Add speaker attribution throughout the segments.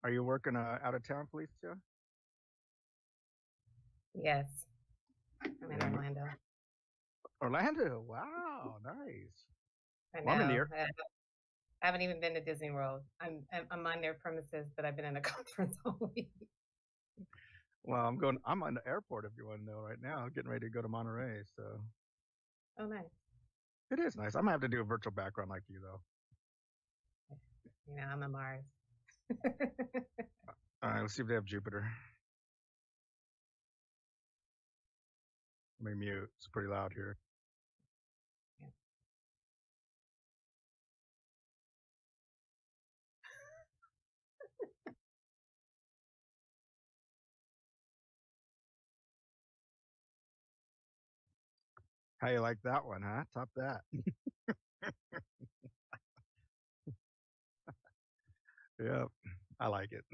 Speaker 1: Are you working out of town, Felicia?
Speaker 2: Yes, I'm in
Speaker 1: Yeah.
Speaker 2: Orlando
Speaker 1: Orlando. Wow, nice.
Speaker 2: right
Speaker 1: Well, I'm in the
Speaker 2: now.
Speaker 1: air.
Speaker 2: I haven't even been to Disney World. I'm on their premises, but I've been in a conference all week.
Speaker 1: Well, I'm on the airport if you want to know right now. I'm getting ready to go to Monterey, so
Speaker 2: Oh, nice.
Speaker 1: it is nice. I'm gonna have to do a virtual background like you though.
Speaker 2: You know, I'm in Mars.
Speaker 1: All right, let's see if they have Jupiter. Let me mute. It's pretty loud here.
Speaker 2: Yeah.
Speaker 1: How you like that one, huh? Top that. Yep, I like it.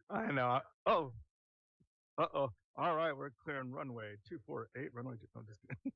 Speaker 1: I know. Oh, uh-oh. All right, we're clearing runway 248. Runway 2. I'm just kidding.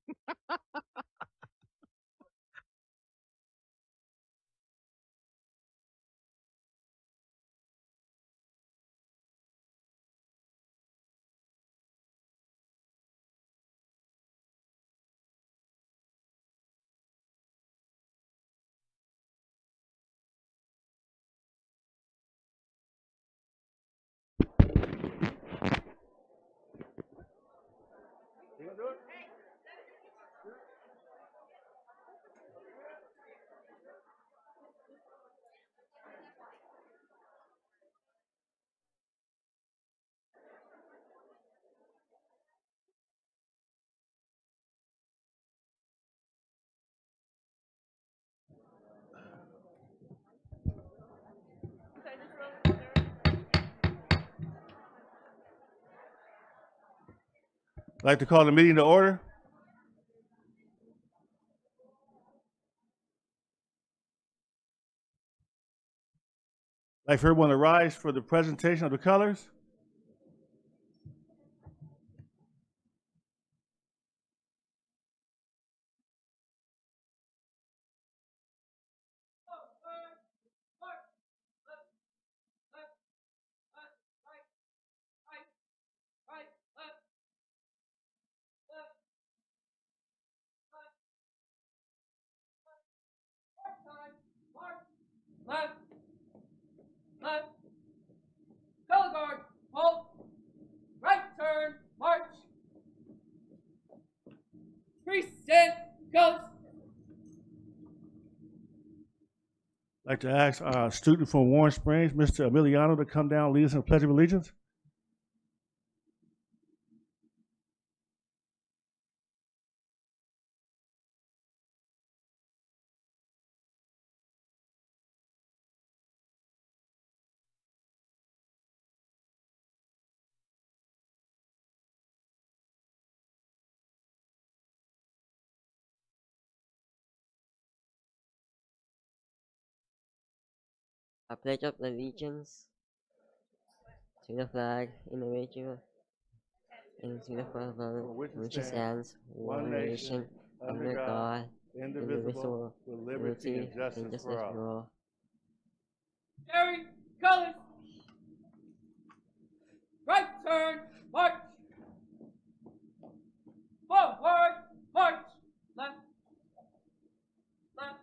Speaker 3: I'd like to call the meeting to order. I'd like for everyone to rise for the presentation of the colors.
Speaker 4: Left, left, color guard, halt, right turn, march, three, stand, colors.
Speaker 3: I'd like to ask a student from Warren Springs, Mr. Emiliano, to come down and lead us in the Pledge of Allegiance.
Speaker 5: I pledge of allegiance to the flag individual and to the republic which stands one nation under God, indivisible,
Speaker 3: with
Speaker 5: liberty and justice for all.
Speaker 4: Jerry, colors. Right turn, march. Forward, march. Left, left.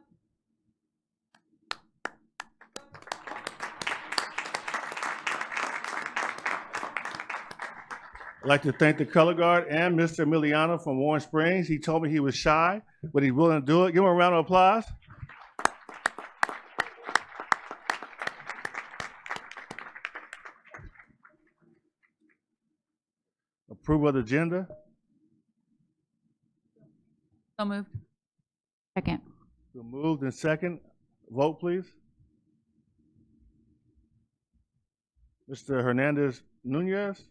Speaker 3: I'd like to thank the color guard and Mr. Emiliano from Warren Springs. He told me he was shy, but he's willing to do it. Give him a round of applause. Approval of the agenda.
Speaker 6: So moved. Second.
Speaker 3: So moved and second. Vote, please. Mr. Hernandez Nunez.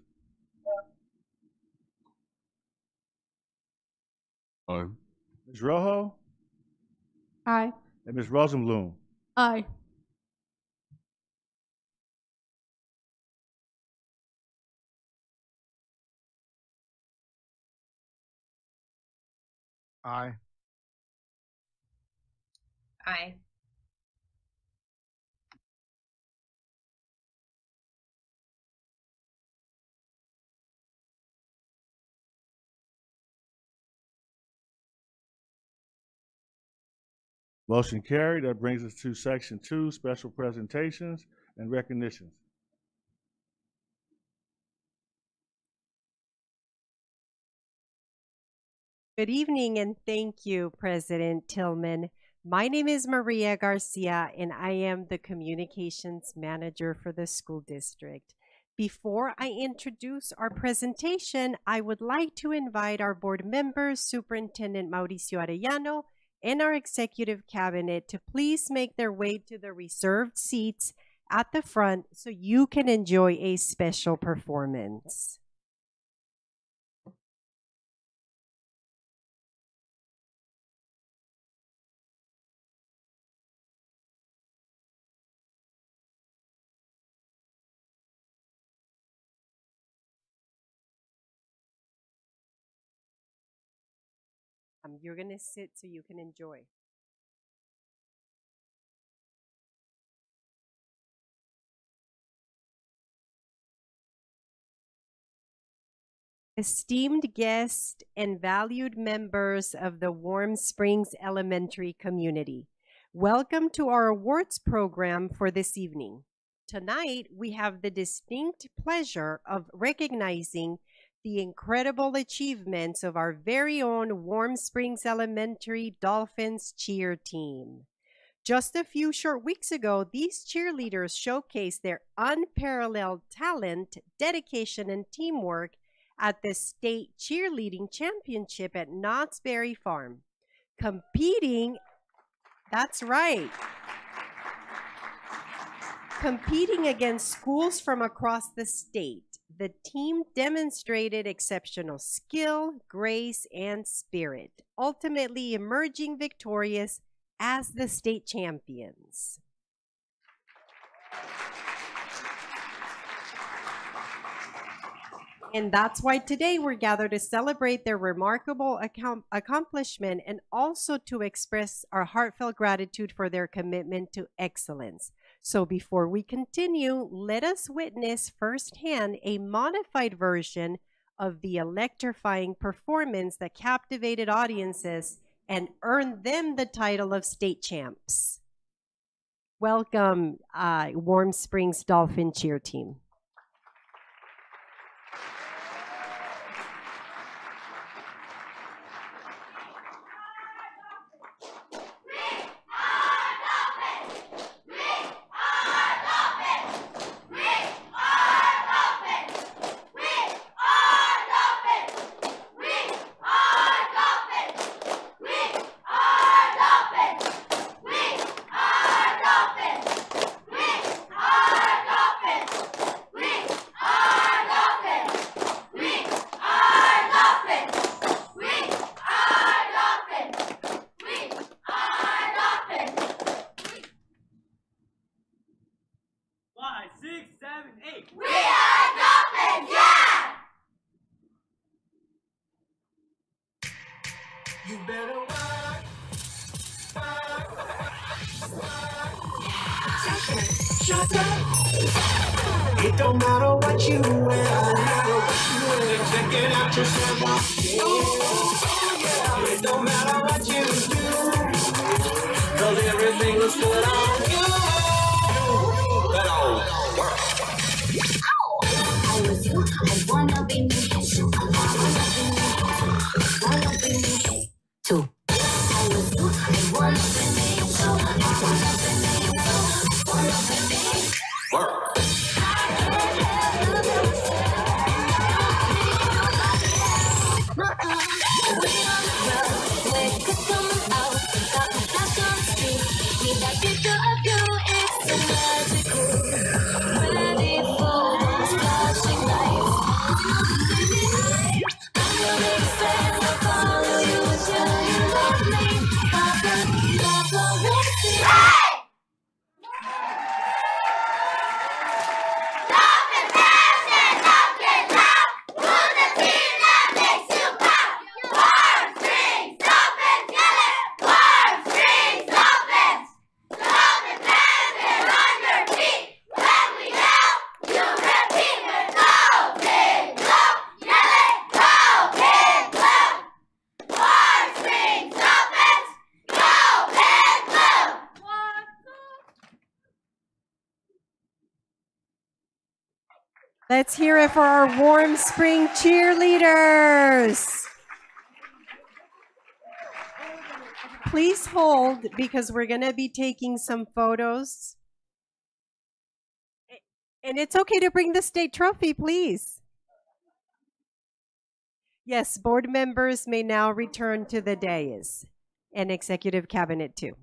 Speaker 7: Aye.
Speaker 3: Ms. Rojo.
Speaker 6: Aye.
Speaker 3: And Ms. Rosenblum.
Speaker 6: Aye.
Speaker 1: Aye.
Speaker 2: Aye.
Speaker 3: Motion carried. That brings us to section 2, special presentations and recognitions.
Speaker 7: Good evening and thank you, President Tillman. My name is Maria Garcia and I am the Communications Manager for the school district. Before I introduce our presentation, I would like to invite our board members, Superintendent Mauricio Arellano, and our executive cabinet to please make their way to the reserved seats at the front so you can enjoy a special performance. You're going to sit so you can enjoy. Esteemed guests and valued members of the Warm Springs Elementary community, welcome to our awards program for this evening. Tonight, we have the distinct pleasure of recognizing the incredible achievements of our very own Warm Springs Elementary Dolphins cheer team. Just a few short weeks ago, these cheerleaders showcased their unparalleled talent, dedication, and teamwork at the State Cheerleading Championship at Knott's Berry Farm. Competing, that's right, competing against schools from across the state. The team demonstrated exceptional skill, grace, and spirit, ultimately emerging victorious as the state champions. And that's why today we're gathered to celebrate their remarkable accomplishment and also to express our heartfelt gratitude for their commitment to excellence. So before we continue, let us witness firsthand a modified version of the electrifying performance that captivated audiences and earned them the title of state champs. Welcome, Warm Springs Dolphin Cheer Team.
Speaker 8: It don't matter what you wear, checking out yourself. It don't matter what you do, 'cause everything looks good on you. Let on work. I was you, I wanna be me. I wanna be me too. I was you, I wanna be me. So I wanna be me. So I wanna be me. Work. Need that picture of you.
Speaker 7: Let's hear it for our Warm Spring cheerleaders. Please hold because we're going to be taking some photos. And it's okay to bring the state trophy, please. Yes, board members may now return to the dais, and executive cabinet too.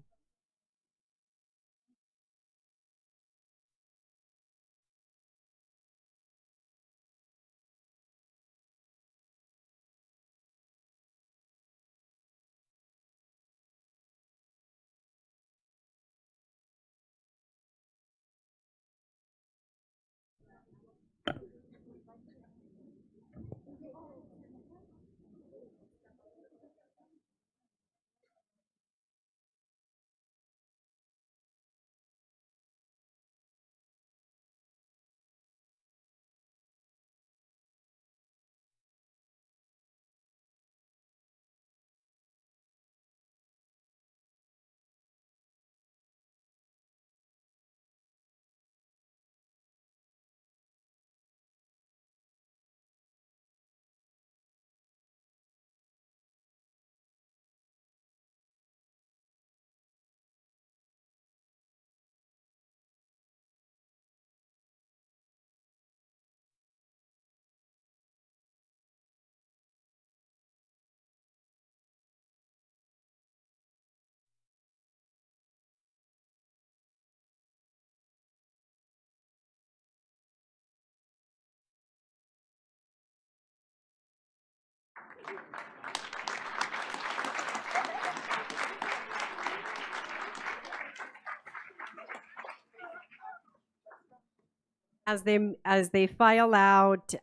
Speaker 7: As they file out,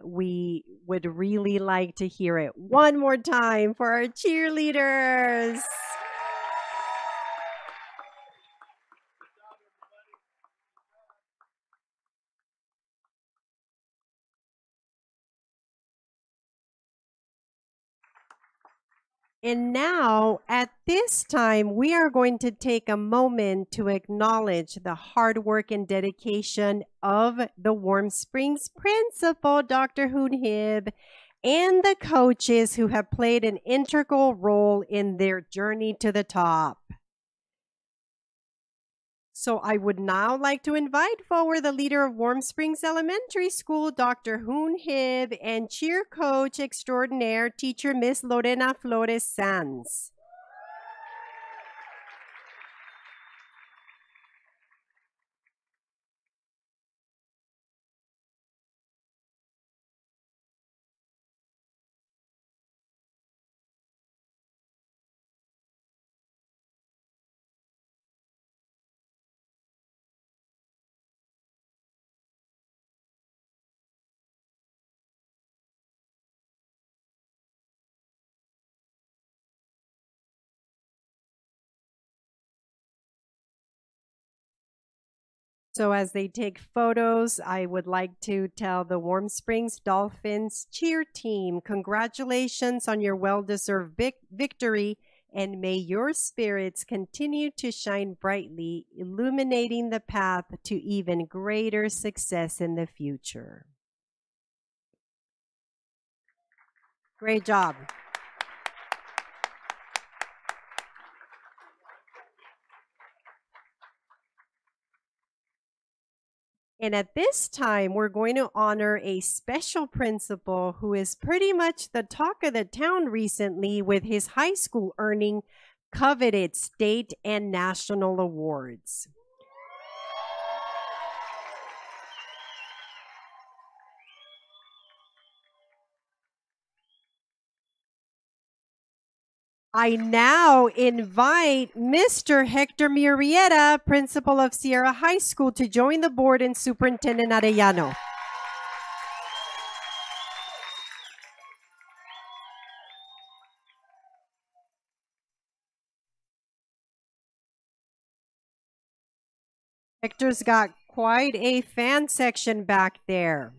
Speaker 7: we would really like to hear it one more time for our cheerleaders. And now, at this time, we are going to take a moment to acknowledge the hard work and dedication of the Warm Springs principal, Dr. Hoonhib, and the coaches who have played an integral role in their journey to the top. So I would now like to invite forward the leader of Warm Springs Elementary School, Dr. Hoonhib, and cheer coach extraordinaire, teacher Miss Lorena Flores Sanz. So as they take photos, I would like to tell the Warm Springs Dolphins cheer team, congratulations on your well-deserved victory, and may your spirits continue to shine brightly, illuminating the path to even greater success in the future. Great job. And at this time, we're going to honor a special principal who is pretty much the talk of the town recently, with his high school earning coveted state and national awards. I now invite Mr. Hector Murrieta, principal of Sierra High School, to join the board and Superintendent Arellano. Hector's got quite a fan section back there.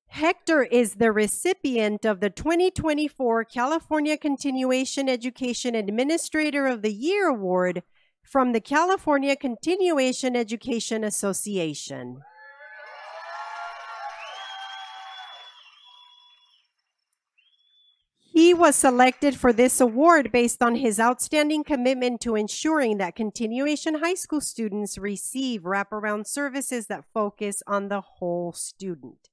Speaker 7: Hector is the recipient of the 2024 California Continuation Education Administrator of the Year Award from the California Continuation Education Association. was selected for this award based on his outstanding commitment to ensuring that continuation high school students receive wraparound services that focus on the whole student.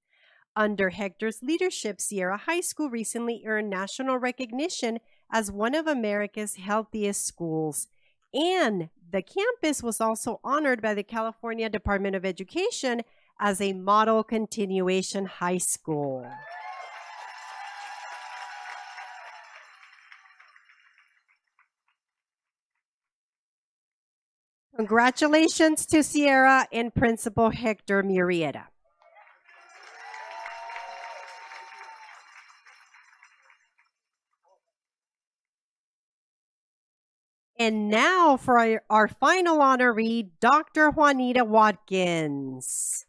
Speaker 7: Under Hector's leadership, Sierra High School recently earned national recognition as one of America's healthiest schools. And the campus was also honored by the California Department of Education as a model continuation high school. Congratulations to Sierra and Principal Hector Murrieta. And now for our final honoree, Dr. Juanita Watkins.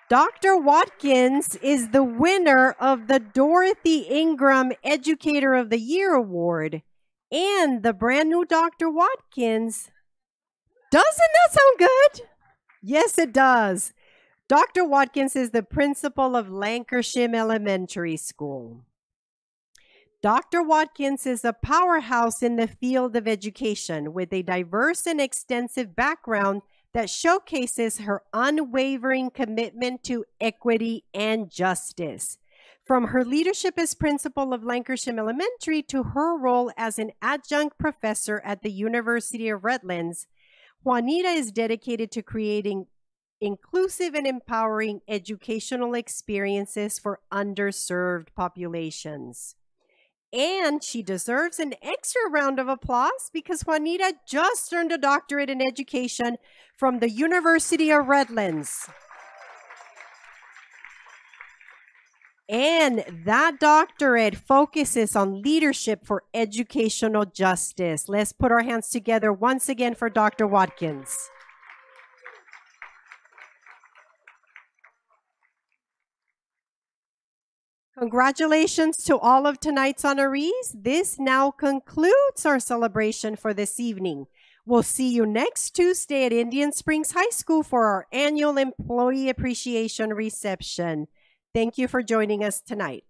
Speaker 7: Dr. Watkins is the winner of the Dorothy Ingram Educator of the Year Award and the brand new Dr. Watkins. Doesn't that sound good? Yes, it does. Dr. Watkins is the principal of Lancashire Elementary School. Dr. Watkins is a powerhouse in the field of education with a diverse and extensive background that showcases her unwavering commitment to equity and justice. From her leadership as principal of Lancashire Elementary to her role as an adjunct professor at the University of Redlands, Juanita is dedicated to creating inclusive and empowering educational experiences for underserved populations. And she deserves an extra round of applause because Juanita just earned a doctorate in education from the University of Redlands. And that doctorate focuses on leadership for educational justice. Let's put our hands together once again for Dr. Watkins. Congratulations to all of tonight's honorees. This now concludes our celebration for this evening. We'll see you next Tuesday at Indian Springs High School for our annual Employee Appreciation Reception. Thank you for joining us tonight.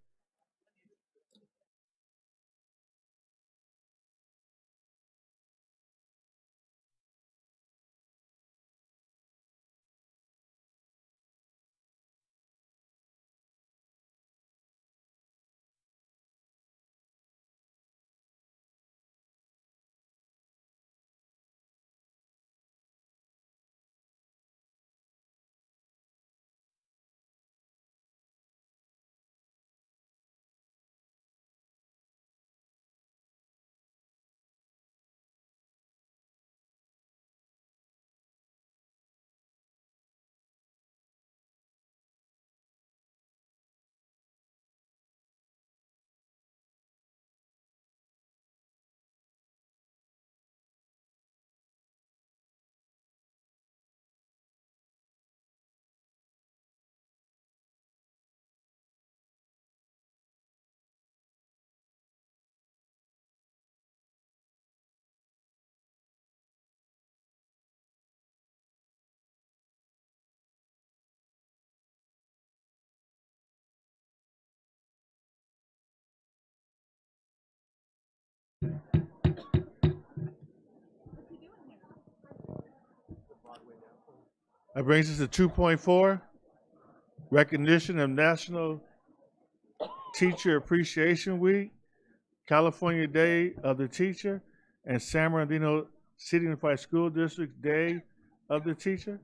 Speaker 3: That brings us to 2.4, recognition of National Teacher Appreciation Week, California Day of the Teacher, and San Bernardino City Unified School District Day of the Teacher.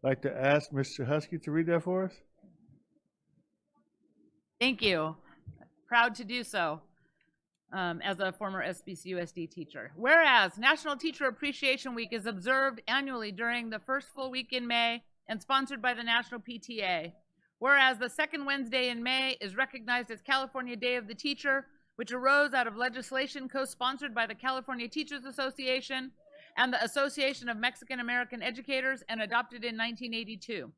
Speaker 3: I'd like to ask Mr. Husky to read that for us.
Speaker 9: Thank you. Proud to do so as a former SBCUSD teacher. Whereas National Teacher Appreciation Week is observed annually during the first full week in May and sponsored by the National PTA. Whereas the second Wednesday in May is recognized as California Day of the Teacher, which arose out of legislation co-sponsored by the California Teachers Association and the Association of Mexican American Educators and adopted in 1982.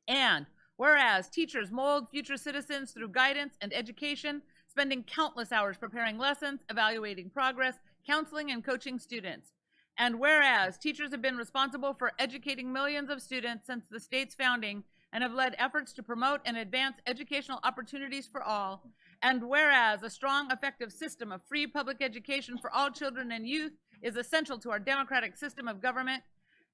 Speaker 9: And whereas teachers mold future citizens through guidance and education, spending countless hours preparing lessons, evaluating progress, counseling, and coaching students. And whereas teachers have been responsible for educating millions of students since the state's founding and have led efforts to promote and advance educational opportunities for all. And whereas a strong, effective system of free public education for all children and youth is essential to our democratic system of government.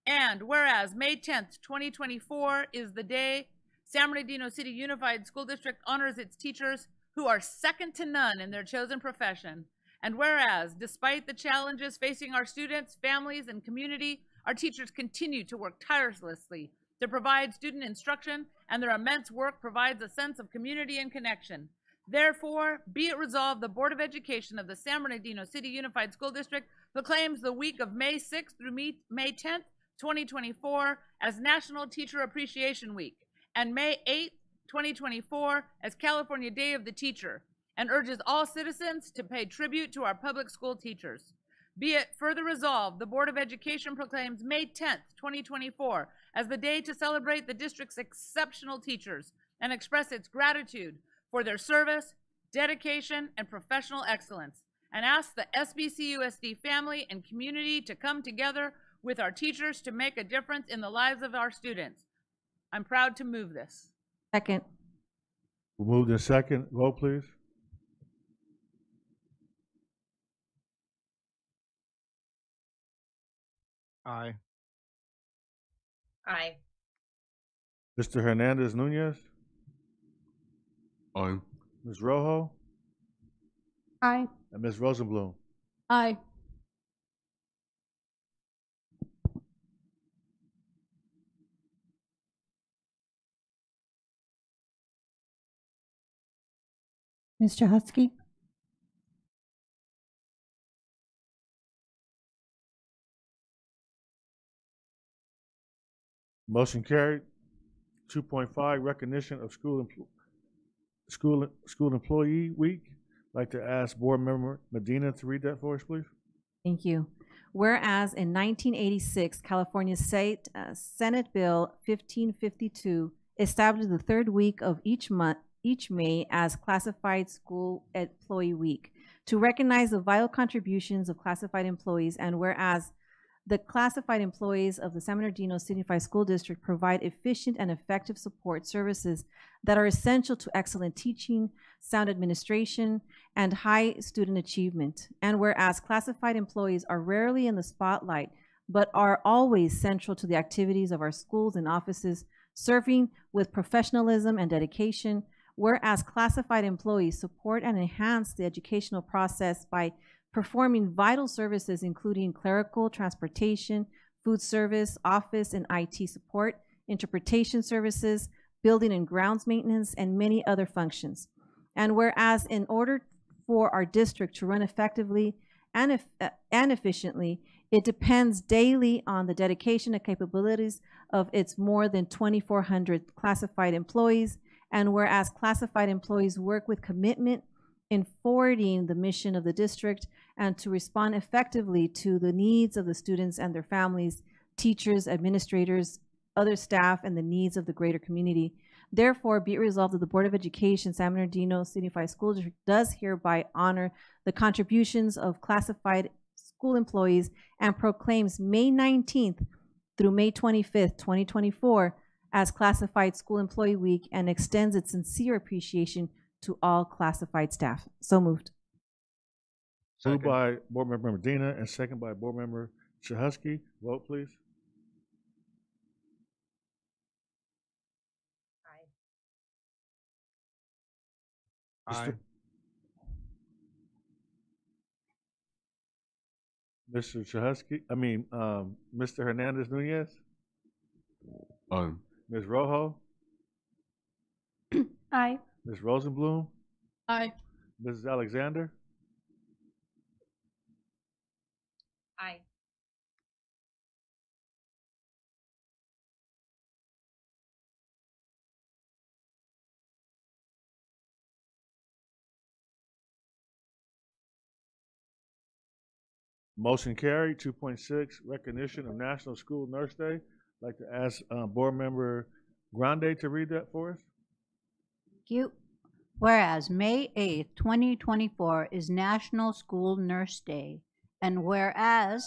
Speaker 9: And whereas May 10th, 2024 is the day San Bernardino City Unified School District honors its teachers who are second to none in their chosen profession. And whereas, despite the challenges facing our students, families, and community, our teachers continue to work tirelessly to provide student instruction, and their immense work provides a sense of community and connection. Therefore, be it resolved, the Board of Education of the San Bernardino City Unified School District proclaims the week of May 6th through May 10th, 2024 as National Teacher Appreciation Week, and May 8th, 2024 as California Day of the Teacher, and urges all citizens to pay tribute to our public school teachers. Be it further resolved, the Board of Education proclaims May 10th, 2024 as the day to celebrate the district's exceptional teachers and express its gratitude for their service, dedication, and professional excellence, and ask the SBCUSD family and community to come together with our teachers to make a difference in the lives of our students. I'm proud to move this.
Speaker 6: Second.
Speaker 3: Moved in second. Vote, please.
Speaker 1: Aye.
Speaker 2: Aye.
Speaker 3: Mr. Hernandez Nunez.
Speaker 1: Aye.
Speaker 3: Ms. Rojo.
Speaker 6: Aye.
Speaker 3: And Ms. Rosenblum.
Speaker 6: Aye.
Speaker 10: Mr. Husky?
Speaker 3: Motion carried. 2.5, recognition of school employee week. I'd like to ask Board Member Medina to read that for us, please.
Speaker 10: Thank you. Whereas in 1986, California State Senate Bill 1552 established the third week of each May as Classified School Employee Week to recognize the vital contributions of classified employees, and whereas the classified employees of the San Bernardino City Unified School District provide efficient and effective support services that are essential to excellent teaching, sound administration, and high student achievement. And whereas classified employees are rarely in the spotlight, but are always central to the activities of our schools and offices, serving with professionalism and dedication, whereas classified employees support and enhance the educational process by performing vital services including clerical, transportation, food service, office and IT support, interpretation services, building and grounds maintenance, and many other functions. And whereas in order for our district to run effectively and efficiently, it depends daily on the dedication and capabilities of its more than 2,400 classified employees. And whereas classified employees work with commitment in forwarding the mission of the district and to respond effectively to the needs of the students and their families, teachers, administrators, other staff, and the needs of the greater community. Therefore, be it resolved that the Board of Education, San Bernardino City Unified School District, does hereby honor the contributions of classified school employees and proclaims May 19th through May 25th, 2024 as Classified School Employee Week, and extends its sincere appreciation to all classified staff. So moved.
Speaker 3: Moved by Board Member Medina and second by Board Member Chahusky. Vote, please.
Speaker 1: Aye.
Speaker 3: Mr. Chahusky, Mr. Hernandez Nunez.
Speaker 1: Aye.
Speaker 3: Ms. Rojo.
Speaker 6: Aye.
Speaker 3: Ms. Rosenblum.
Speaker 6: Aye.
Speaker 3: Mrs. Alexander.
Speaker 2: Aye.
Speaker 3: Motion carried. 2.6, recognition of National School Nurse Day. I'd like to ask Board Member Grande to read that for us.
Speaker 11: Thank you. Whereas May 8th, 2024 is National School Nurse Day, and whereas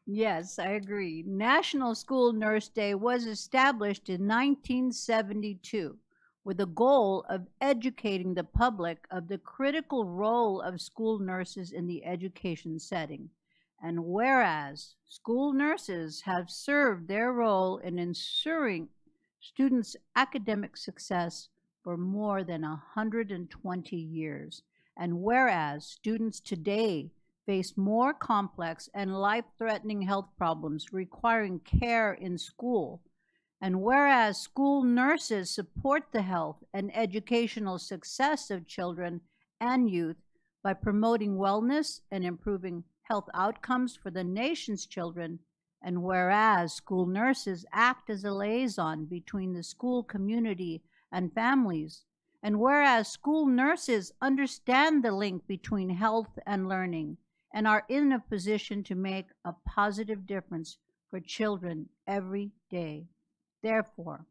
Speaker 11: Yes, I agree. National School Nurse Day was established in 1972 with the goal of educating the public of the critical role of school nurses in the education setting. And whereas school nurses have served their role in ensuring students' academic success for more than 120 years, and whereas students today face more complex and life-threatening health problems requiring care in school, and whereas school nurses support the health and educational success of children and youth by promoting wellness and improving health outcomes for the nation's children, and whereas school nurses act as a liaison between the school community and families, and whereas school nurses understand the link between health and learning and are in a position to make a positive difference for children every day. Therefore,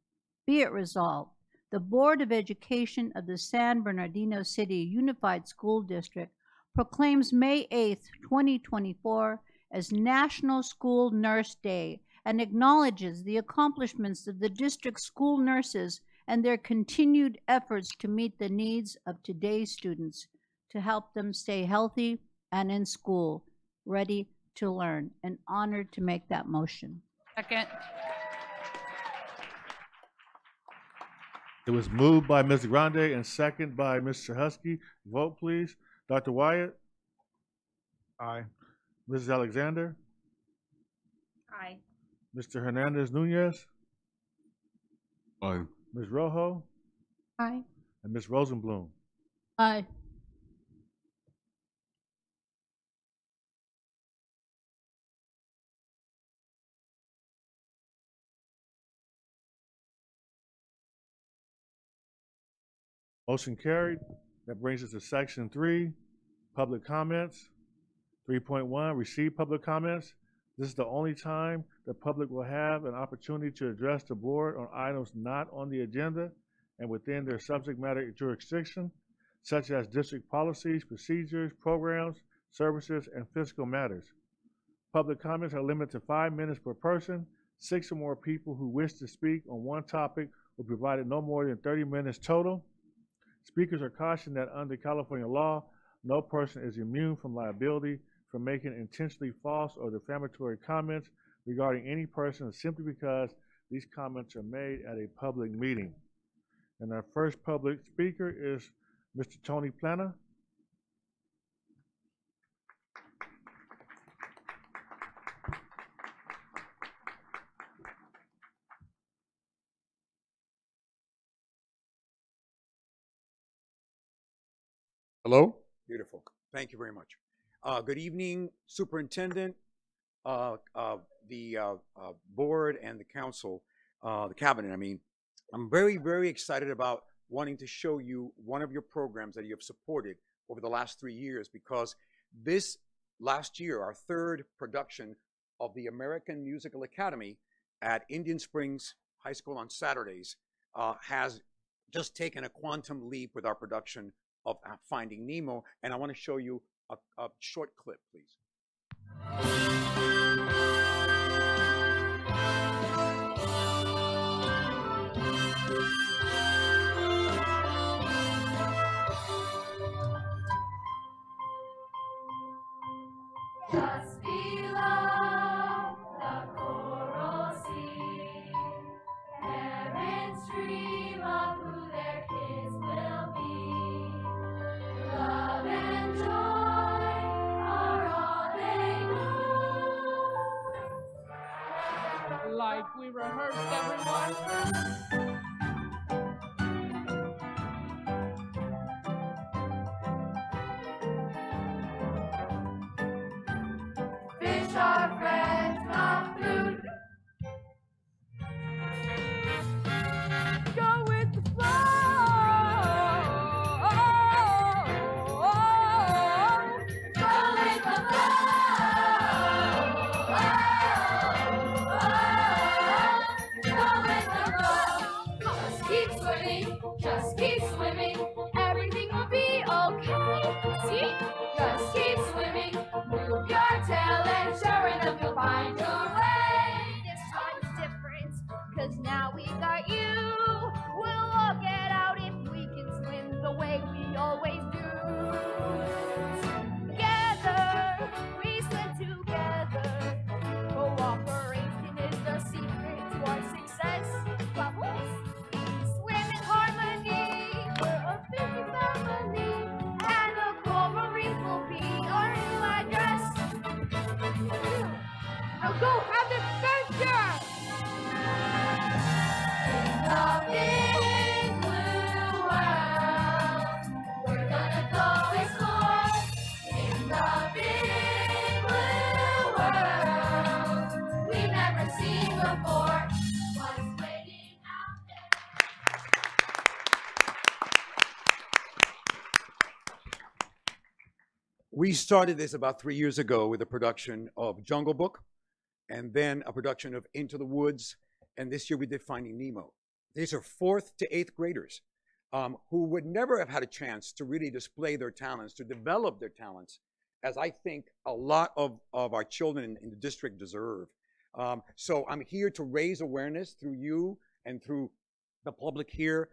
Speaker 11: be it resolved, the Board of Education of the San Bernardino City Unified School District proclaims May 8th, 2024 as National School Nurse Day and acknowledges the accomplishments of the district's school nurses and their continued efforts to meet the needs of today's students to help them stay healthy and in school, ready to learn. And honored to make that motion.
Speaker 9: Second.
Speaker 3: It was moved by Ms. Grande and second by Mr. Husky. Vote, please. Dr. Wyatt?
Speaker 1: Aye.
Speaker 3: Mrs. Alexander?
Speaker 2: Aye.
Speaker 3: Mr. Hernandez Nunez?
Speaker 12: Aye.
Speaker 3: Ms. Rojo?
Speaker 6: Aye.
Speaker 3: And Ms. Rosenblum?
Speaker 6: Aye.
Speaker 3: Motion carried. That brings us to section 3, public comments. 3.1, receive public comments. This is the only time the public will have an opportunity to address the board on items not on the agenda and within their subject matter jurisdiction, such as district policies, procedures, programs, services, and fiscal matters. Public comments are limited to 5 minutes per person. 6 or more people who wish to speak on one topic will be provided no more than 30 minutes total. Speakers are cautioned that under California law, no person is immune from liability for making intentionally false or defamatory comments regarding any person simply because these comments are made at a public meeting. And our first public speaker is Mr. Tony Plana.
Speaker 12: Hello?
Speaker 13: Beautiful. Thank you very much. Good evening, Superintendent, the board, and the council, the cabinet. I mean, I'm very, very excited about wanting to show you one of your programs that you have supported over the last 3 years, because this last year, our third production of the American Musical Academy at Indian Springs High School on Saturdays has just taken a quantum leap with our production of Finding Nemo, and I want to show you a short clip, please.
Speaker 14: Just below the coral sea, parents dream of who their kids will be. Love and joy are all they know.
Speaker 4: Like we rehearsed, everyone.
Speaker 13: We started this about 3 years ago with a production of Jungle Book, and then a production of Into the Woods, and this year we did Finding Nemo. These are 4th to 8th graders who would never have had a chance to really display their talents, to develop their talents, as I think a lot of our children in the district deserve. So I'm here to raise awareness through you and through the public here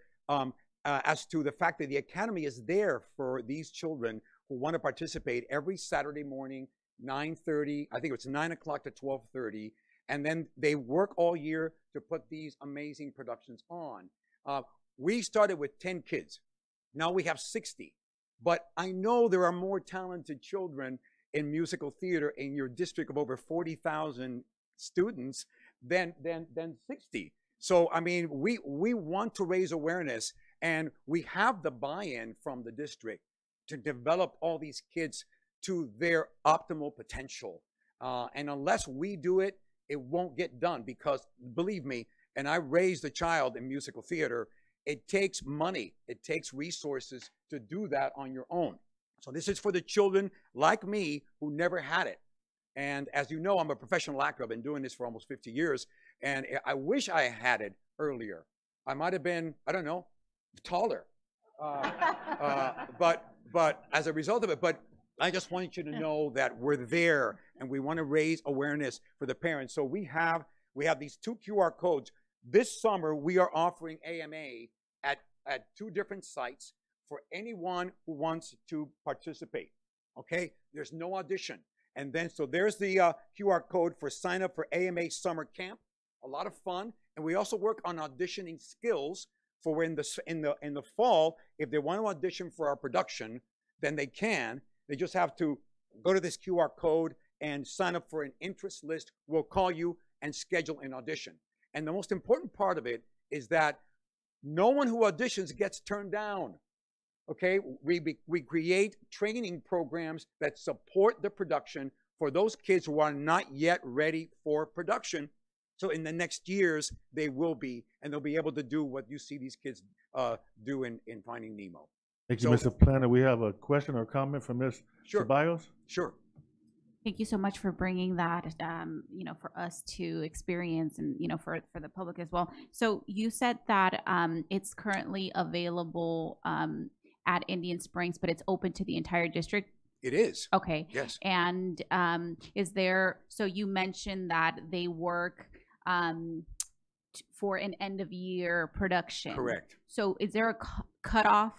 Speaker 13: as to the fact that the Academy is there for these children who want to participate every Saturday morning, 9:30, I think it's 9 o'clock to 12:30, and then they work all year to put these amazing productions on. We started with 10 kids. Now we have 60. But I know there are more talented children in musical theater in your district of over 40,000 students than 60. So, I mean, we want to raise awareness, and we have the buy-in from the district to develop all these kids to their optimal potential. And unless we do it, it won't get done, because believe me, and I raised a child in musical theater, it takes money, it takes resources to do that on your own. So this is for the children like me who never had it. And as you know, I'm a professional actor. I've been doing this for almost 50 years. And I wish I had it earlier. I might have been, I don't know, taller. But as a result of it, but I just want you to know that we're there, and we want to raise awareness for the parents. So we have these 2 QR codes. This summer, we are offering AMA at 2 different sites for anyone who wants to participate. Okay? There's no audition. And then, so there's the QR code for sign up for AMA Summer Camp. A lot of fun. And we also work on auditioning skills for in the fall. If they want to audition for our production, then they can. They just have to go to this QR code and sign up for an interest list. We'll call you and schedule an audition. And the most important part of it is that no one who auditions gets turned down. Okay, we create training programs that support the production for those kids who are not yet ready for production. So in the next years, they will be, and they'll be able to do what you see these kids do in Finding Nemo.
Speaker 3: Thank you, Mr. Planner. We have a question or comment from Ms. Ceballos?
Speaker 13: Sure.
Speaker 15: Thank you so much for bringing that, for us to experience, and, for the public as well. So you said that it's currently available at Indian Springs, but it's open to the entire district?
Speaker 13: It is.
Speaker 15: Okay.
Speaker 13: Yes.
Speaker 15: And is there, so you mentioned that they work for an end of year production.
Speaker 13: Correct.
Speaker 15: So is there a cutoff,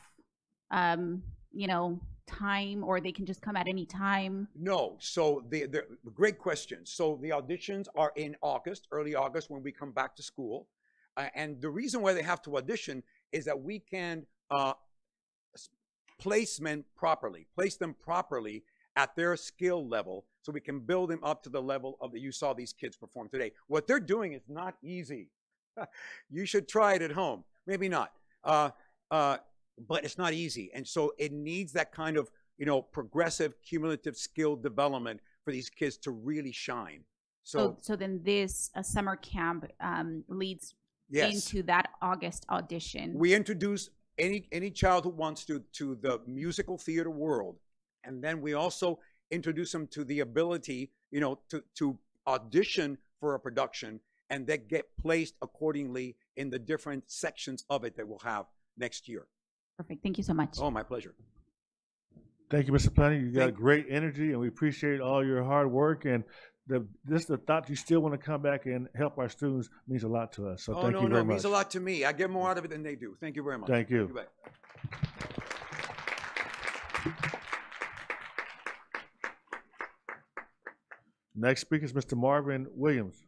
Speaker 15: time, or they can just come at any time?
Speaker 13: No. So the great question. So the auditions are in August, early August, when we come back to school. And the reason why they have to audition is that we can place them properly at their skill level, so we can build them up to the level of that you saw these kids perform today. What they're doing is not easy. You should try it at home. Maybe not. But it's not easy. And so it needs that kind of, progressive, cumulative skill development for these kids to really shine. So
Speaker 15: then this summer camp leads into that August audition.
Speaker 13: We introduce any child who wants to the musical theater world. And then we also introduce them to the ability, to audition for a production, and then get placed accordingly in the different sections of it that we'll have next year.
Speaker 15: Perfect. Thank you so much.
Speaker 13: Oh, my pleasure.
Speaker 3: Thank you, Mr. Planner. You got great energy, and we appreciate all your hard work. And the thought you still want to come back and help our students means a lot to us. So thank you very much.
Speaker 13: It means a lot to me. I get more out of it than they do. Thank you very much.
Speaker 3: Thank you. Next speaker is Mr. Marvin Williams.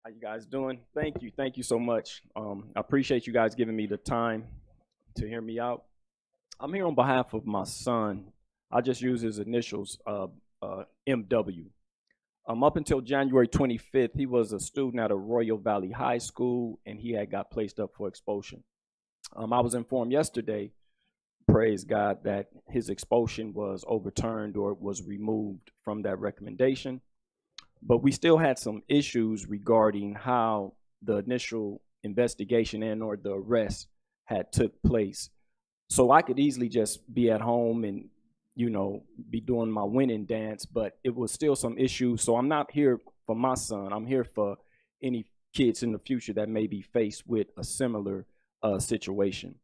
Speaker 16: How you guys doing? Thank you so much. I appreciate you guys giving me the time to hear me out. I'm here on behalf of my son. I just use his initials, MW. Up until January 25th, he was a student at a Royal Valley High School, and he had got placed up for expulsion. I was informed yesterday, praise God, that his expulsion was overturned or was removed from that recommendation. But we still had some issues regarding how the initial investigation and or the arrest had took place. So I could easily just be at home and, you know, be doing my winning dance, but it was still some issues. So I'm not here for my son. I'm here for any kids in the future that may be faced with a similar situation.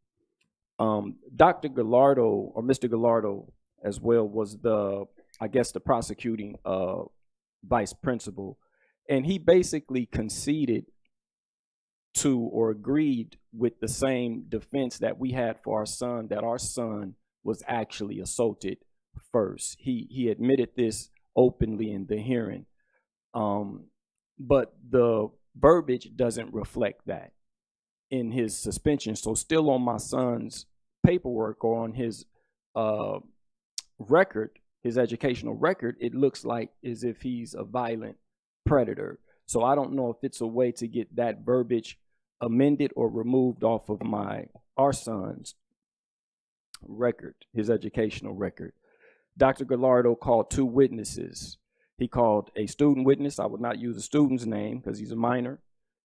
Speaker 16: Dr. Gallardo, or Mr. Gallardo as well, was the, I guess, the prosecuting vice principal. And he basically conceded to or agreed with the same defense that we had for our son, that our son was actually assaulted first. He admitted this openly in the hearing. But the verbiage doesn't reflect that in his suspension. So still on my son's paperwork or on his record, his educational record, it looks like as if he's a violent predator. So I don't know if it's a way to get that verbiage amended or removed off of our son's record, his educational record. Dr. Gallardo called 2 witnesses. He called a student witness. I would not use a student's name because he's a minor.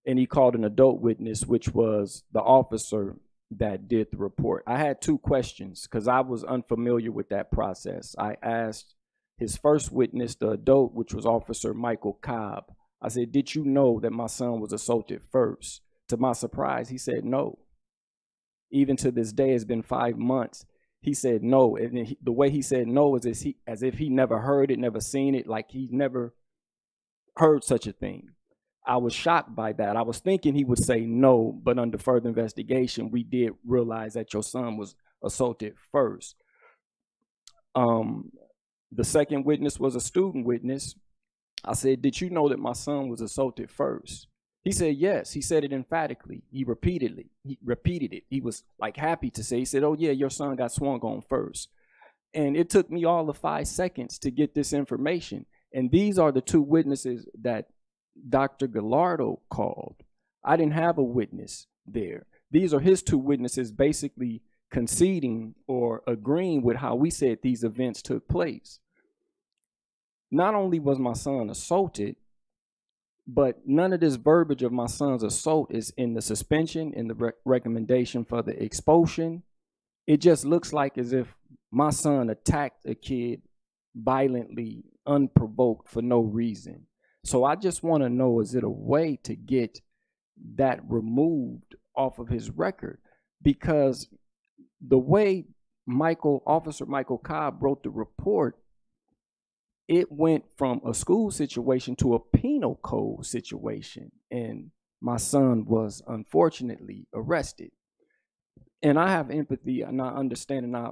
Speaker 16: And he called an adult witness, which was the officer that did the report. I had 2 questions because I was unfamiliar with that process. I asked his first witness, the adult, which was Officer Michael Cobb. I said, did you know that my son was assaulted first? To my surprise, he said no. Even to this day, it's been 5 months. He said no. And the way he said no is as if he never heard it, never seen it, like he never heard such a thing. I was shocked by that. I was thinking he would say no, but under further investigation, we did realize that your son was assaulted first. The second witness was a student witness. I said, did you know that my son was assaulted first? He said, yes. He said it emphatically. He repeated it. He was like happy to say, he said, oh yeah, your son got swung on first. And it took me all of 5 seconds to get this information. And these are the 2 witnesses that Dr. Gallardo called. I didn't have a witness there. These are his 2 witnesses basically conceding or agreeing with how we said these events took place. Not only was my son assaulted, but none of this verbiage of my son's assault is in the suspension, in the recommendation for the expulsion. It just looks like as if my son attacked a kid violently, unprovoked, for no reason. So I just want to know, is it a way to get that removed off of his record? Because the way Officer Michael Cobb wrote the report, it went from a school situation to a penal code situation. And my son was unfortunately arrested. And I have empathy and I understand and I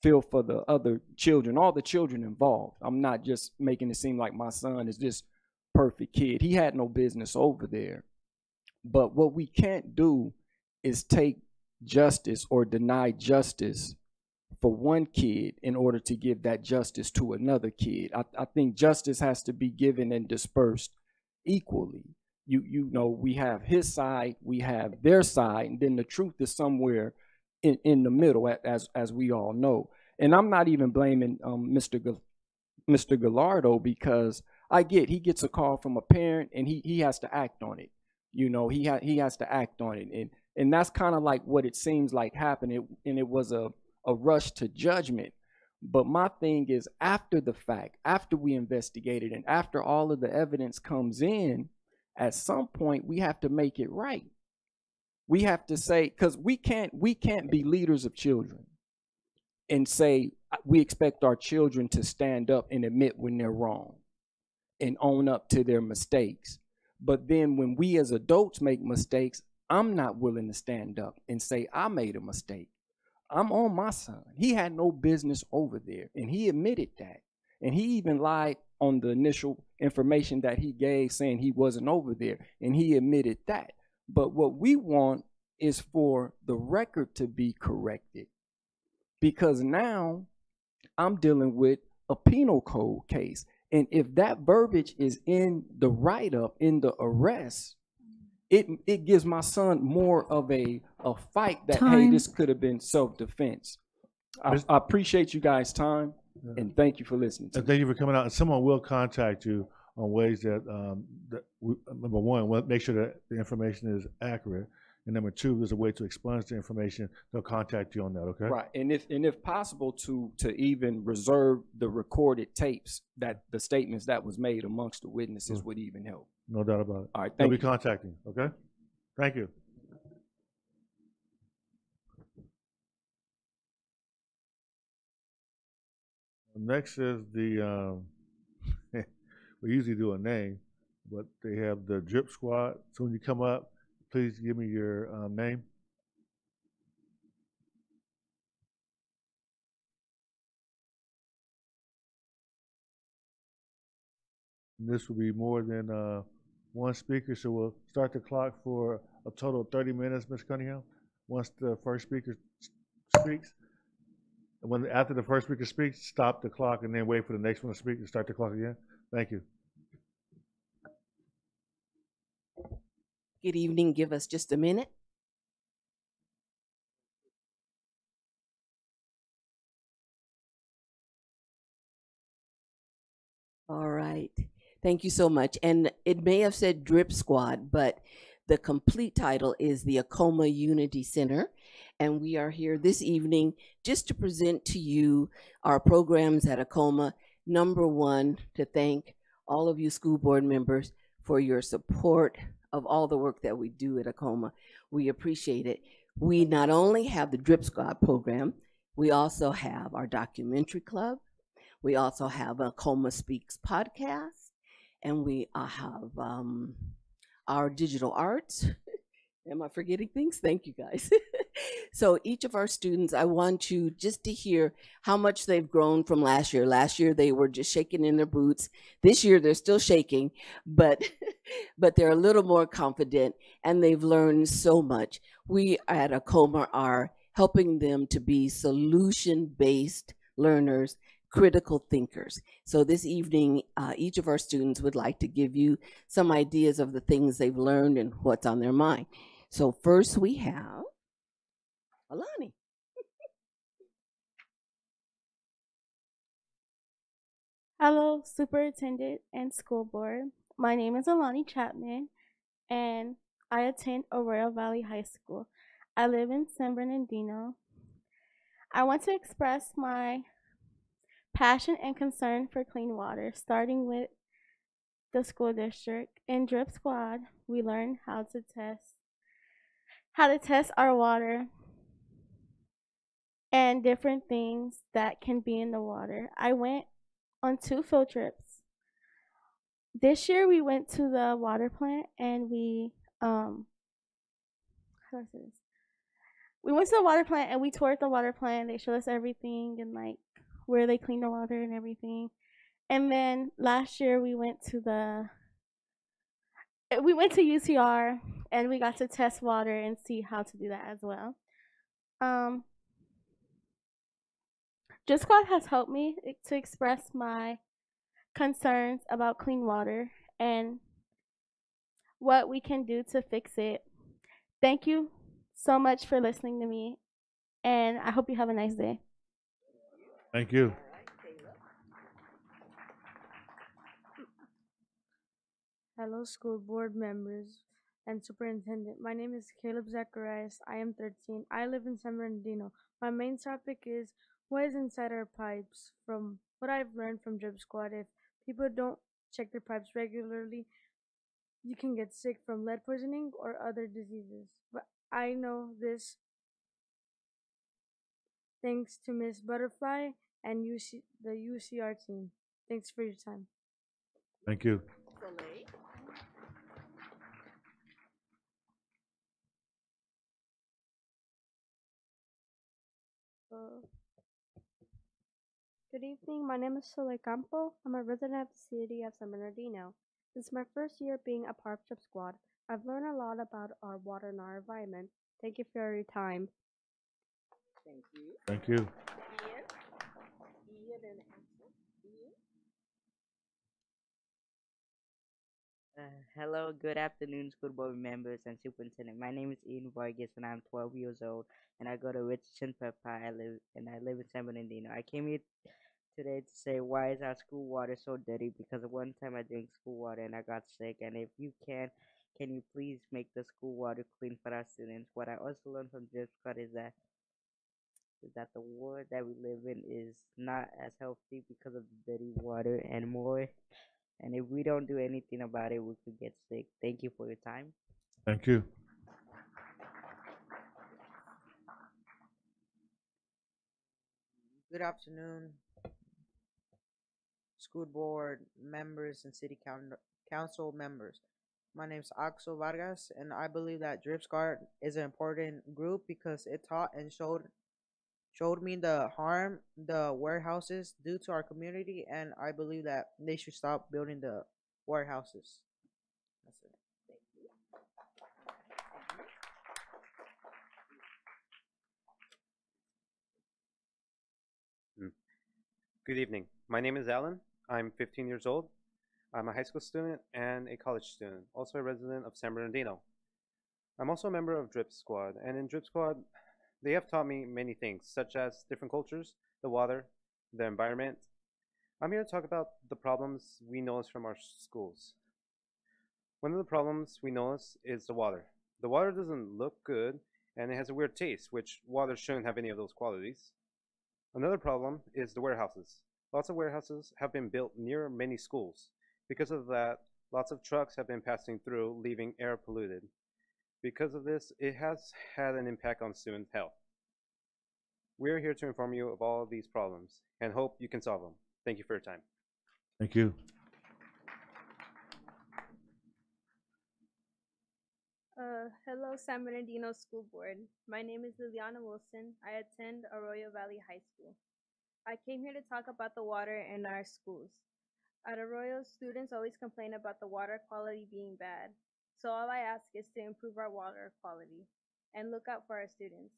Speaker 16: feel for the other children, all the children involved. I'm not just making it seem like my son is this perfect kid. He had no business over there. But what we can't do is take justice or deny justice for one kid in order to give that justice to another kid. I think justice has to be given and dispersed equally. You know, we have his side, we have their side, and then the truth is somewhere in the middle, as we all know. And I'm not even blaming Mr. Gallardo, because I get he gets a call from a parent and he has to act on it. You know, he has to act on it, and that's kind of like what it seems like happened. And it was a rush to judgment. But my thing is, after the fact, after we investigated and after all of the evidence comes in, at some point we have to make it right. We have to say, because we can't be leaders of children and say we expect our children to stand up and admit when they're wrong and own up to their mistakes. But then when we as adults make mistakes, I'm not willing to stand up and say I made a mistake. I'm on my son. He had no business over there, and he admitted that. And he even lied on the initial information that he gave, saying he wasn't over there, and he admitted that. But what we want is for the record to be corrected, because now I'm dealing with a penal code case. And if that verbiage is in the write-up, in the arrest, it gives my son more of a fight that, hey, this could have been self-defense. I appreciate you guys' time, and thank you for listening to me.
Speaker 3: Thank you for coming out. And someone will contact you on ways that number one, we'll make sure that the information is accurate, and number two, there's a way to expunge the information. They'll contact you on that. Okay.
Speaker 16: Right, and if possible, to even reserve the recorded tapes that the statements that was made amongst the witnesses would even help.
Speaker 3: No doubt about it.
Speaker 16: All right,
Speaker 3: They'll
Speaker 16: thank
Speaker 3: be
Speaker 16: you.
Speaker 3: contacting. Okay. Thank you. Next is the we usually do a name, but they have the drip squad. So when you come up, please give me your name. And this will be more than one speaker, so we'll start the clock for a total of 30 minutes, Ms. Cunningham, once the first speaker speaks. And when after the first speaker speaks, stop the clock and then wait for the next one to speak and start the clock again. Thank you.
Speaker 17: Good evening. Give us just a minute. All right. Thank you so much. And it may have said Drip Squad, but the complete title is the Acoma Unity Center. And we are here this evening just to present to you our programs at Acoma. Number one, to thank all of you school board members for your support of all the work that we do at Acoma. We appreciate it. We not only have the Drip Squad program, we also have our documentary club. We also have a Acoma Speaks podcast, and we have our digital arts. Am I forgetting things? Thank you, guys. So each of our students, I want you just to hear how much they've grown from last year. Last year, they were just shaking in their boots. This year, they're still shaking, but they're a little more confident, and they've learned so much. We at Acoma are helping them to be solution-based learners, critical thinkers. So this evening, each of our students would like to give you some ideas of the things they've learned and what's on their mind. So first we have Alani.
Speaker 18: Hello, Superintendent and School Board. My name is Alani Chapman, and I attend Arroyo Valley High School. I live in San Bernardino. I want to express my passion and concern for clean water, starting with the school district. In Drip Squad, we learn how to test our water and different things that can be in the water. I went on 2 field trips. This year we went to the water plant, and we we went to the water plant and we toured the water plant. They showed us everything and like where they clean the water and everything. And then last year we went to UCR, and we got to test water and see how to do that as well. Drip Squad has helped me to express my concerns about clean water and what we can do to fix it. Thank you so much for listening to me, and I hope you have a nice day.
Speaker 3: Thank you.
Speaker 19: Hello, school board members and superintendent. My name is Caleb Zacharias. I am 13. I live in San Bernardino. My main topic is what is inside our pipes. From what I've learned from Drip Squad, if people don't check their pipes regularly, you can get sick from lead poisoning or other diseases. But I know this thanks to Miss Butterfly and the UCR team. Thanks for your time.
Speaker 3: Thank you.
Speaker 20: Good evening, my name is Soleil Campo. I'm a resident of the city of San Bernardino. This is my first year being a part of Drip Squad. I've learned a lot about our water and our environment. Thank you for your time.
Speaker 5: Thank you.
Speaker 3: Thank you.
Speaker 5: Hello, good afternoon, school board members and superintendent. My name is Ian Vargas, and I'm 12 years old, and I go to Richardson Prep High. I live in San Bernardino. I came here today to say why is our school water so dirty? Because one time I drank school water and I got sick. And if you can you please make the school water clean for our students? What I also learned from Drip Squad is that the world that we live in is not as healthy because of the dirty water anymore. And if we don't do anything about it, we could get sick. Thank you for your time.
Speaker 3: Thank you.
Speaker 21: Good afternoon, school board members and council members. My name is Axel Vargas, and I believe that Drip Squad is an important group because it taught and showed me the harm the warehouses do to our community, and I believe that they should stop building the warehouses. That's it.
Speaker 22: Good evening. My name is Alan. I'm 15 years old. I'm a high school student and a college student, also a resident of San Bernardino. I'm also a member of Drip Squad, and in Drip Squad, they have taught me many things, such as different cultures, the water, the environment. I'm here to talk about the problems we notice from our schools. One of the problems we notice is the water. The water doesn't look good, and it has a weird taste, which water shouldn't have any of those qualities. Another problem is the warehouses. Lots of warehouses have been built near many schools. Because of that, lots of trucks have been passing through, leaving air polluted. Because of this, it has had an impact on student health. We are here to inform you of all of these problems and hope you can solve them. Thank you for your time.
Speaker 3: Thank you.
Speaker 23: Hello, San Bernardino School Board. My name is Liliana Wilson. I attend Arroyo Valley High School. I came here to talk about the water in our schools. At Arroyo, students always complain about the water quality being bad. So all I ask is to improve our water quality and look out for our students.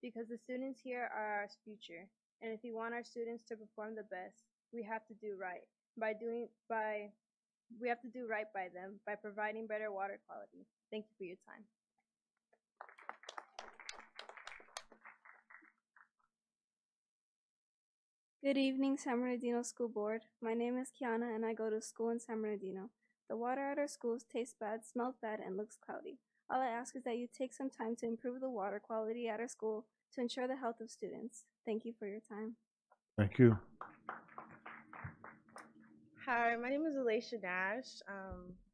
Speaker 23: Because the students here are our future. And if we want our students to perform the best, we have to do right. We have to do right by them by providing better water quality. Thank you for your time.
Speaker 18: Good evening, San Bernardino School Board. My name is Kiana and I go to school in San Bernardino. The water at our schools tastes bad, smells bad, and looks cloudy. All I ask is that you take some time to improve the water quality at our school to ensure the health of students. Thank you for your time.
Speaker 3: Thank you.
Speaker 24: Hi, my name is Alicia Nash.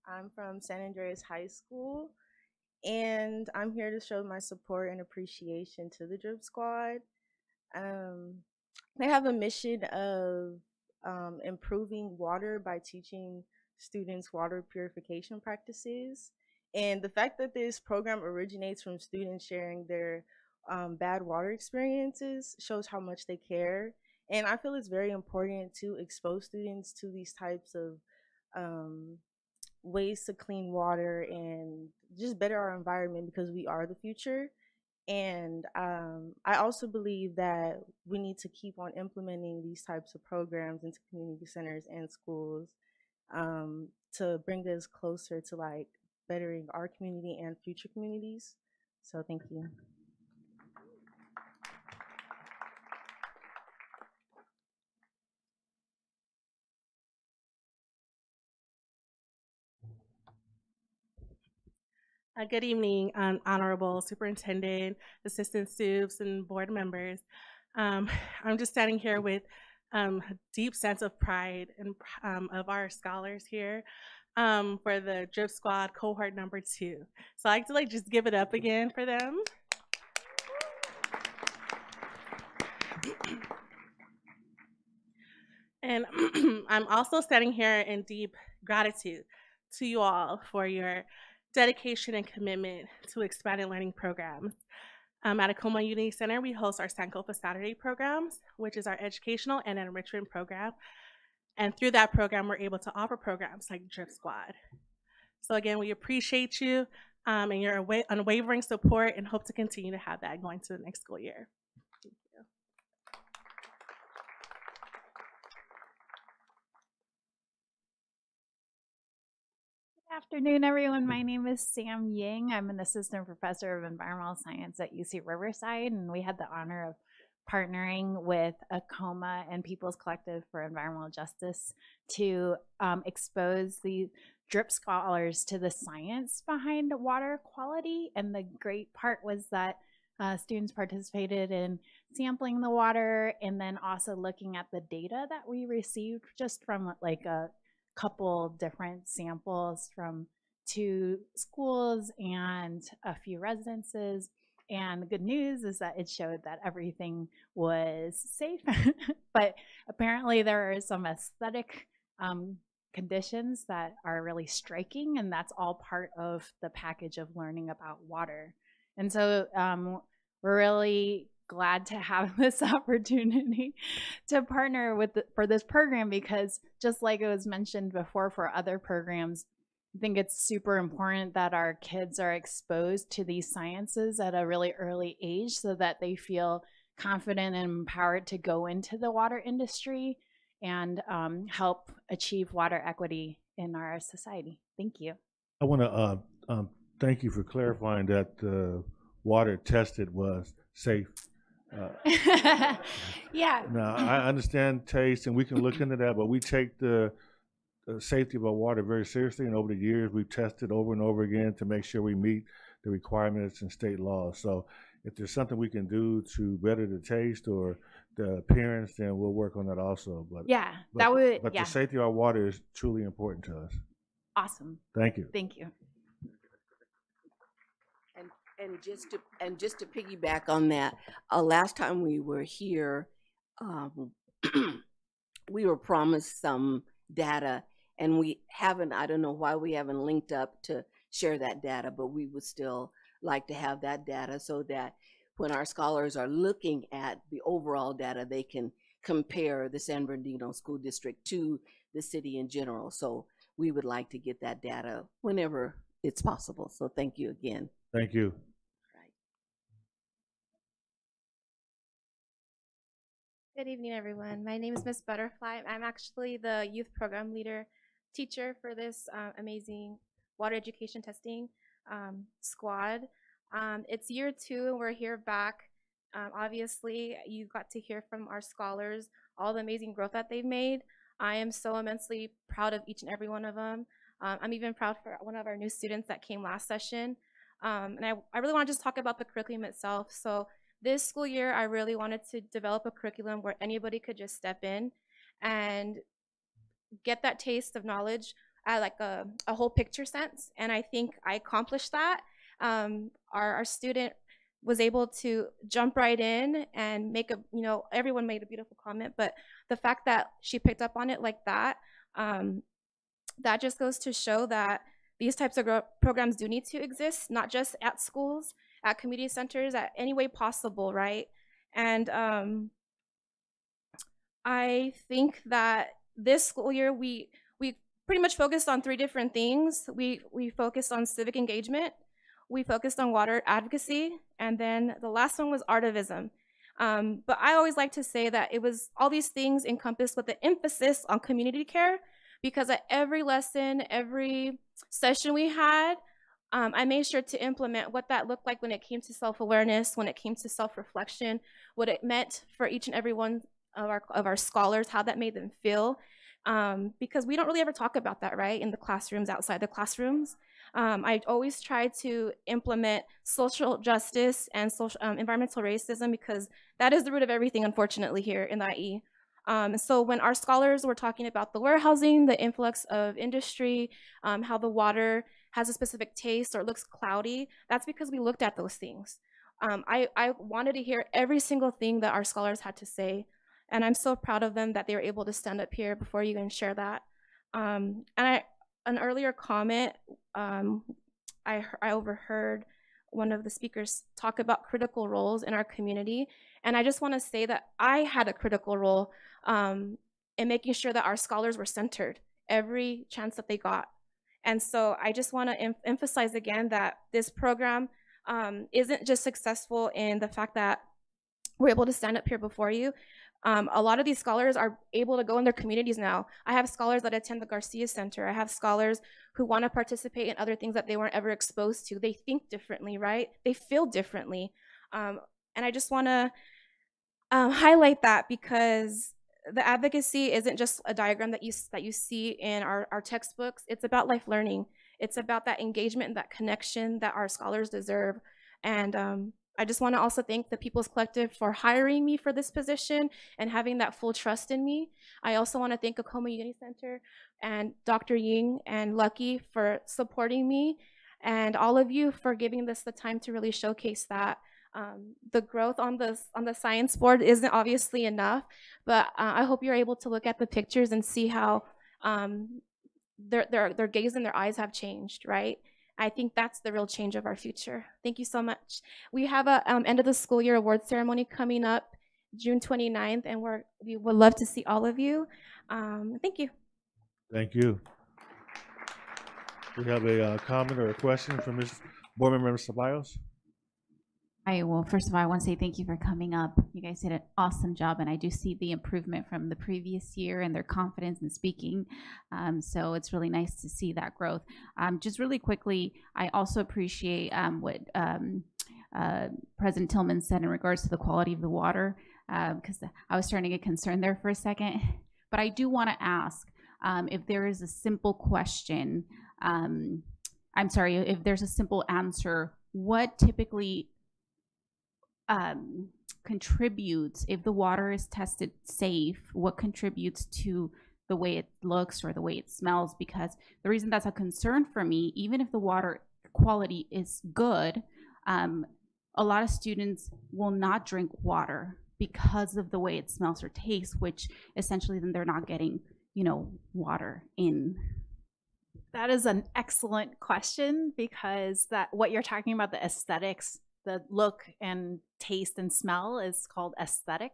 Speaker 24: I'm from San Andreas High School, and I'm here to show my support and appreciation to the Drip Squad. They have a mission of improving water by teaching students water purification practices. And the fact that this program originates from students sharing their bad water experiences shows how much they care. And I feel it's very important to expose students to these types of ways to clean water and just better our environment because we are the future. And I also believe that we need to keep on implementing these types of programs into community centers and schools to bring us closer to like bettering our community and future communities. So thank you.
Speaker 25: Good evening, Honorable Superintendent, Assistant Supes, and board members. I'm just standing here with a deep sense of pride and of our scholars here for the Drip Squad cohort number 2. So I like to just give it up again for them. And I'm also standing here in deep gratitude to you all for your dedication and commitment to expanded learning programs. At Acoma Unity Center, we host our Sankofa Saturday programs, which is our educational and enrichment program. And through that program, we're able to offer programs like Drip Squad. So again, we appreciate you and your unwavering support and hope to continue to have that going to the next school year. Thank you.
Speaker 26: Good afternoon, everyone. My name is Sam Ying. I'm an assistant professor of environmental science at UC Riverside, and we had the honor of partnering with ACOMA and People's Collective for Environmental Justice to expose the DRIP scholars to the science behind water quality. And the great part was that students participated in sampling the water and then also looking at the data that we received just from like a couple different samples from 2 schools and a few residences. And the good news is that it showed that everything was safe, but apparently there are some aesthetic conditions that are really striking, and that's all part of the package of learning about water. And so we're really glad to have this opportunity to partner with for this program, because just like it was mentioned before for other programs, I think it's super important that our kids are exposed to these sciences at a really early age so that they feel confident and empowered to go into the water industry and help achieve water equity in our society. Thank you.
Speaker 3: I want to thank you for clarifying that the water tested was safe.
Speaker 26: Yeah.
Speaker 3: Now, I understand taste, and we can look into that, but we take the safety of our water very seriously, and over the years we've tested over and over again to make sure we meet the requirements in state law. So if there's something we can do to better the taste or the appearance, then we'll work on that also. But
Speaker 26: yeah, that would.
Speaker 3: But
Speaker 26: yeah.
Speaker 3: the safety of our water is truly important to us.
Speaker 26: Awesome.
Speaker 3: Thank you.
Speaker 26: Thank you.
Speaker 17: And just to piggyback on that, last time we were here, we were promised some data, and we haven't. I don't know why we haven't linked up to share that data, but we would still like to have that data so that when our scholars are looking at the overall data, they can compare the San Bernardino School District to the city in general. So we would like to get that data whenever it's possible. So thank you again.
Speaker 3: Thank you.
Speaker 1: Good evening, everyone. My name is Miss Butterfly. I'm actually the youth program leader teacher for this amazing water education testing squad. It's year 2 and we're here back. Obviously, you got to hear from our scholars all the amazing growth that they've made. I am so immensely proud of each and every one of them. I'm even proud for one of our new students that came last session. And I really want to just talk about the curriculum itself. So this school year, I really wanted to develop a curriculum where anybody could just step in and get that taste of knowledge at like a whole picture sense. And I think I accomplished that. Our student was able to jump right in and make a, everyone made a beautiful comment, but the fact that she picked up on it like that, that just goes to show that these types of programs do need to exist, not just at schools, at community centers, at any way possible, right? And I think that this school year, we pretty much focused on 3 different things. We focused on civic engagement, we focused on water advocacy, and then the last one was artivism. But I always like to say that it was all these things encompassed with the emphasis on community care, because at every lesson, every session we had, I made sure to implement what that looked like when it came to self-awareness, when it came to self-reflection, what it meant for each and every one of our scholars, how that made them feel, because we don't really ever talk about that, right, in the classrooms, outside the classrooms. I always try to implement social justice and social environmental racism, because that is the root of everything, unfortunately, here in the IE. So when our scholars were talking about the warehousing, the influx of industry, how the water has a specific taste or looks cloudy, that's because we looked at those things. I wanted to hear every single thing that our scholars had to say, and I'm so proud of them that they were able to stand up here before you and share that. And an earlier comment, I overheard one of the speakers talk about critical roles in our community, and I just want to say that I had a critical role in making sure that our scholars were centered every chance that they got. And so I just want to emphasize again that this program isn't just successful in the fact that we're able to stand up here before you. A lot of these scholars are able to go in their communities now. I have scholars that attend the Garcia Center. I have scholars who want to participate in other things that they weren't ever exposed to. They think differently, right? They feel differently. And I just want to highlight that because the advocacy isn't just a diagram that you see in our textbooks. It's about life learning. It's about that engagement and that connection that our scholars deserve. And I just want to also thank the People's Collective for hiring me for this position and having that full trust in me. I also want to thank Acoma Unity Center and Dr. Ying and Lucky for supporting me, and all of you for giving this the time to really showcase that. The growth on the science board isn't obviously enough, but I hope you're able to look at the pictures and see how their gaze and their eyes have changed, right? I think that's the real change of our future. Thank you so much. We have a end of the school year award ceremony coming up June 29th, and we would love to see all of you. Thank you.
Speaker 3: Thank you. We have a comment or a question from Ms. Board Member Ceballos.
Speaker 15: Well, first of all, I want to say thank you for coming up. You guys did an awesome job, and I do see the improvement from the previous year and their confidence in speaking. So it's really nice to see that growth. Just really quickly, I also appreciate what President Tillman said in regards to the quality of the water, because I was starting to get concerned there for a second. But I do want to ask if there is a simple question, I'm sorry, if there's a simple answer, what typically contributes, if the water is tested safe, what contributes to the way it looks or the way it smells? Because the reason that's a concern for me, even if the water quality is good, a lot of students will not drink water because of the way it smells or tastes, which essentially then they're not getting, water in.
Speaker 26: That is an excellent question, because what you're talking about, the aesthetics, the look and taste and smell, is called aesthetic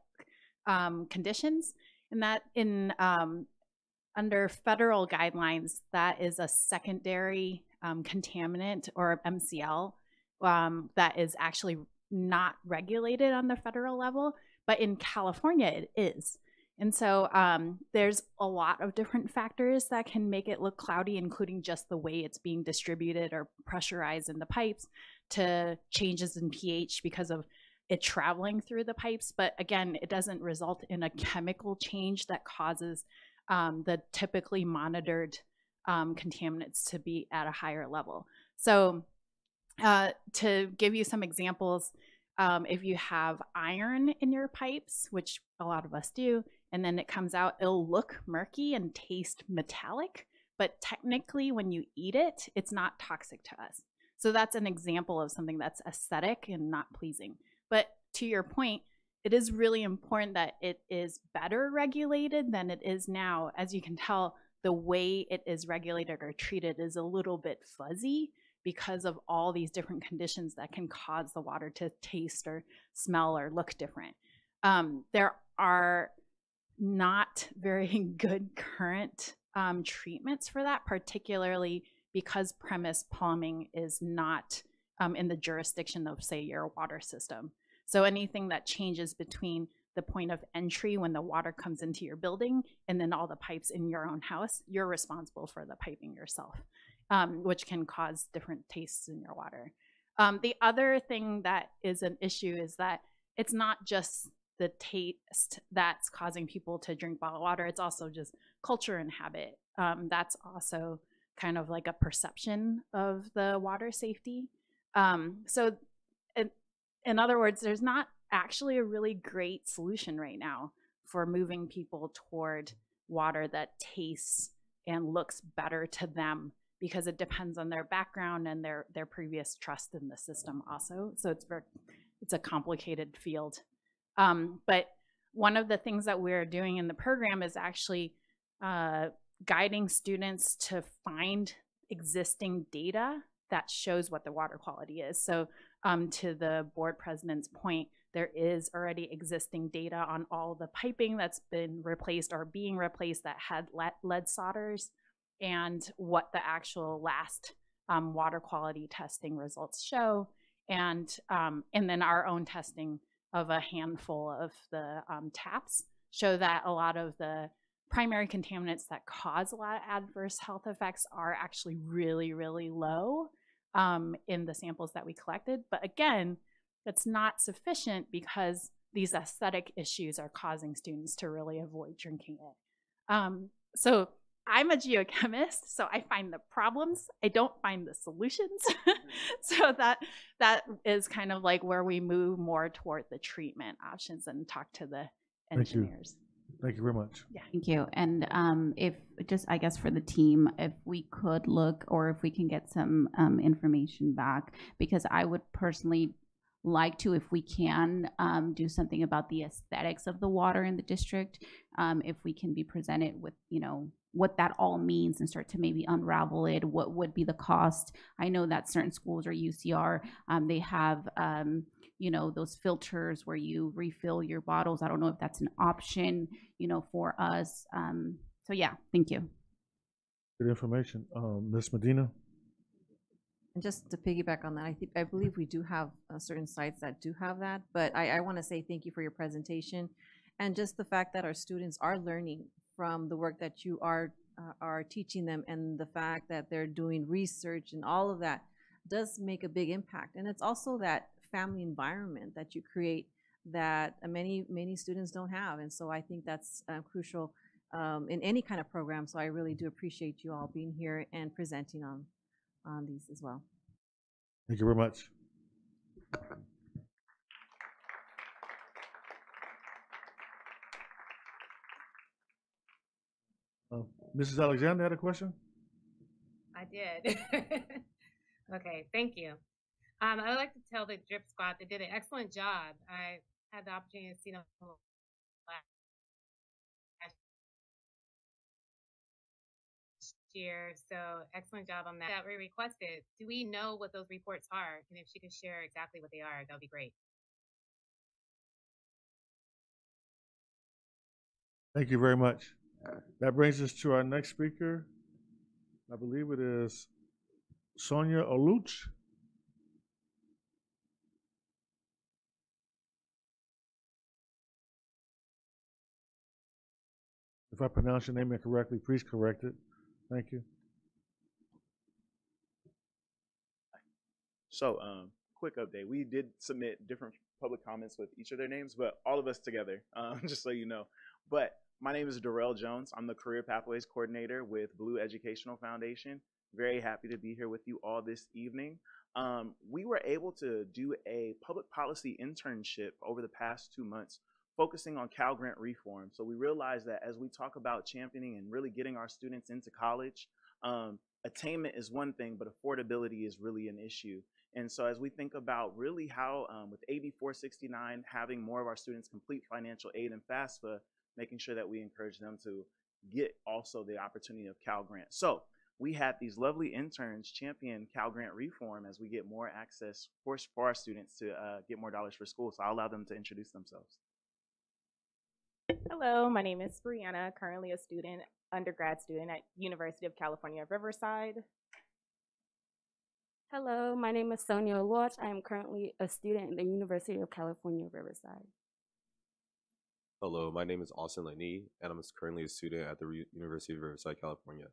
Speaker 26: conditions, and that under federal guidelines, that is a secondary contaminant, or MCL, that is actually not regulated on the federal level, but in California it is. And so there's a lot of different factors that can make it look cloudy, including just the way it's being distributed or pressurized in the pipes, to changes in pH because of it traveling through the pipes. But again, it doesn't result in a chemical change that causes the typically monitored contaminants to be at a higher level. So to give you some examples, if you have iron in your pipes, which a lot of us do, and then it comes out, it'll look murky and taste metallic, but technically when you eat it, it's not toxic to us. So that's an example of something that's aesthetic and not pleasing. But to your point, it is really important that it is better regulated than it is now. As you can tell, the way it is regulated or treated is a little bit fuzzy because of all these different conditions that can cause the water to taste or smell or look different. There are not very good current treatments for that, particularly because premise plumbing is not in the jurisdiction of, say, your water system. So anything that changes between the point of entry when the water comes into your building and then all the pipes in your own house, you're responsible for the piping yourself, which can cause different tastes in your water. The other thing that is an issue is that it's not just the taste that's causing people to drink bottled water, it's also just culture and habit. That's also kind of like a perception of the water safety. So in other words, there's not actually a really great solution right now for moving people toward water that tastes and looks better to them, because it depends on their background and their previous trust in the system also. So it's a complicated field. But one of the things that we're doing in the program is actually guiding students to find existing data that shows what the water quality is. So to the board president's point, there is already existing data on all the piping that's been replaced or being replaced that had lead solders, and what the actual last water quality testing results show. And then our own testing of a handful of the taps show that a lot of the primary contaminants that cause a lot of adverse health effects are actually really, really low in the samples that we collected. But again, that's not sufficient, because these aesthetic issues are causing students to really avoid drinking it. So I'm a geochemist, so I find the problems. I don't find the solutions. So that is kind of like where we move more toward the treatment options and talk to the engineers.
Speaker 3: Thank you very much.
Speaker 26: Yeah.
Speaker 15: Thank you. And if just, I guess for the team, if we could look or if we can get some information back, because I would personally like to, if we can, do something about the aesthetics of the water in the district. If we can be presented with, you know, what that all means and start to maybe unravel it, what would be the cost? I know that certain schools or UCR, they have, you know, those filters where you refill your bottles. I don't know if that's an option, you know, for us. So yeah, thank you.
Speaker 3: Good information. Ms. Medina?
Speaker 2: And just to piggyback on that, I believe we do have certain sites that do have that, but I want to say thank you for your presentation and just the fact that our students are learning from the work that you are teaching them, and the fact that they're doing research and all of that does make a big impact. And it's also that family environment that you create that many students don't have, and so I think that's crucial in any kind of program. So I really do appreciate you all being here and presenting on these as well.
Speaker 3: Thank you very much. Mrs. Alexander had a question?
Speaker 7: I did. Okay, thank you. I would like to tell the drip squad they did an excellent job. I had the opportunity to see them last year, so excellent job on that. That we requested. Do we know what those reports are? And if she could share exactly what they are, that would be great.
Speaker 3: Thank you very much. That brings us to our next speaker. I believe it is Sonia Oluch. If I pronounce your name incorrectly, please correct it. Thank you.
Speaker 8: So, quick update. We did submit different public comments with each of their names, but all of us together, just so you know. But my name is Darrell Jones. I'm the Career Pathways Coordinator with Blue Educational Foundation. Very happy to be here with you all this evening. We were able to do a public policy internship over the past 2 months, focusing on Cal Grant reform. So we realized that as we talk about championing and really getting our students into college, attainment is one thing, but affordability is really an issue. And so as we think about really how, with AB 469, having more of our students complete financial aid and FAFSA, making sure that we encourage them to get also the opportunity of Cal Grant. So we had these lovely interns champion Cal Grant reform as we get more access for our students to get more dollars for school. So I'll allow them to introduce themselves.
Speaker 9: Hello, my name is Brianna, currently a undergrad student at University of California, Riverside.
Speaker 10: Hello, my name is Sonia Oluch. I am currently a student at the University of California, Riverside.
Speaker 11: Hello, my name is Austin Laney, and I'm currently a student at the University of Riverside, California.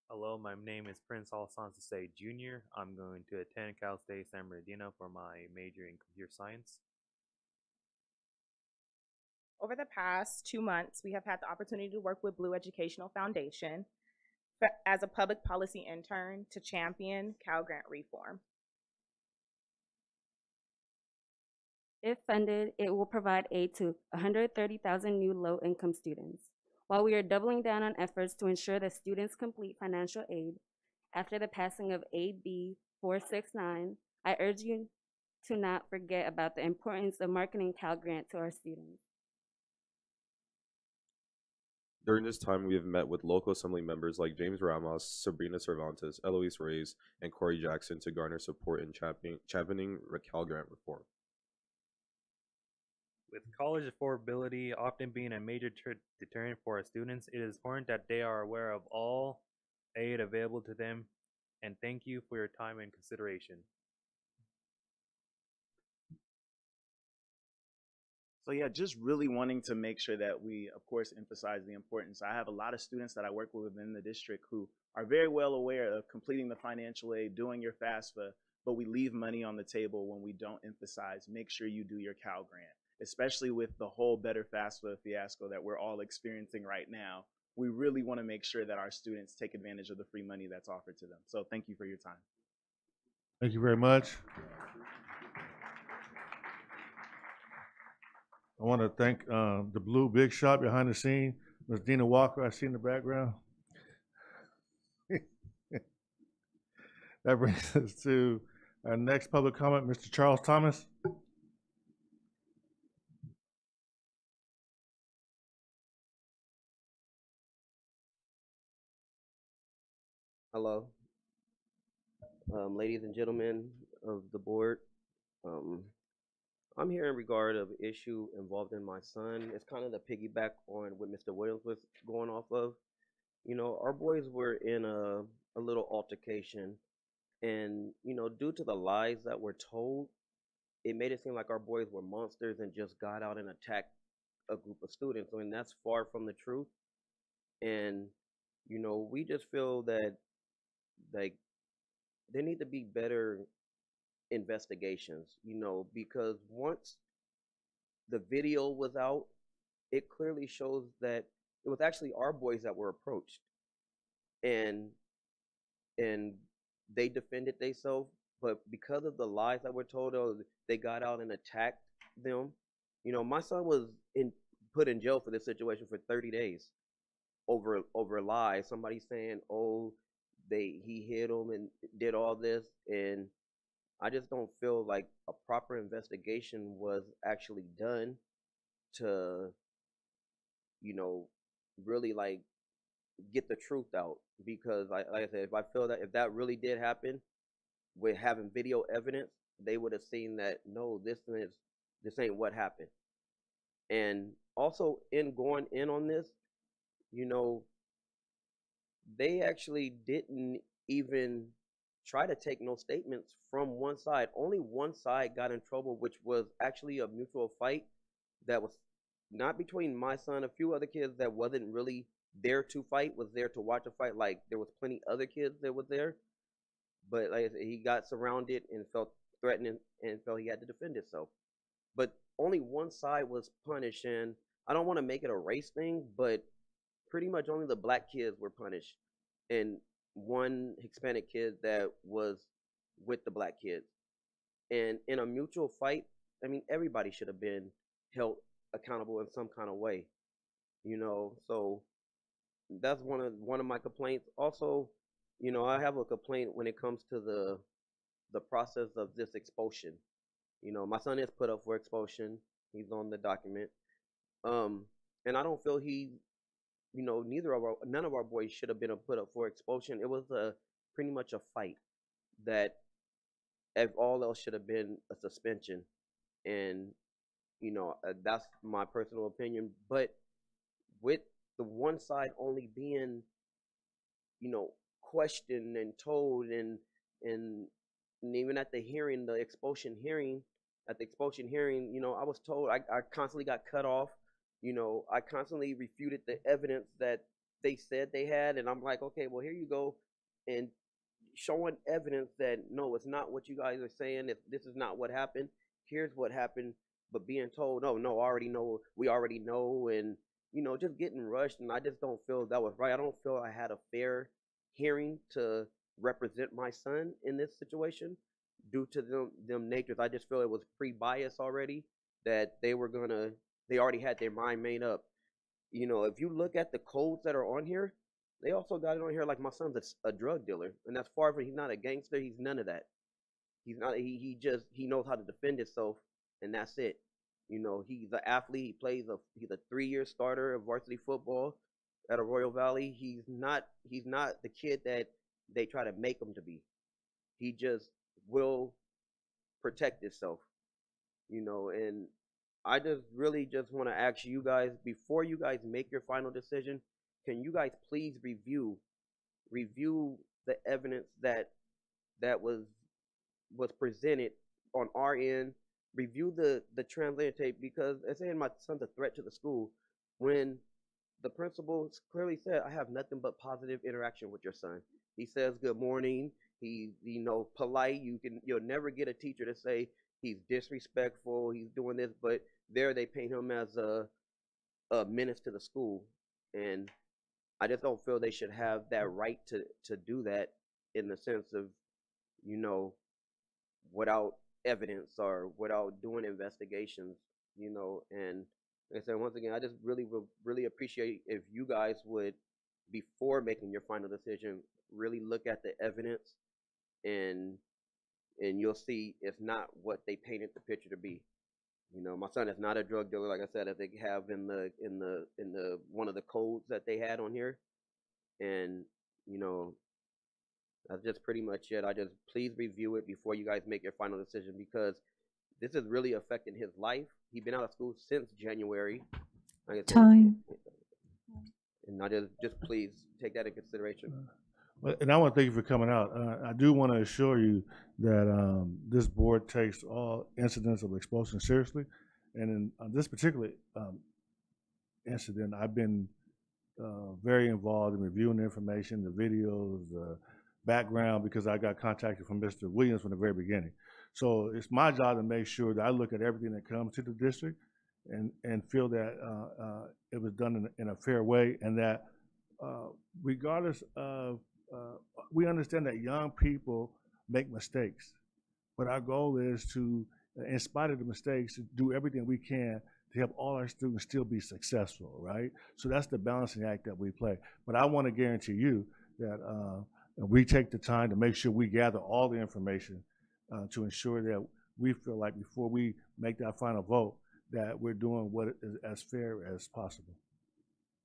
Speaker 27: Hello, my name is Prince Alfonso Jr. I'm going to attend Cal State San Bernardino for my major in computer science.
Speaker 9: Over the past 2 months, we have had the opportunity to work with Blue Educational Foundation as a public policy intern to champion Cal Grant reform.
Speaker 10: If funded, it will provide aid to 130,000 new low-income students. While we are doubling down on efforts to ensure that students complete financial aid, after the passing of AB 469, I urge you to not forget about the importance of marketing Cal Grant to our students.
Speaker 11: During this time, we have met with local assembly members like James Ramos, Sabrina Cervantes, Eloise Reyes, and Corey Jackson to garner support in championing Cal Grant reform.
Speaker 27: With college affordability often being a major deterrent for our students, it is important that they are aware of all aid available to them, and thank you for your time and consideration.
Speaker 8: So yeah, just really wanting to make sure that we, of course, emphasize the importance. I have a lot of students that I work with within the district who are very well aware of completing the financial aid, doing your FAFSA, but we leave money on the table when we don't emphasize, make sure you do your Cal Grant, especially with the whole Better FAFSA fiasco that we're all experiencing right now. We really want to make sure that our students take advantage of the free money that's offered to them. So thank you for your time.
Speaker 3: Thank you very much. I want to thank the Blue Big Shot behind the scene, Ms. Dina Walker, I see in the background. That brings us to our next public comment, Mr. Charles Thomas.
Speaker 4: Hello, ladies and gentlemen of the board. I'm here in regard of issue involving my son. It's kind of the piggyback on what Mr. Williams was going off of. You know, our boys were in a little altercation, and you know, due to the lies that were told, it made it seem like our boys were monsters and just got out and attacked a group of students. I mean, that's far from the truth. And you know, we just feel that like there need to be better investigations, you know, because once the video was out, it clearly shows that it was actually our boys that were approached, and they defended themselves, but because of the lies that were told, they got out and attacked them. You know, my son was put in jail for this situation for 30 days over lies. Somebody saying, oh, he hit him and did all this, and I just don't feel like a proper investigation was actually done to, you know, really like get the truth out. Because like I said, if I feel that if that really did happen with having video evidence, they would have seen that no, this ain't what happened. And also in going in on this, you know, they actually didn't even try to take no statements from one side. Only one side got in trouble, which was actually a mutual fight that was not between my son. A few other kids that wasn't really there to fight, was there to watch a fight. Like there was plenty other kids that were there, but like I said, he got surrounded and felt threatened and felt he had to defend himself. But only one side was punished, and I don't want to make it a race thing, but pretty much only the black kids were punished, and one Hispanic kid that was with the black kids. And in a mutual fight, I mean, everybody should have been held accountable in some kind of way, you know. So that's one of my complaints. Also, you know, I have a complaint when it comes to the process of this expulsion. You know, my son is put up for expulsion. He's on the document. And I don't feel you know, none of our boys should have been put up for expulsion. It was pretty much a fight that, if all else, should have been a suspension. And you know, that's my personal opinion. But with the one side only being, you know, questioned and told, and even at the hearing, the expulsion hearing, you know, I was told I constantly got cut off. You know, I constantly refuted the evidence that they said they had, and I'm like, okay, well, here you go, and showing evidence that no, it's not what you guys are saying. If this is not what happened, here's what happened. But being told, no, I already know, we already know, and you know, just getting rushed, and I just don't feel that was right. I don't feel I had a fair hearing to represent my son in this situation due to them natures. I just feel it was pre-bias already, that they already had their mind made up. You know, if you look at the codes that are on here, they also got it on here like my son's a drug dealer, and that's far from, he's not a gangster. He's none of that. He's not. He knows how to defend himself, and that's it. You know, he's an athlete. He's a 3-year starter of varsity football at Arroyo Valley. He's not the kid that they try to make him to be. He just will protect himself. You know, and I just really just want to ask you guys, before you guys make your final decision, can you guys please review the evidence that was presented on our end? Review the translated tape, because it's saying my son's a threat to the school, when the principal clearly said, I have nothing but positive interaction with your son. He says good morning. He's, you know, polite. You'll never get a teacher to say he's disrespectful, he's doing this, but there they paint him as a menace to the school. And I just don't feel they should have that right to do that in the sense of, you know, without evidence or without doing investigations, you know. And like I said, once again, I just really appreciate if you guys would, before making your final decision, really look at the evidence, and you'll see it's not what they painted the picture to be. You know, my son is not a drug dealer, like I said, as they have in the one of the codes that they had on here. And, you know, that's just pretty much it. I just, please review it before you guys make your final decision, because this is really affecting his life. He's been out of school since January. Like I said,
Speaker 15: Time.
Speaker 4: and I just please take that into consideration.
Speaker 3: And I want to thank you for coming out. I do want to assure you that this board takes all incidents of expulsion seriously. And in this particular incident, I've been very involved in reviewing the information, the videos, the background, because I got contacted from Mr. Williams from the very beginning. So it's my job to make sure that I look at everything that comes to the district and feel that it was done in a fair way, and that regardless of, we understand that young people make mistakes, but our goal is to, in spite of the mistakes, to do everything we can to help all our students still be successful, right? So that's the balancing act that we play. But I want to guarantee you that we take the time to make sure we gather all the information to ensure that we feel like before we make that final vote that we're doing what is as fair as possible.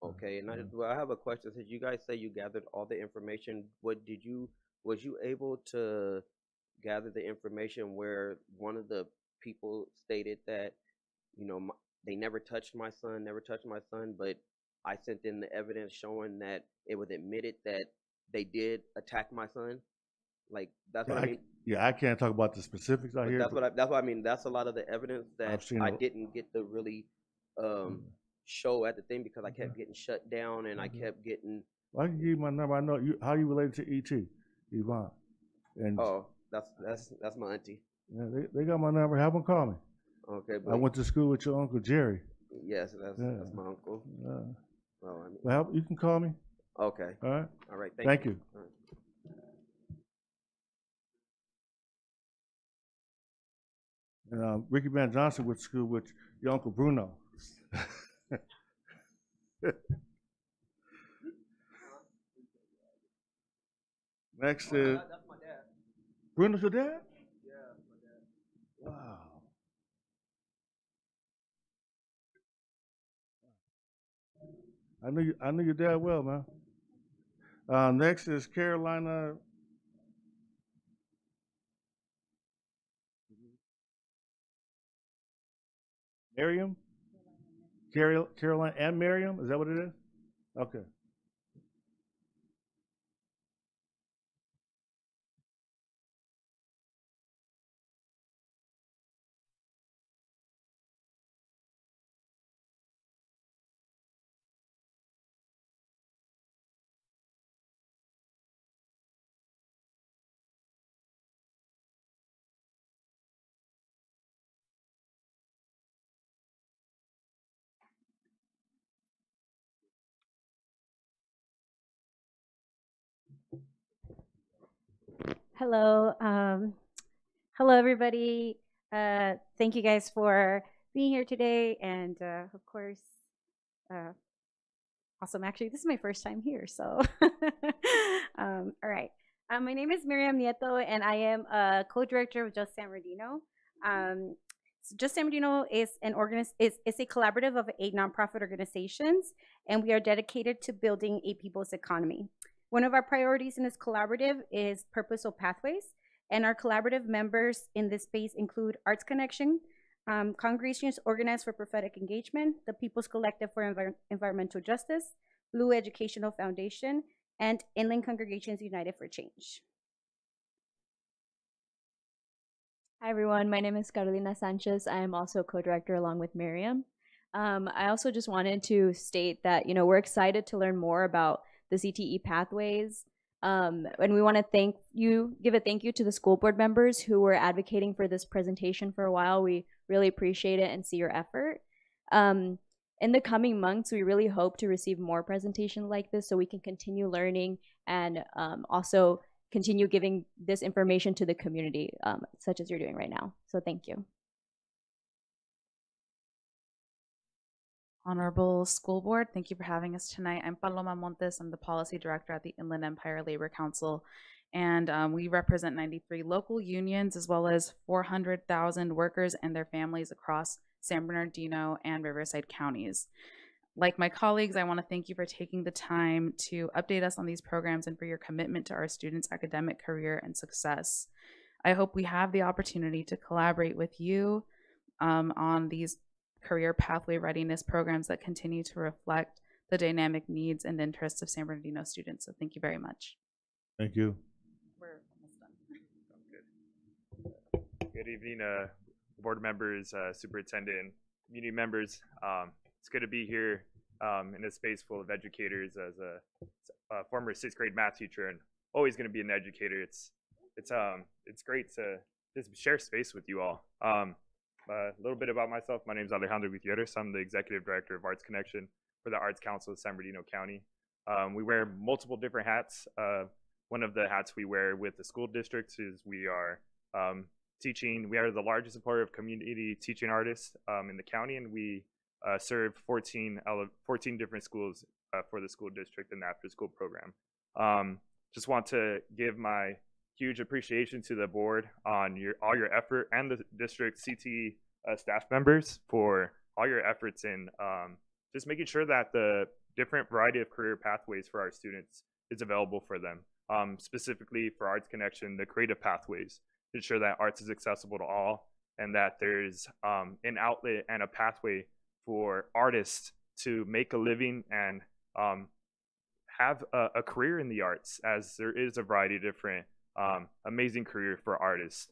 Speaker 4: Okay, and I have a question. Since you guys say you gathered all the information, was you able to gather the information where one of the people stated that, you know, they never touched my son, but I sent in the evidence showing that it was admitted that they did attack my son? Like, that's what I mean.
Speaker 3: Yeah, I can't talk about the specifics out here.
Speaker 4: That's what I mean. That's a lot of the evidence that I didn't get to really show at the thing, because I kept getting shut down and I kept getting.
Speaker 3: Well, I can give you my number. I know you. How you related to ET, Yvonne? And
Speaker 4: oh, that's my auntie.
Speaker 3: Yeah, they got my number. Have them call me.
Speaker 4: Okay,
Speaker 3: I went to school with your uncle Jerry.
Speaker 4: Yes, that's my uncle.
Speaker 3: Well, you can call me.
Speaker 4: Okay.
Speaker 3: All right.
Speaker 4: All right.
Speaker 3: Thank you.
Speaker 4: All right.
Speaker 3: And Ricky Van Johnson went to school with your uncle Bruno. Next is
Speaker 4: that's my dad.
Speaker 3: Bruno's your dad?
Speaker 4: Yeah, my dad.
Speaker 3: Wow. I knew your dad well, man. Next is Carolina. Miriam? Caroline and Miriam? Is that what it is? Okay.
Speaker 6: Hello. Hello, everybody. Thank you guys for being here today. And of course, awesome. Actually, this is my first time here. So, all right. My name is Miriam Nieto, and I am a co-director of Just San Bernardino. So Just San Bernardino is it's a collaborative of 8 nonprofit organizations, and we are dedicated to building a people's economy. One of our priorities in this collaborative is purposeful pathways, and our collaborative members in this space include Arts Connection, Congregations Organized for Prophetic Engagement, the People's Collective for Environmental Justice, Blue Educational Foundation, and Inland Congregations United for Change.
Speaker 12: Hi everyone, my name is Carolina Sanchez. I am also co-director along with Miriam.
Speaker 5: I also just wanted to state that, you know, we're excited to learn more about the CTE pathways. And we want to give a thank you to the school board members who were advocating for this presentation for a while. We really appreciate it and see your effort. In the coming months, we really hope to receive more presentations like this so we can continue learning and also continue giving this information to the community, such as you're doing right now. So thank you.
Speaker 12: Honorable School Board, thank you for having us tonight. I'm Paloma Montes. I'm the Policy Director at the Inland Empire Labor Council, and we represent 93 local unions as well as 400,000 workers and their families across San Bernardino and Riverside counties. Like my colleagues, I want to thank you for taking the time to update us on these programs and for your commitment to our students' academic career and success. I hope we have the opportunity to collaborate with you on these career pathway readiness programs that continue to reflect the dynamic needs and interests of San Bernardino students. So thank you very much.
Speaker 3: Thank you.
Speaker 12: We're almost done.
Speaker 13: Good evening, board members, superintendent, community members. It's good to be here in a space full of educators. As a former 6th grade math teacher and always going to be an educator, it's great to just share space with you all. A little bit about myself. My name is Alejandro Gutierrez. I'm the Executive Director of Arts Connection for the Arts Council of San Bernardino County. We wear multiple different hats. One of the hats we wear with the school districts is we are teaching. We are the largest supporter of community teaching artists in the county, and we serve 14 different schools for the school district and the after-school program. Just want to give my huge appreciation to the board on all your effort and the district CTE staff members for all your efforts in just making sure that the different variety of career pathways for our students is available for them. Specifically for Arts Connection, the creative pathways, to ensure that arts is accessible to all and that there's an outlet and a pathway for artists to make a living and have a career in the arts, as there is a variety of different amazing career for artists.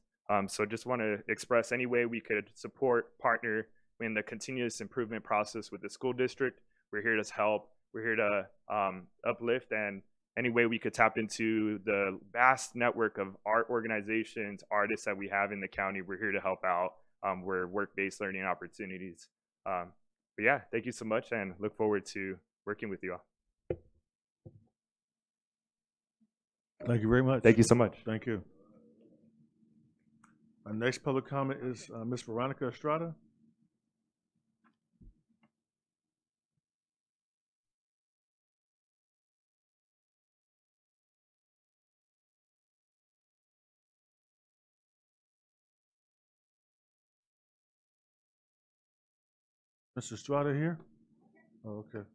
Speaker 13: So just want to express any way we could support, partner in the continuous improvement process with the school district. We're here to help. We're here to uplift, and any way we could tap into the vast network of art organizations, artists that we have in the county, we're here to help out. We're work-based learning opportunities. But yeah, thank you so much and look forward to working with you all.
Speaker 3: Thank you very much.
Speaker 13: Thank you so much.
Speaker 3: Thank you. Our next public comment is Ms. Veronica Estrada. Mr. Estrada here? Oh, okay.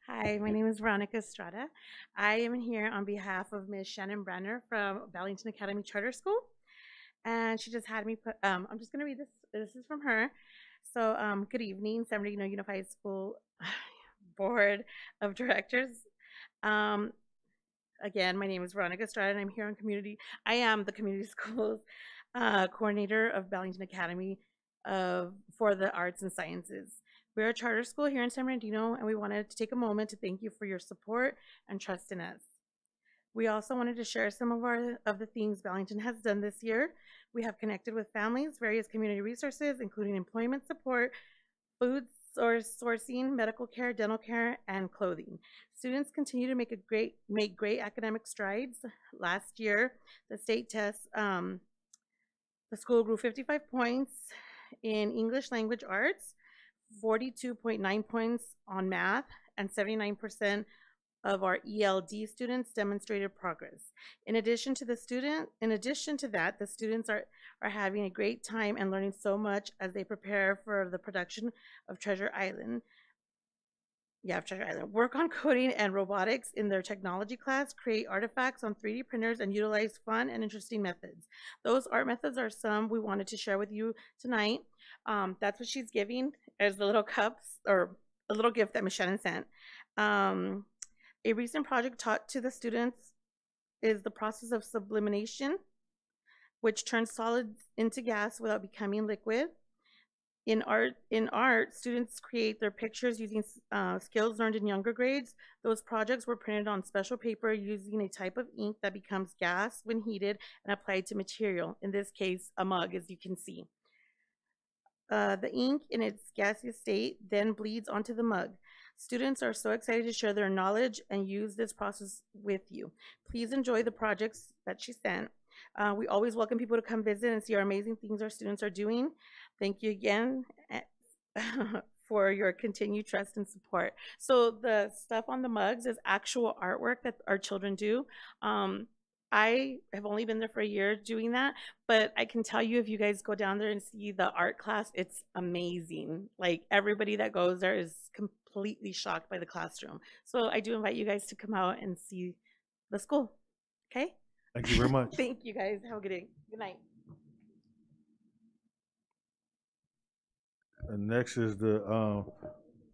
Speaker 14: Hi, my name is Veronica Estrada. I am here on behalf of Ms. Shannon Brenner from Ballington Academy Charter School. And she just had me put, I'm just going to read this. This is from her. So, good evening, San Bernardino Unified School Board of Directors. Again, my name is Veronica Estrada, and I'm here on community. I am the community schools coordinator of Ballington Academy for the Arts and Sciences. We're a charter school here in San Bernardino, and we wanted to take a moment to thank you for your support and trust in us. We also wanted to share some of the things Ballington has done this year. We have connected with families, various community resources, including employment support, food sourcing, medical care, dental care, and clothing. Students continue to make great academic strides. Last year, the state test, the school grew 55 points in English language arts, 42.9 points on math, and 79% of our ELD students demonstrated progress. In addition to that, the students are having a great time and learning so much as they prepare for the production of Treasure Island. Yeah, Treasure Island. Work on coding and robotics in their technology class, create artifacts on 3D printers, and utilize fun and interesting methods. Those art methods are some we wanted to share with you tonight. That's what she's giving as the little cups or a little gift that Ms. Shannon sent. A recent project taught to the students is the process of sublimation, which turns solids into gas without becoming liquid. In art, students create their pictures using skills learned in younger grades. Those projects were printed on special paper using a type of ink that becomes gas when heated and applied to material, in this case, a mug, as you can see. The ink in its gaseous state then bleeds onto the mug. Students are so excited to share their knowledge and use this process with you. Please enjoy the projects that she sent. We always welcome people to come visit and see our amazing things our students are doing. Thank you again for your continued trust and support. So the stuff on the mugs is actual artwork that our children do. I have only been there for a year doing that, but I can tell you if you guys go down there and see the art class, it's amazing. Like everybody that goes there is completely shocked by the classroom. So I do invite you guys to come out and see the school. Okay?
Speaker 3: Thank you very much.
Speaker 14: Thank you guys. Have a good day. Good night.
Speaker 3: And next is the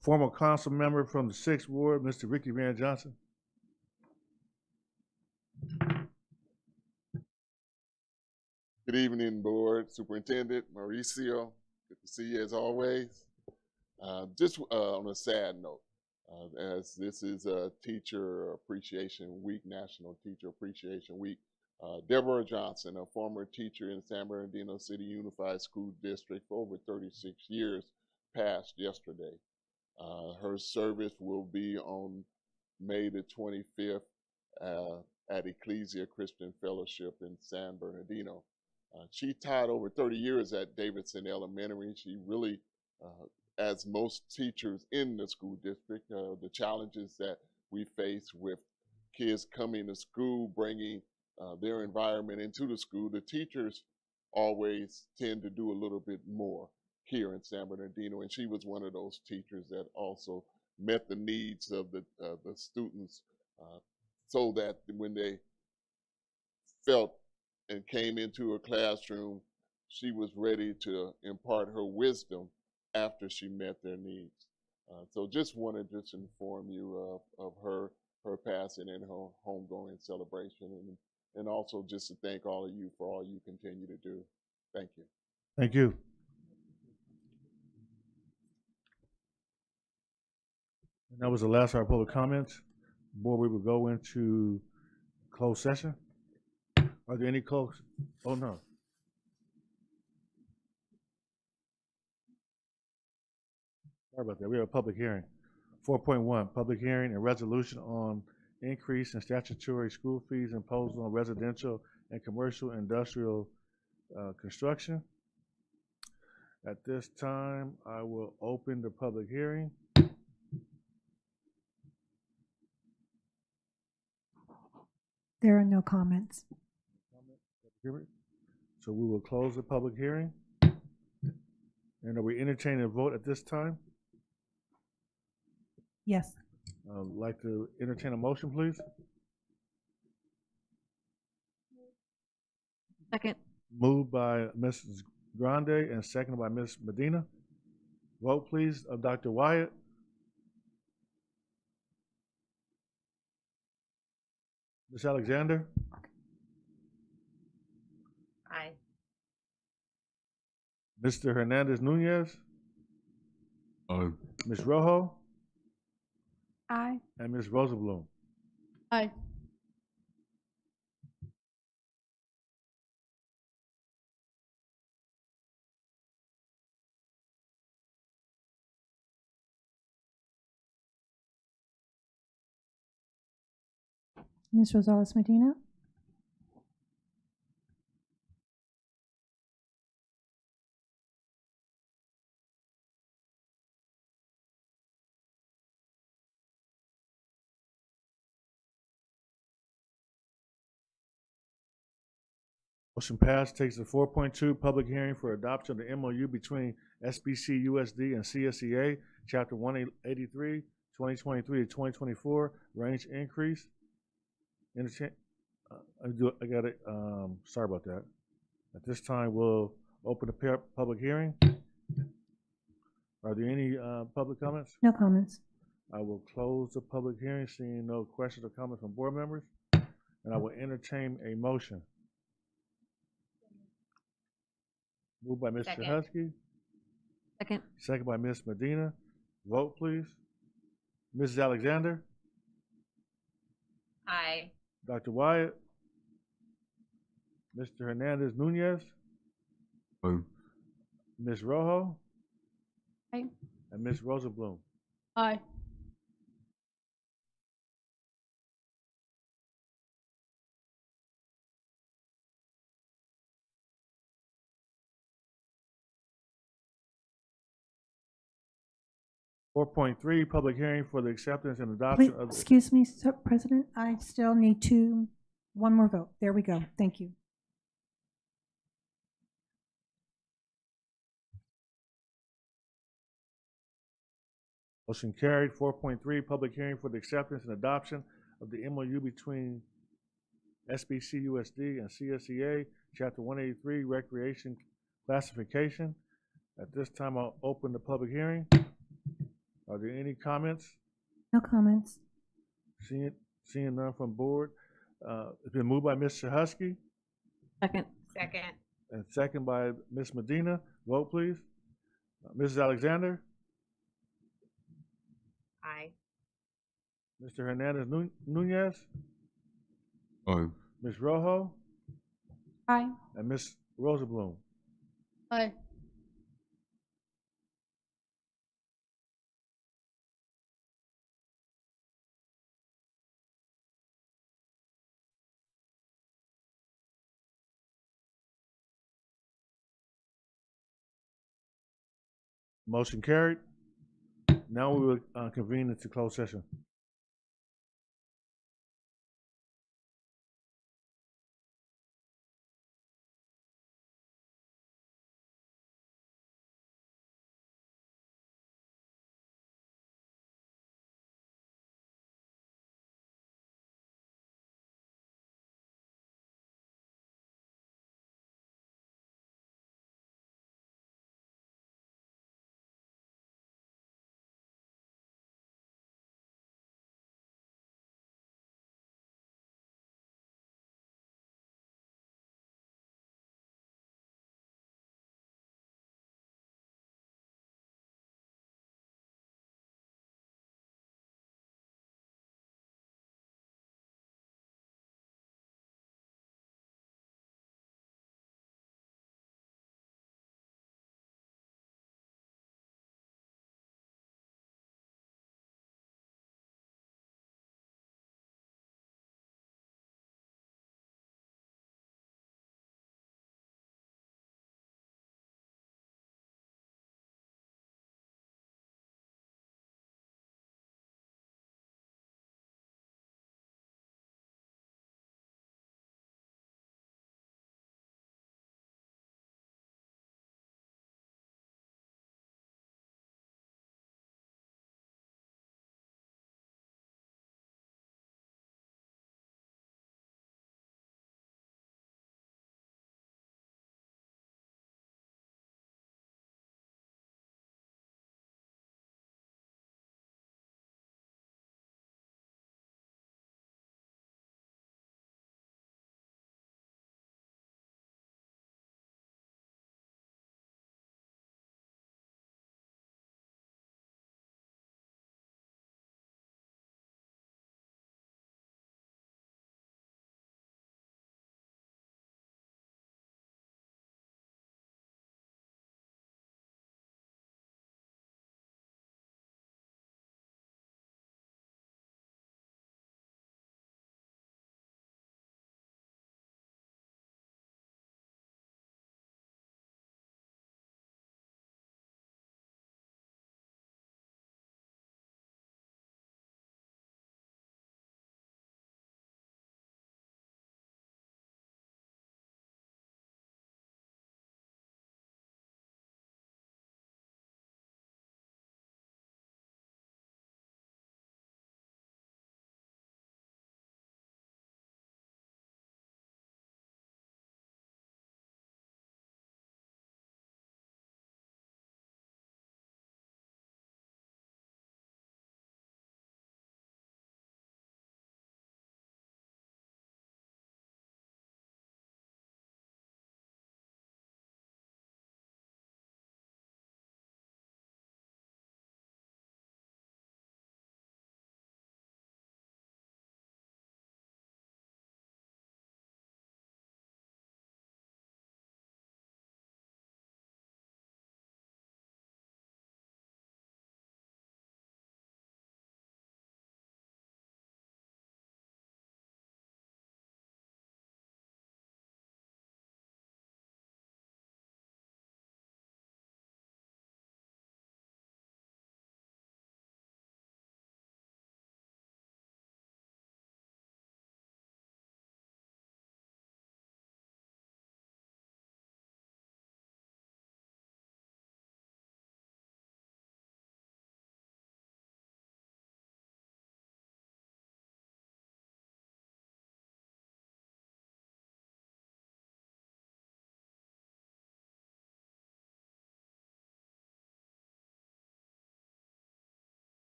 Speaker 3: former council member from the 6th Ward, Mr. Ricky Van Johnson.
Speaker 16: Good evening, Board, Superintendent Mauricio. Good to see you as always. Just on a sad note, as this is a Teacher Appreciation Week, National Teacher Appreciation Week, Deborah Johnson, a former teacher in San Bernardino City Unified School District for over 36 years, passed yesterday. Her service will be on May the 25th at Ecclesia Christian Fellowship in San Bernardino. She taught over 30 years at Davidson Elementary. She really, as most teachers in the school district, the challenges that we face with kids coming to school, bringing their environment into the school, the teachers always tend to do a little bit more here in San Bernardino. And she was one of those teachers that also met the needs of the students so that when they felt and came into a classroom, she was ready to impart her wisdom after she met their needs. So just wanted to just inform you of her passing and her homegoing celebration, and also just to thank all of you for all you continue to do. Thank you.
Speaker 3: Thank you. And that was the last of our public comments. Board, we will go into closed session. Are there any closed? Oh, no. Sorry about that. We have a public hearing. 4.1, public hearing and resolution on increase in statutory school fees imposed on residential and commercial industrial construction. At this time, I will open the public hearing.
Speaker 18: There are no comments.
Speaker 3: So we will close the public hearing. And are we entertaining a vote at this time?
Speaker 18: Yes.
Speaker 3: I'd like to entertain a motion, please.
Speaker 2: Second.
Speaker 3: Moved by Mrs. Grande and seconded by Ms. Medina. Vote, please, of Dr. Wyatt. Ms. Alexander?
Speaker 7: Aye.
Speaker 3: Mr. Hernandez Nunez?
Speaker 19: Aye.
Speaker 3: Ms. Rojo?
Speaker 18: Aye.
Speaker 3: And Ms. Rosenblum?
Speaker 18: Aye. Ms. Rosales Medina?
Speaker 3: Motion passed. Takes a 4.2 public hearing for adoption of the MOU between SBC USD and CSEA, Chapter 183, 2023 to 2024 range increase. Interchange. I got it. Sorry about that. At this time, we'll open the public hearing. Are there any public comments?
Speaker 19: No comments.
Speaker 3: I will close the public hearing, seeing no questions or comments from board members, and I will entertain a motion. Moved by Mr. Husky.
Speaker 2: Second.
Speaker 3: Second by Ms. Medina. Vote, please. Mrs. Alexander.
Speaker 19: Aye.
Speaker 3: Dr. Wyatt. Mr. Hernandez Nunez.
Speaker 11: Aye.
Speaker 3: Ms. Rojo.
Speaker 10: Aye.
Speaker 3: And Ms. Rosenblum.
Speaker 10: Aye.
Speaker 3: Four point three, public hearing for the acceptance and
Speaker 19: Please,
Speaker 3: adoption of the
Speaker 19: excuse me, Sir President, I still need one more vote. There we go. Thank you.
Speaker 3: motion carried. 4.3, public hearing for the acceptance and adoption of the MOU between SBCUSD and CSEA, Chapter 183, Recreation Classification. At this time, I'll open the public hearing. Are there any comments?
Speaker 19: No comments.
Speaker 3: Seeing none from board. It's been moved by Mr. Husky.
Speaker 2: Second.
Speaker 19: Second.
Speaker 3: And second by Ms. Medina. Vote, please. Mrs. Alexander.
Speaker 19: Aye.
Speaker 3: Mr. Hernandez Nunez.
Speaker 11: Aye.
Speaker 3: Ms. Rojo.
Speaker 10: Aye.
Speaker 3: And Ms. Rosenblum.
Speaker 10: Aye.
Speaker 3: Motion carried. Now we will convene into closed session.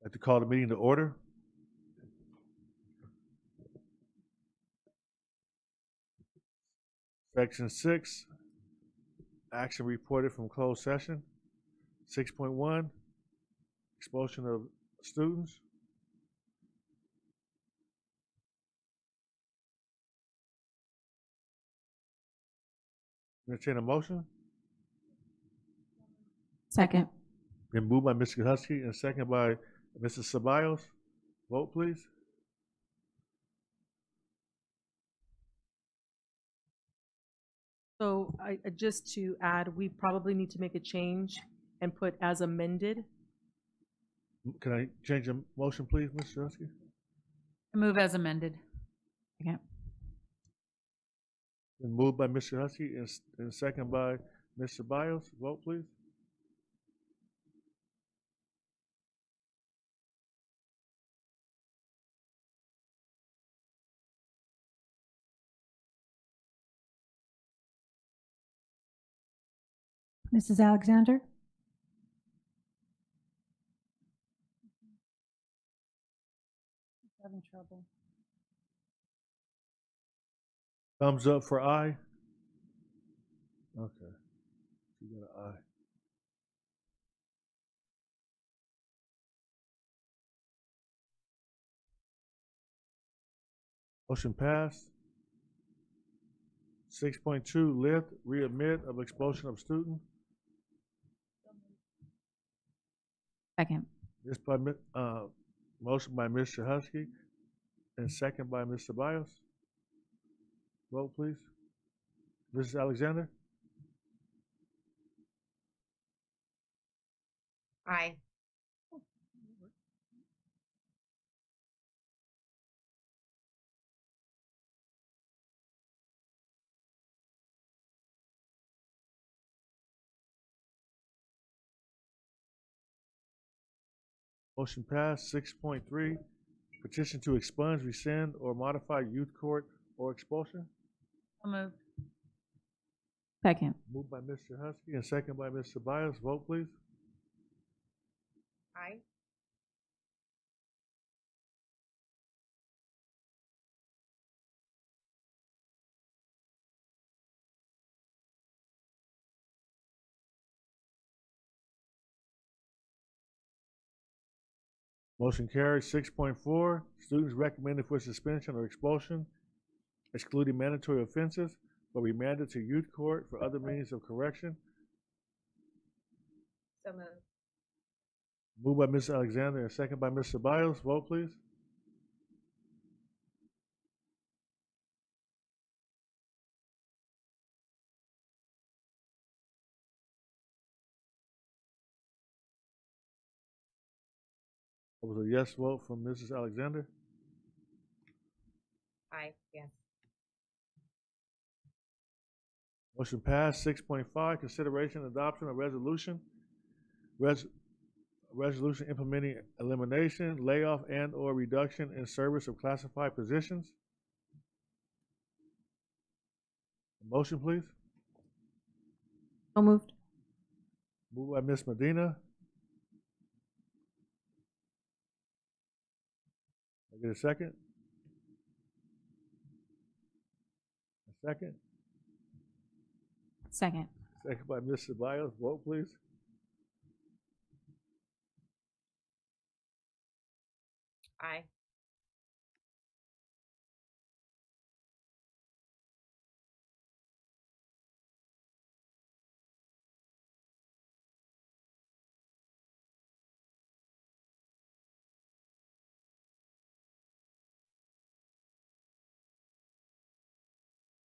Speaker 3: I'd like to call the meeting to order. Section 6, action reported from closed session. 6.1, expulsion of students. Entertain a motion.
Speaker 15: Second.
Speaker 3: Been moved by Mr. Husky and second by Mrs. Ceballos. Vote, please.
Speaker 19: So just to add, we probably need to make a change and put as amended.
Speaker 3: Can I change the motion, please, Mr. Husky?
Speaker 15: Move as amended. Okay.
Speaker 3: Been moved by Mr. Husky and second by Mr. Ceballos. Vote, please.
Speaker 19: Mrs. Alexander? Having trouble.
Speaker 3: Thumbs up for aye. Okay. You got an aye. Motion passed. 6.2, lift, readmit of expulsion of student.
Speaker 15: Second.
Speaker 3: This by motion by Mr. Husky, and second by Ms. Ceballos. Vote, please. Mrs. Alexander?
Speaker 7: Aye.
Speaker 3: Motion passed. 6.3, petition to expunge, rescind, or modify youth court or expulsion.
Speaker 12: So moved.
Speaker 15: Second.
Speaker 3: Moved by Mr. Husky and second by Ms. Ceballos. Vote, please.
Speaker 7: Aye.
Speaker 3: Motion carried. 6.4, students recommended for suspension or expulsion, excluding mandatory offenses, but remanded to youth court for other means of correction.
Speaker 7: So moved.
Speaker 3: Moved by Ms. Alexander and second by Ms. Ceballos. Vote, please. That was a yes vote from Mrs. Alexander.
Speaker 7: Aye. Yes.
Speaker 3: Motion passed. 6.5, consideration and adoption of resolution. Resolution implementing elimination, layoff, and/or reduction in service of classified positions. Motion, please.
Speaker 15: So moved.
Speaker 3: Moved by Ms. Medina. I get a second? A second?
Speaker 15: Second.
Speaker 3: Second by Ms. Ceballos. Vote, please.
Speaker 7: Aye.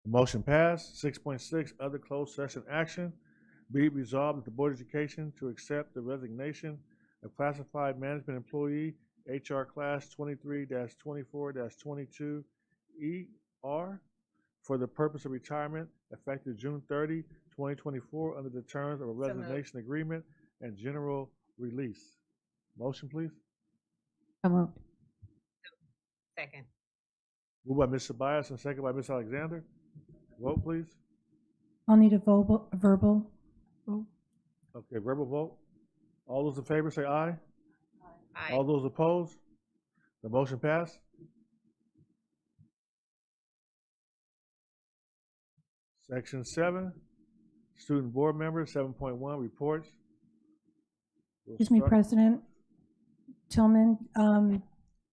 Speaker 3: Motion passed. 6.6, other closed session action. Be it resolved that the Board of Education to accept the resignation of classified management employee HR Class 23-24-22 ER for the purpose of retirement effective June 30, 2024 under the terms of a resignation agreement and general release. Motion, please.
Speaker 15: So moved.
Speaker 7: Second.
Speaker 3: Moved by Ms. Ceballos and second by Ms. Alexander. Vote, please.
Speaker 18: I'll need a verbal.
Speaker 3: Okay, verbal vote. All those in favor say aye.
Speaker 7: Aye.
Speaker 3: All those opposed? The motion passed. Section 7, student board members, 7.1, reports.
Speaker 18: Excuse me, President Tillman,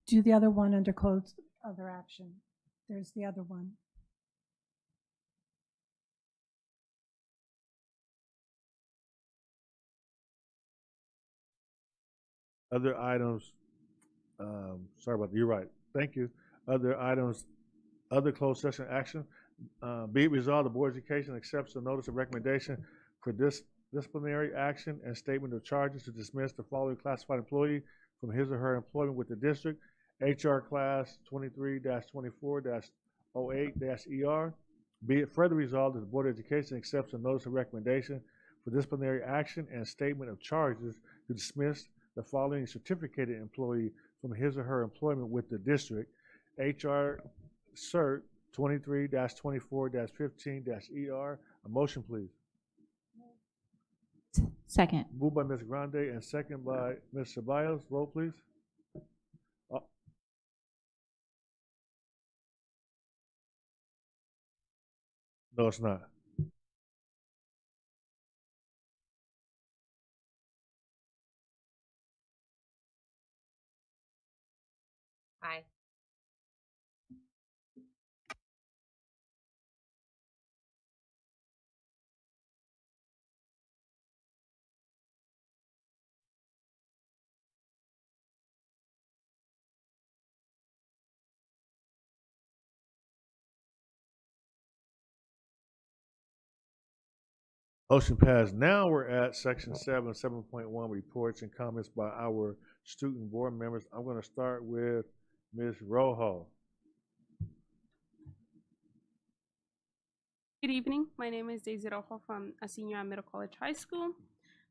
Speaker 18: do the other one under closed other action. There's the other one.
Speaker 3: Other items, sorry about that, you're right. Thank you. Other items, other closed session action. Be it resolved, the Board of Education accepts the notice of recommendation for disciplinary action and statement of charges to dismiss the following classified employee from his or her employment with the district. HR Class 23-24-08-ER. Be it further resolved that the Board of Education accepts the notice of recommendation for disciplinary action and statement of charges to dismiss the following certificated employee from his or her employment with the district. HR Cert 23-24-15-ER. A motion, please.
Speaker 15: Second.
Speaker 3: Moved by Ms. Grande and second by Ms. Ceballos. Vote, please. No, it's not.
Speaker 7: Aye.
Speaker 3: Motion passed. Now we're at section 7.1, reports and comments by our student board members. I'm going to start with Ms. Rojo.
Speaker 17: Good evening. My name is Daisy Rojo from a senior at Middle College High School.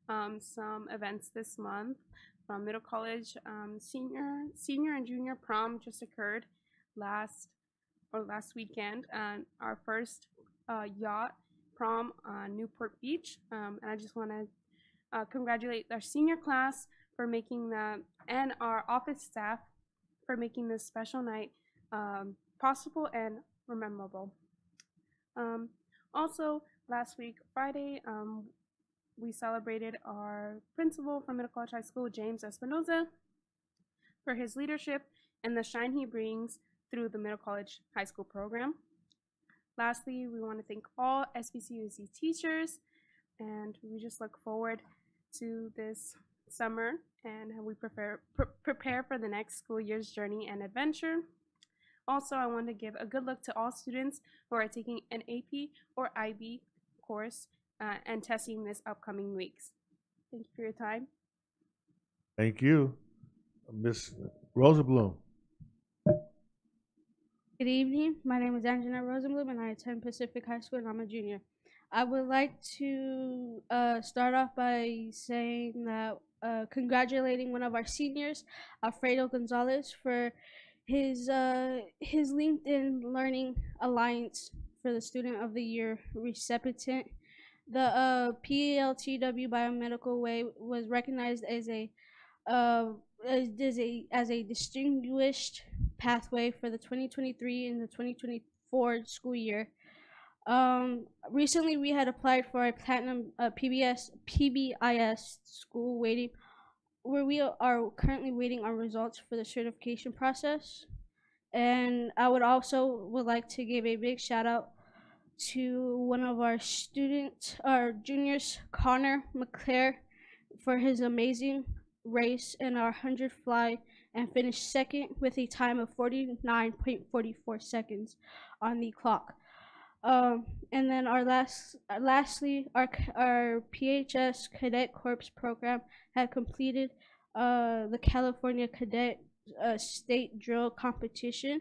Speaker 17: Some events this month from Middle College. Senior and junior prom just occurred last weekend, and our first yacht prom on Newport Beach. And I just want to congratulate our senior class for making that, and our office staff for making this special night possible and memorable. Also, last week, Friday, we celebrated our principal from Middle College High School, James Espinoza, for his leadership and the shine he brings through the Middle College High School program. Lastly, we want to thank all SBCUC teachers, and we just look forward to this summer, and we prepare for the next school year's journey and adventure. Also, I want to give a good look to all students who are taking an AP or IB course and testing this upcoming weeks. Thank you for your time.
Speaker 3: Thank you. Ms. Rosenblum.
Speaker 20: Good evening. My name is Angela Rosenblum, and I attend Pacific High School, and I'm a junior. I would like to start off by saying that congratulating one of our seniors, Alfredo Gonzalez, for his LinkedIn Learning Alliance for the Student of the Year recipient. The PLTW Biomedical Way was recognized as a distinguished pathway for the 2023 and the 2024 school year. Recently, we had applied for a platinum PBIS school waiting, where we are currently waiting on results for the certification process. And I would like to give a big shout out to one of our juniors, Connor McClare, for his amazing race in our 100 fly and finished second with a time of 49.44 seconds on the clock. And then lastly, our PHS Cadet Corps program had completed the California Cadet State Drill Competition.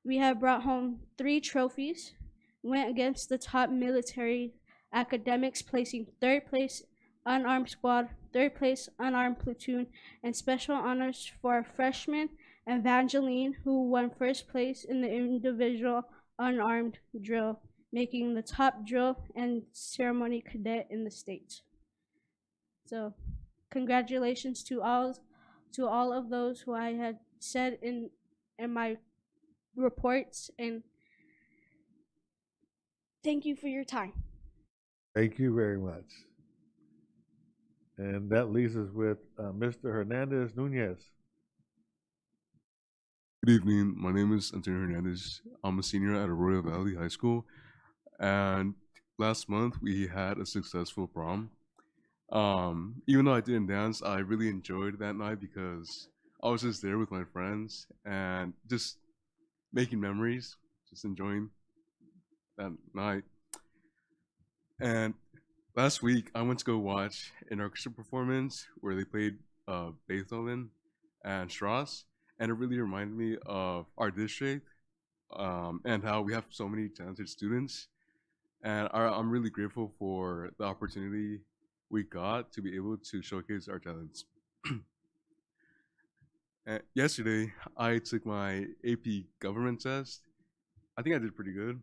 Speaker 20: We have brought home 3 trophies, went against the top military academics, placing 3rd place unarmed squad, 3rd place unarmed platoon, and special honors for our freshman Evangeline, who won 1st place in the individual unarmed drill, making the top drill and ceremony cadet in the state. So congratulations to all of those who I had said in my reports, and thank you for your time.
Speaker 3: Thank you very much. And that leaves us with Mr. Hernandez Nunez.
Speaker 21: Good evening. My name is Antonio Hernandez. I'm a senior at Arroyo Valley High School. And last month we had a successful prom. Even though I didn't dance, I really enjoyed that night because I was just there with my friends and just making memories, just enjoying that night. And last week, I went to go watch an orchestra performance where they played Beethoven and Strauss, and it really reminded me of our district and how we have so many talented students. And I'm really grateful for the opportunity we got to be able to showcase our talents. Yesterday, I took my AP government test. I think I did pretty good.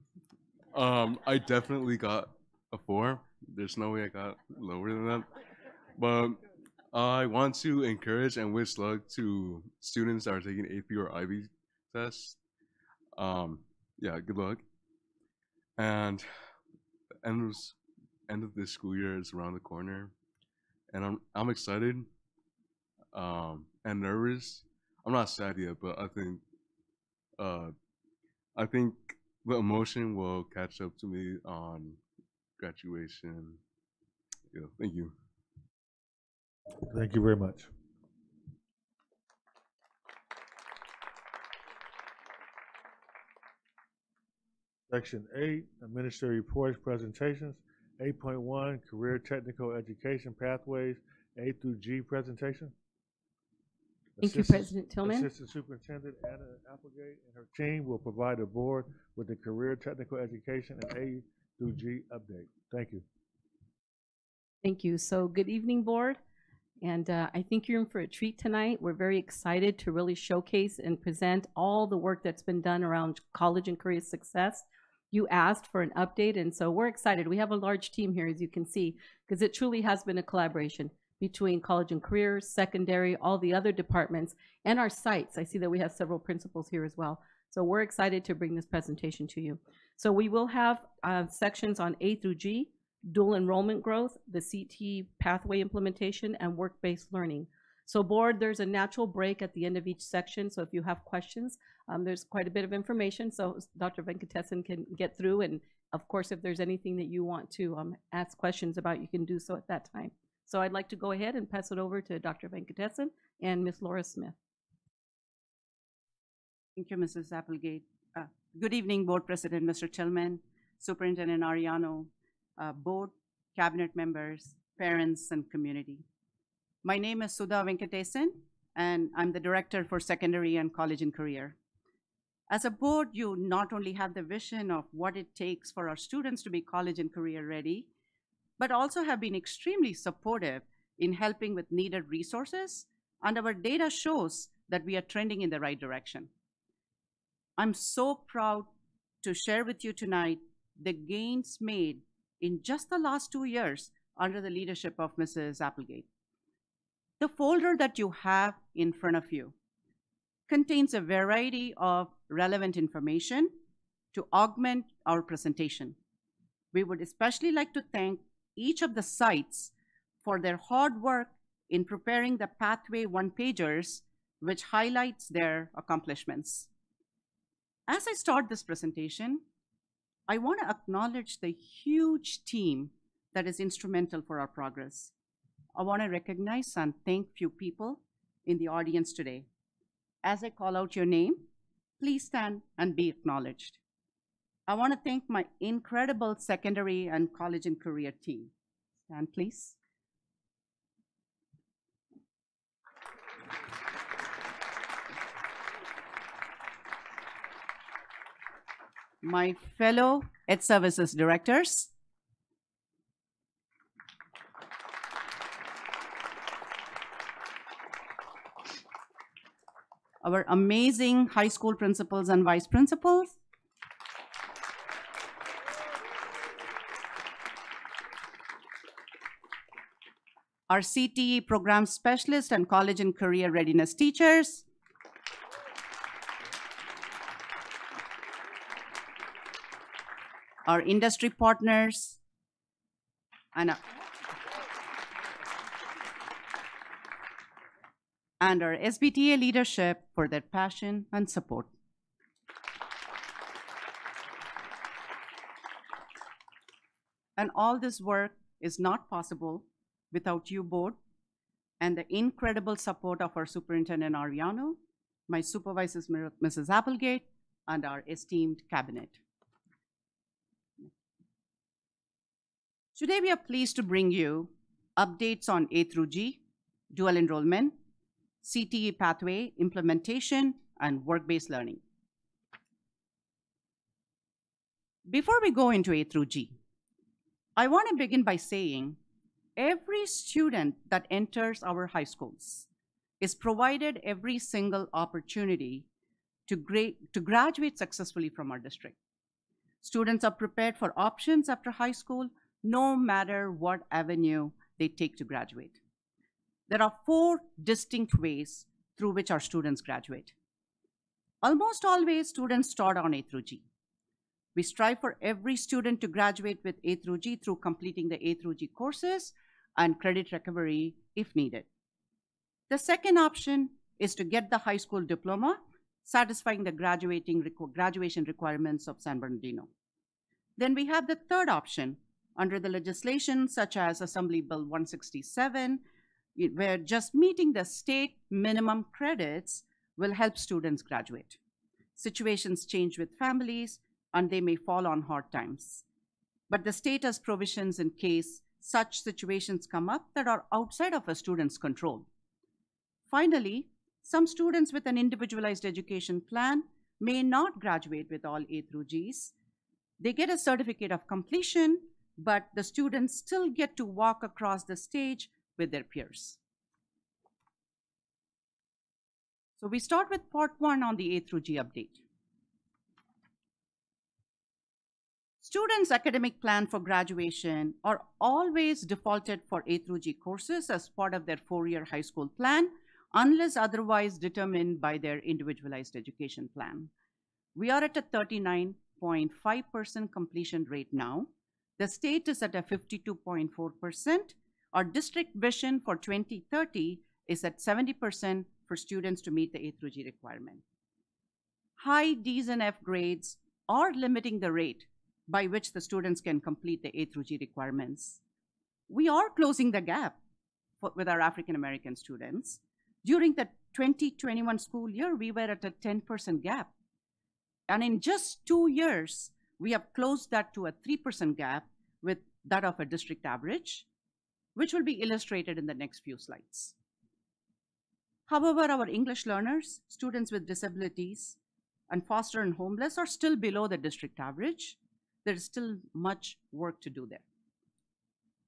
Speaker 21: I definitely got a 4. There's no way I got lower than that. But I want to encourage and wish luck to students that are taking AP or IB tests. Yeah, good luck. And the end of this school year is around the corner, and I'm excited and nervous. I'm not sad yet, but I think the emotion will catch up to me on graduation. Yeah, thank you.
Speaker 3: Thank you very much. Section 8, Administrative Reports, Presentations. 8.1, Career Technical Education Pathways, A through G presentation.
Speaker 1: Thank you, President Tillman.
Speaker 3: Assistant Superintendent Anna Applegate and her team will provide the board with the Career Technical Education and A through G update. Thank you.
Speaker 1: Thank you. So good evening, board. And I think you're in for a treat tonight. We're very excited to really showcase and present all the work that's been done around college and career success. You asked for an update, and so we're excited. We have a large team here, as you can see, because it truly has been a collaboration between college and careers, secondary, all the other departments, and our sites. I see that we have several principals here as well. So we're excited to bring this presentation to you. So we will have sections on A through G, dual enrollment growth, the CTE pathway implementation, and work-based learning. So board, there's a natural break at the end of each section. So if you have questions, there's quite a bit of information. So Dr. Venkatesan can get through. And of course, if there's anything that you want to ask questions about, you can do so at that time. So I'd like to go ahead and pass it over to Dr. Venkatesan and Ms. Laura Smith.
Speaker 9: Thank you, Mrs. Applegate. Good evening, Board President, Mr. Tillman, Superintendent Ariano, Board, Cabinet members, parents, and community. My name is Sudha Venkatesan, and I'm the Director for Secondary and College and Career. As a board, you not only have the vision of what it takes for our students to be college and career ready, but also have been extremely supportive in helping with needed resources, and our data shows that we are trending in the right direction. I'm so proud to share with you tonight the gains made in just the last 2 years under the leadership of Mrs. Applegate. The folder that you have in front of you contains a variety of relevant information to augment our presentation. We would especially like to thank each of the sites for their hard work in preparing the Pathway one-pagers, which highlights their accomplishments. As I start this presentation, I want to acknowledge the huge team that is instrumental for our progress. I want to recognize and thank few people in the audience today. As I call out your name, please stand and be acknowledged. I want to thank my incredible secondary and college and career team. Stand, please. My fellow Ed Services directors, our amazing high school principals and vice principals, our CTE program specialists and college and career readiness teachers, our industry partners, and our SBTA leadership for their passion and support. And all this work is not possible without you, board, and the incredible support of our Superintendent Ariano, my supervisors, Mrs. Applegate, and our esteemed cabinet. Today, we are pleased to bring you updates on A through G, dual enrollment, CTE pathway implementation, and work-based learning. Before we go into A through G, I want to begin by saying every student that enters our high schools is provided every single opportunity to graduate successfully from our district. Students are prepared for options after high school, no matter what avenue they take to graduate. There are 4 distinct ways through which our students graduate. Almost always, students start on A through G. We strive for every student to graduate with A through G through completing the A through G courses and credit recovery if needed. The second option is to get the high school diploma, satisfying the graduation requirements of San Bernardino. Then we have the third option under the legislation such as Assembly Bill 167, where just meeting the state minimum credits will help students graduate. Situations change with families, and they may fall on hard times. but the state has provisions in case such situations come up that are outside of a student's control. Finally, some students with an individualized education plan may not graduate with all A through Gs. They get a certificate of completion, but the students still get to walk across the stage with their peers. So we start with part 1 on the A through G update. Students' academic plan for graduation are always defaulted for A through G courses as part of their 4-year high school plan, unless otherwise determined by their individualized education plan. We are at a 39.5% completion rate now. The state is at a 52.4%. Our district vision for 2030 is at 70% for students to meet the A through G requirement. High Ds and F grades are limiting the rate by which the students can complete the A through G requirements. We are closing the gap with our African American students. During the 2021 school year, we were at a 10% gap. And in just 2 years, we have closed that to a 3% gap with that of a district average, which will be illustrated in the next few slides. However, our English learners, students with disabilities, and foster and homeless are still below the district average. There is still much work to do there.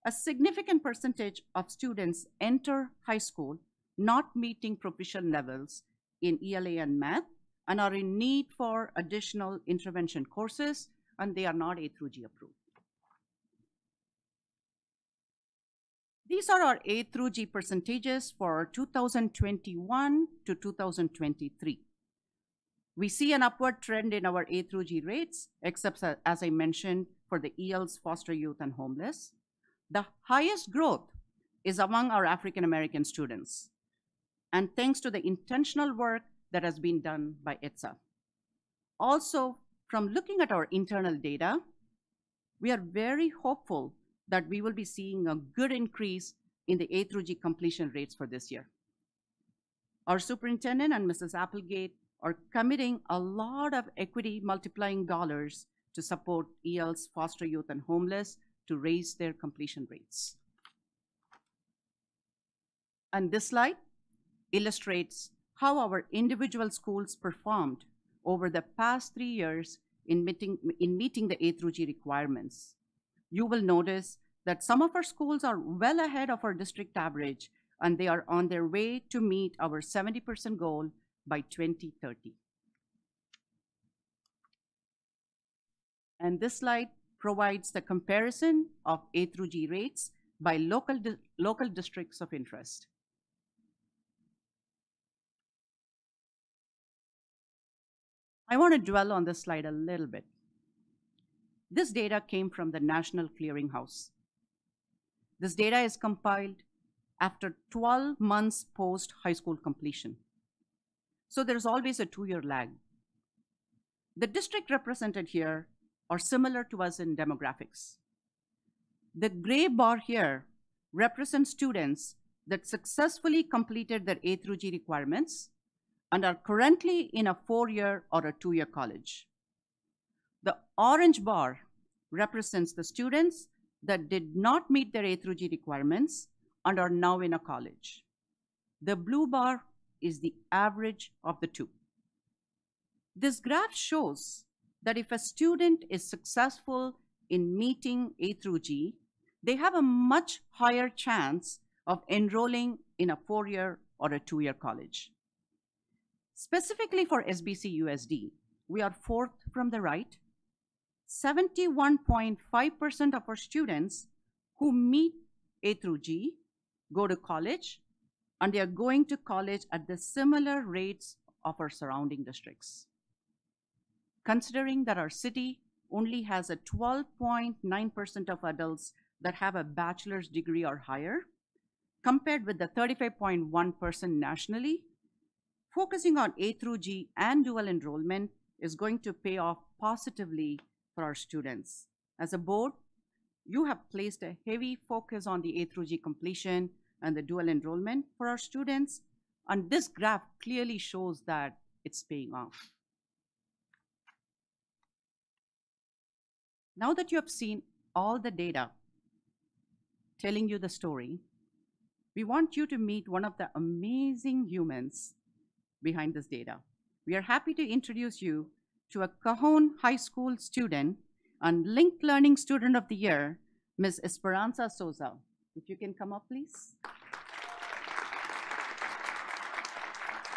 Speaker 9: A significant percentage of students enter high school not meeting proficient levels in ELA and math and are in need for additional intervention courses, and they are not A through G approved. These are our A through G percentages for 2021 to 2023. We see an upward trend in our A through G rates, except as I mentioned, for the ELs, foster youth, and homeless. The highest growth is among our African American students, and thanks to the intentional work that has been done by ITSA. Also, from looking at our internal data, we are very hopeful that we will be seeing a good increase in the A through G completion rates for this year. Our superintendent and Mrs. Applegate are committing a lot of equity multiplying dollars to support ELs, foster youth, and homeless to raise their completion rates. And this slide illustrates how our individual schools performed over the past 3 years in meeting the A through G requirements. You will notice that some of our schools are well ahead of our district average, and they are on their way to meet our 70% goal by 2030. And this slide provides the comparison of A through G rates by local districts of interest. I want to dwell on this slide a little bit. This data came from the National Clearinghouse. This data is compiled after 12 months post high school completion. So there's always a 2-year lag. The district represented here are similar to us in demographics. The gray bar here represents students that successfully completed their A through G requirements and are currently in a 4-year or a 2-year college. The orange bar represents the students that did not meet their A through G requirements and are now in a college. The blue bar is the average of the two. This graph shows that if a student is successful in meeting A through G, they have a much higher chance of enrolling in a 4-year or a 2-year college. Specifically for SBC USD, we are 4th from the right. 71.5% of our students who meet A through G go to college, and they are going to college at the similar rates of our surrounding districts. Considering that our city only has a 12.9% of adults that have a bachelor's degree or higher, compared with the 35.1% nationally, focusing on A through G and dual enrollment is going to pay off positively for our students. As a board, you have placed a heavy focus on the A through G completion and the dual enrollment for our students, and this graph clearly shows that it's paying off. Now that you have seen all the data telling you the story, we want you to meet one of the amazing humans behind this data. We are happy to introduce you to a Cajon High School student and Linked Learning Student of the Year, Ms. Esperanza Souza. If you can come up, please.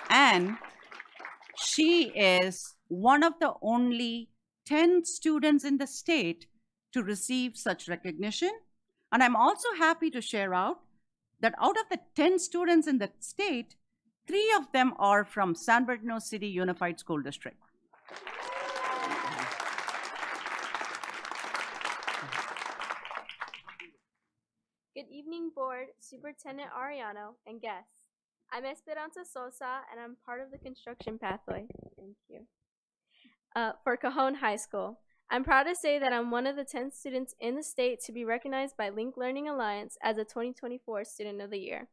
Speaker 9: And she is one of the only 10 students in the state to receive such recognition. And I'm also happy to share out that out of the 10 students in the state, 3 of them are from San Bernardino City Unified School District.
Speaker 5: Good evening, Board, Superintendent Ariano, and guests. I'm Esperanza Sosa, and I'm part of the construction pathway. Thank you. For Cajon High School. I'm proud to say that I'm one of the 10 students in the state to be recognized by Link Learning Alliance as a 2024 Student of the Year.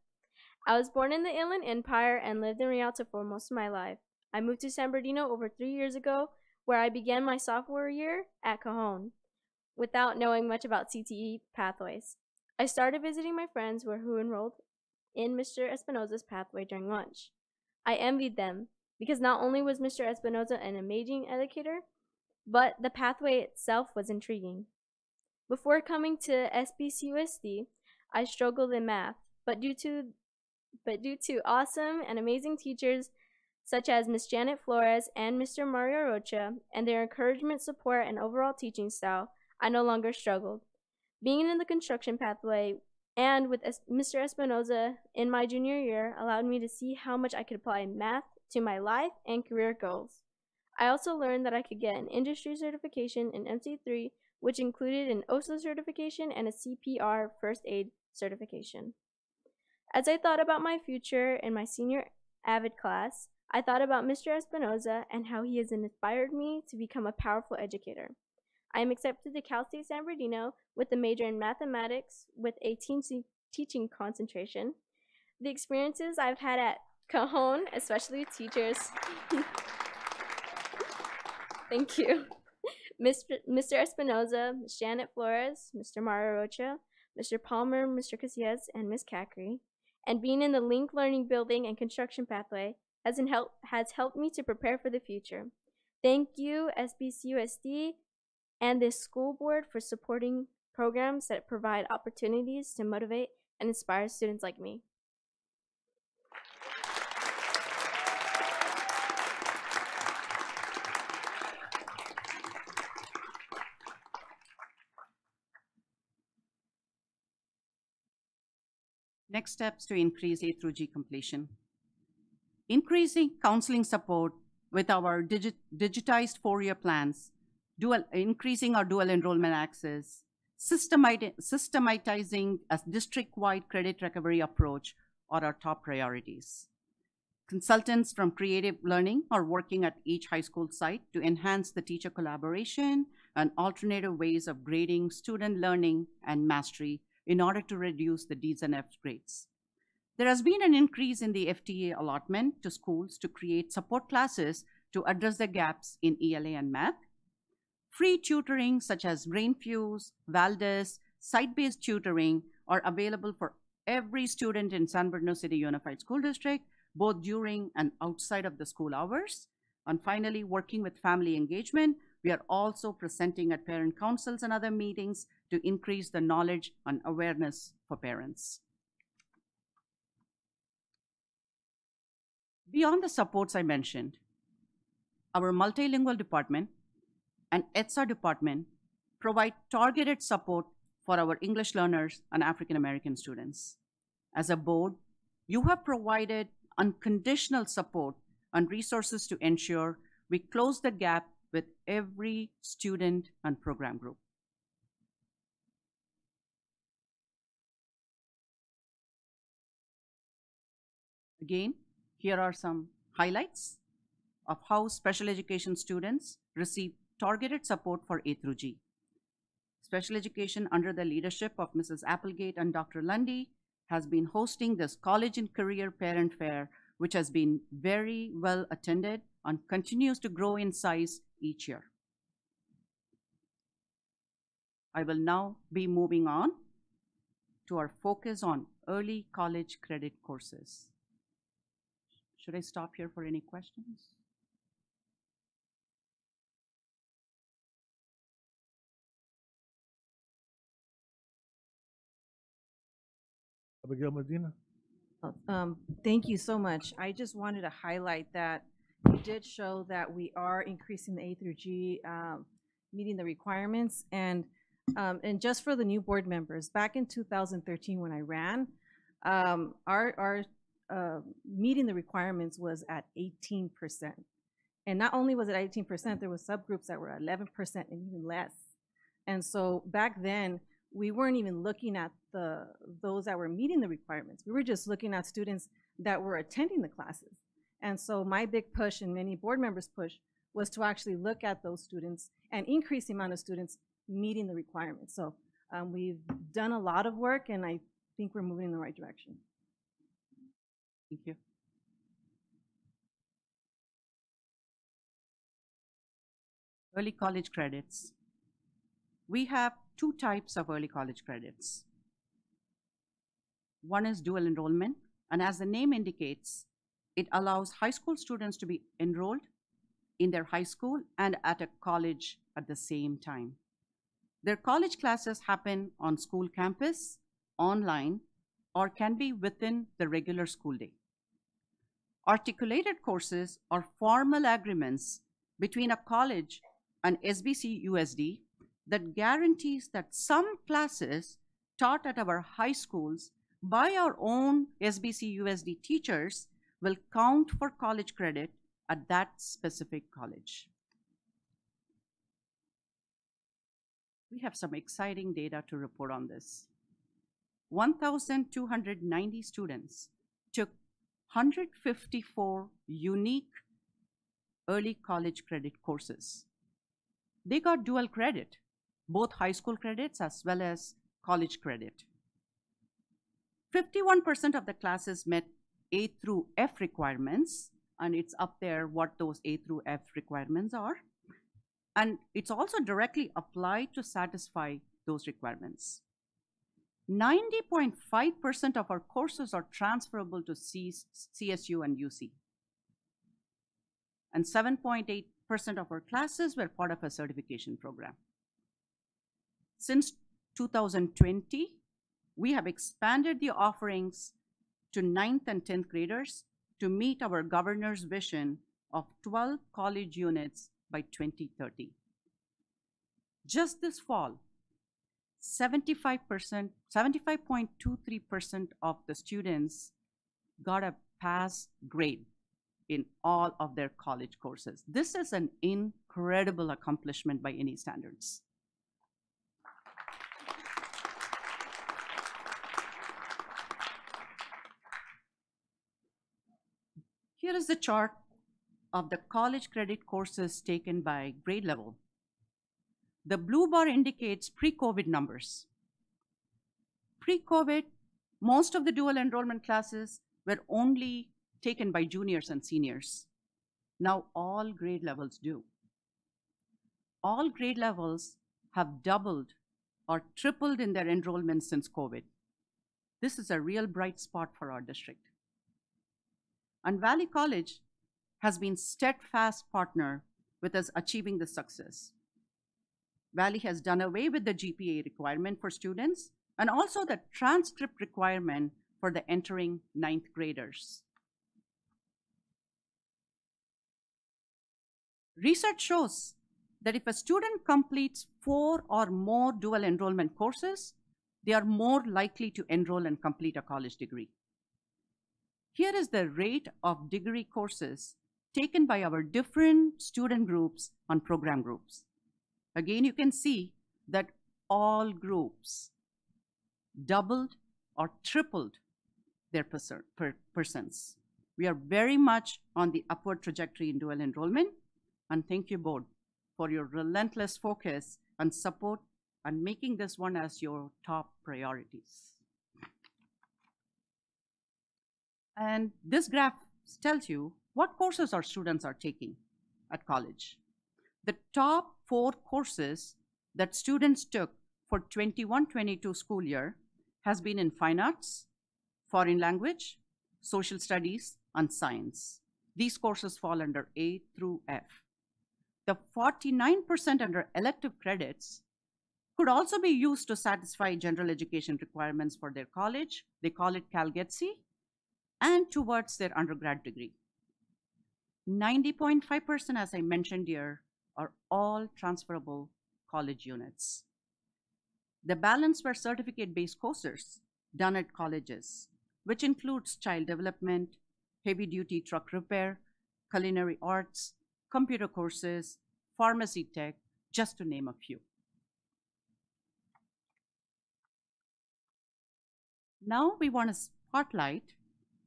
Speaker 5: I was born in the Inland Empire and lived in Rialto for most of my life. I moved to San Bernardino over 3 years ago, where I began my sophomore year at Cajon without knowing much about CTE pathways. I started visiting my friends who enrolled in Mr. Espinoza's pathway during lunch. I envied them because not only was Mr. Espinoza an amazing educator, but the pathway itself was intriguing. Before coming to SBCUSD, I struggled in math, but due to awesome and amazing teachers such as Ms. Janet Flores and Mr. Mario Rocha and their encouragement, support, and overall teaching style, I no longer struggled. Being in the construction pathway and with Mr. Espinoza in my junior year allowed me to see how much I could apply math to my life and career goals. I also learned that I could get an industry certification in MC3, which included an OSHA certification and a CPR first aid certification. As I thought about my future in my senior AVID class, I thought about Mr. Espinoza and how he has inspired me to become a powerful educator. I am accepted to Cal State San Bernardino with a major in mathematics with a teaching concentration. The experiences I've had at Cajon, especially with teachers, thank you, Mr. Espinoza, Ms. Janet Flores, Mr. Mario Rocha, Mr. Palmer, Mr. Casillas, and Ms. Cackery, and being in the Link Learning Building and Construction Pathway has helped me to prepare for the future. Thank you, SBCUSD, and this school board for supporting programs that provide opportunities to motivate and inspire students like me.
Speaker 9: Next steps to increase A through G completion. Increasing counseling support with our digitized 4-year plans, increasing our dual enrollment access, systematizing a district-wide credit recovery approach are our top priorities. Consultants from Creative Learning are working at each high school site to enhance the teacher collaboration and alternative ways of grading student learning and mastery in order to reduce the D's and F's grades. There has been an increase in the FTA allotment to schools to create support classes to address the gaps in ELA and math. Free tutoring such as Brainfuse, Valdez, site-based tutoring are available for every student in San Bernardino City Unified School District, both during and outside of the school hours. And finally, working with family engagement, we are also presenting at parent councils and other meetings to increase the knowledge and awareness for parents. Beyond the supports I mentioned, our multilingual department and ETSA department provide targeted support for our English learners and African American students. As a board, you have provided unconditional support and resources to ensure we close the gap with every student and program group. Again, here are some highlights of how special education students receive targeted support for A through G. Special education under the leadership of Mrs. Applegate and Dr. Lundy has been hosting this College and Career Parent Fair, which has been very well attended and continues to grow in size each year. I will now be moving on to our focus on early college credit courses. Should I stop here for any questions?
Speaker 3: Abigail Medina.
Speaker 2: Thank you so much. I just wanted to highlight that you did show that we are increasing the A through G, meeting the requirements. And just for the new board members, back in 2013 when I ran, our meeting the requirements was at 18%. And not only was it 18%, there was subgroups that were 11% and even less. And so back then, we weren't even looking at those that were meeting the requirements. We were just looking at students that were attending the classes. And so my big push and many board members' push was to actually look at those students and increase the amount of students meeting the requirements. So we've done a lot of work, and I think we're moving in the right direction.
Speaker 9: Thank you. Early college credits. We have two types of early college credits. One is dual enrollment, and as the name indicates, it allows high school students to be enrolled in their high school and at a college at the same time. Their college classes happen on school campus, online, or can be within the regular school day. Articulated courses are formal agreements between a college and SBC USD that guarantees that some classes taught at our high schools by our own SBC USD teachers will count for college credit at that specific college. We have some exciting data to report on this. 1,290 students took 154 unique early college credit courses. They got dual credit, both high school credits as well as college credit. 51% of the classes met A through F requirements, and it's up there what those A through F requirements are. And it's also directly applied to satisfy those requirements. 90.5% of our courses are transferable to CSU and UC. And 7.8% of our classes were part of a certification program. Since 2020, we have expanded the offerings to 9th and 10th graders to meet our governor's vision of 12 college units by 2030. Just this fall, 75.23% of the students got a pass grade in all of their college courses. This is an incredible accomplishment by any standards. Here is the chart of the college credit courses taken by grade level. The blue bar indicates pre-COVID numbers. Pre-COVID, most of the dual enrollment classes were only taken by juniors and seniors. Now all grade levels do. All grade levels have doubled or tripled in their enrollment since COVID. This is a real bright spot for our district. And Valley College has been steadfast partner with us achieving this success. Valley has done away with the GPA requirement for students and also the transcript requirement for the entering 9th graders. Research shows that if a student completes 4 or more dual enrollment courses, they are more likely to enroll and complete a college degree. Here is the rate of degree courses taken by our different student groups on program groups. Again, you can see that all groups doubled or tripled their percents. We are very much on the upward trajectory in dual enrollment, and thank you, board, for your relentless focus and support and making this one as your top priorities. And this graph tells you what courses our students are taking at college. The top 4 courses that students took for 21-22 school year has been in fine arts, foreign language, social studies, and science. These courses fall under A through F. The 49% under elective credits could also be used to satisfy general education requirements for their college. They call it CalGETC, and towards their undergrad degree. 90.5%, as I mentioned here, are all transferable college units. The balance were certificate-based courses done at colleges, which includes child development, heavy-duty truck repair, culinary arts, computer courses, pharmacy tech, just to name a few. Now we want to spotlight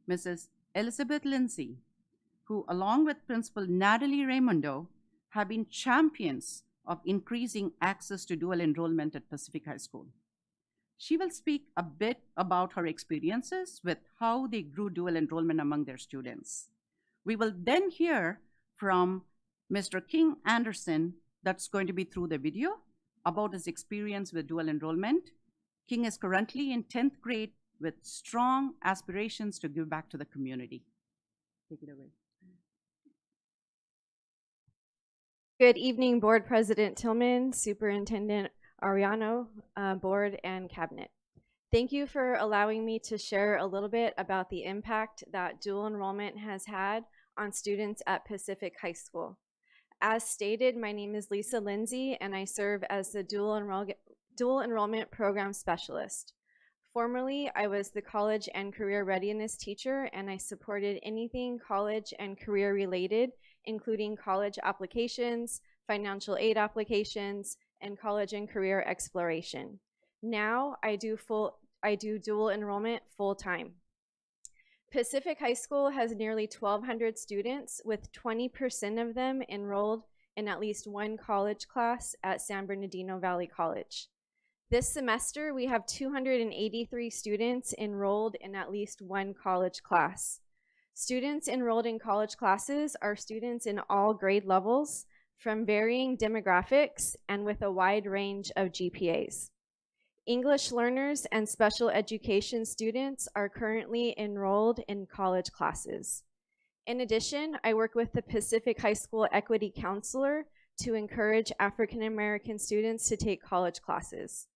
Speaker 9: Mrs. Elizabeth Lindsay, who, along with Principal Natalie Raimondo, have been champions of increasing access to dual enrollment at Pacific High School. She will speak a bit about her experiences with how they grew dual enrollment among their students. We will then hear from Mr. King Anderson, that's going to be through the video, about his experience with dual enrollment. King is currently in 10th grade with strong aspirations to give back to the community. Take it away.
Speaker 5: Good evening, Board President Tillman, Superintendent Ariano, Board, and Cabinet. Thank you for allowing me to share a little bit about the impact that dual enrollment has had on students at Pacific High School. As stated, my name is Lisa Lindsay, and I serve as the dual enrollment program specialist. Formerly, I was the college and career readiness teacher, and I supported anything college and career related, including college applications, financial aid applications, and college and career exploration. Now, I do dual enrollment full-time. Pacific High School has nearly 1,200 students, with 20% of them enrolled in at least one college class at San Bernardino Valley College. This semester, we have 283 students enrolled in at least one college class. Students enrolled in college classes are students in all grade levels from varying demographics and with a wide range of GPAs. English learners and special education students are currently enrolled in college classes. In addition, I work with the Pacific High School Equity Counselor to encourage African American students to take college classes.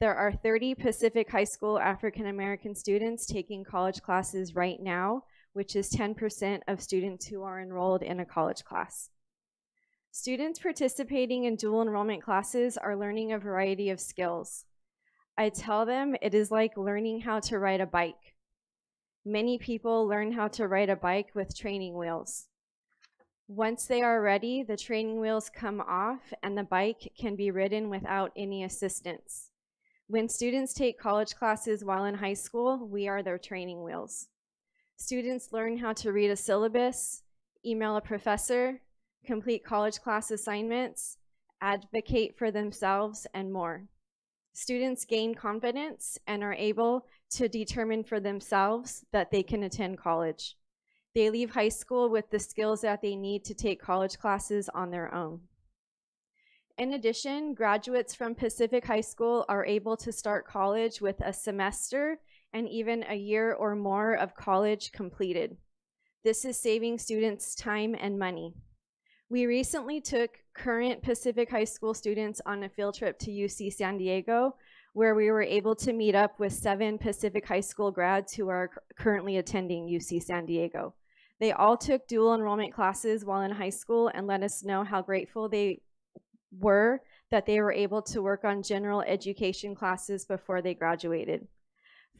Speaker 5: There are 30 Pacific High School African American students taking college classes right now, which is 10% of students who are enrolled in a college class. Students participating in dual enrollment classes are learning a variety of skills. I tell them it is like learning how to ride a bike. Many people learn how to ride a bike with training wheels. Once they are ready, the training wheels come off and the bike can be ridden without any assistance. When students take college classes while in high school, we are their training wheels. Students learn how to read a syllabus, email a professor, complete college class assignments, advocate for themselves, and more. Students gain confidence and are able to determine for themselves that they can attend college. They leave high school with the skills that they need to take college classes on their own. In addition, graduates from Pacific High School are able to start college with a semester and even a year or more of college completed. This is saving students time and money. We recently took current Pacific High School students on a field trip to UC San Diego, where we were able to meet up with 7 Pacific High School grads who are currently attending UC San Diego. They all took dual enrollment classes while in high school and let us know how grateful they were that they were able to work on general education classes before they graduated.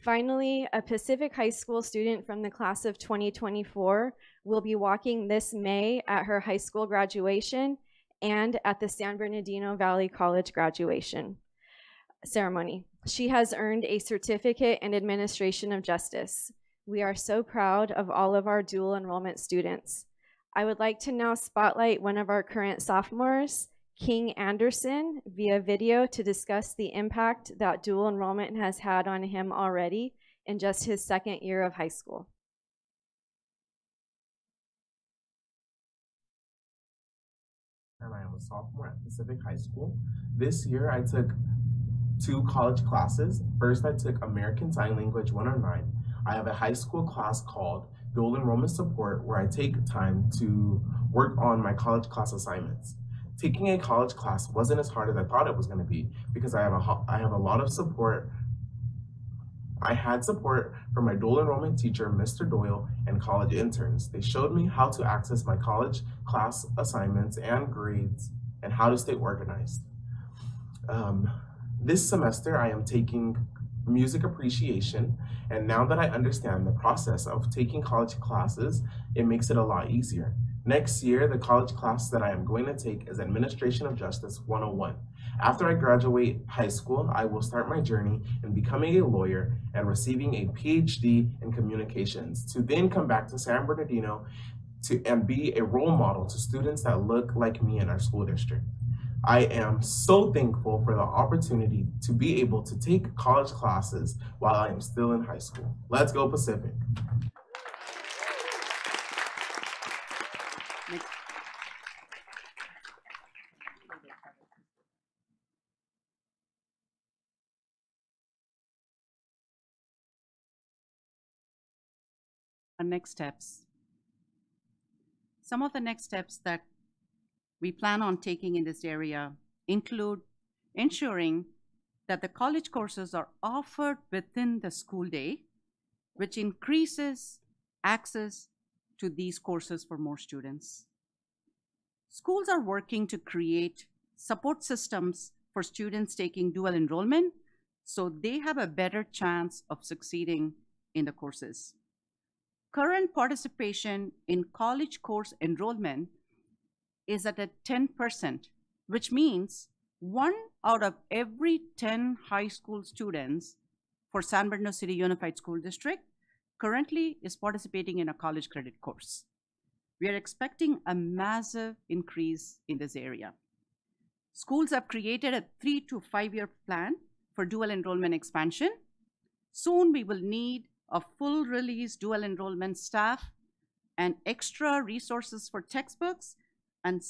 Speaker 5: Finally, a Pacific High School student from the class of 2024 will be walking this May at her high school graduation and at the San Bernardino Valley College graduation ceremony. She has earned a certificate in administration of justice. We are so proud of all of our dual enrollment students. I would like to now spotlight one of our current sophomores, King Anderson, via video to discuss the impact that dual enrollment has had on him already in just his 2nd year of high school.
Speaker 8: And I am a sophomore at Pacific High School. This year I took 2 college classes. First, I took American Sign Language 109. I have a high school class called Dual Enrollment Support, where I take time to work on my college class assignments. Taking a college class wasn't as hard as I thought it was going to be because I have a lot of support. I had support from my dual enrollment teacher, Mr. Doyle, and college interns. They showed me how to access my college class assignments and grades and how to stay organized. This semester, I am taking music appreciation, and now that I understand the process of taking college classes, it makes it a lot easier. Next year, the college class that I am going to take is Administration of Justice 101. After I graduate high school, I will start my journey in becoming a lawyer and receiving a PhD in communications to then come back to San Bernardino and be a role model to students that look like me in our school district. I am so thankful for the opportunity to be able to take college classes while I am still in high school. Let's go Pacific.
Speaker 9: Our next steps. Some of the next steps that we plan on taking in this area include ensuring that the college courses are offered within the school day, which increases access to these courses for more students. Schools are working to create support systems for students taking dual enrollment so they have a better chance of succeeding in the courses. Current participation in college course enrollment is at a 10%, which means 1 out of every 10 high school students for San Bernardino City Unified School District currently is participating in a college credit course. We are expecting a massive increase in this area. Schools have created a 3 to 5 year plan for dual enrollment expansion. Soon we will need a full release dual enrollment staff and extra resources for textbooks and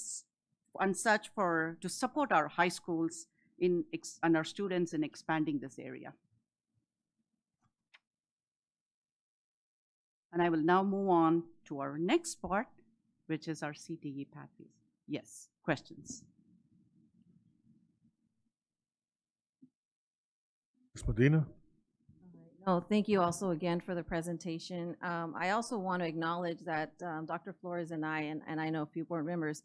Speaker 9: such to support our high schools and our students in expanding this area. And I will now move on to our next part, which is our CTE pathways. Yes, questions?
Speaker 3: Ms. Medina?
Speaker 2: No, thank you also again for the presentation. I also want to acknowledge that Dr. Flores and I know a few board members,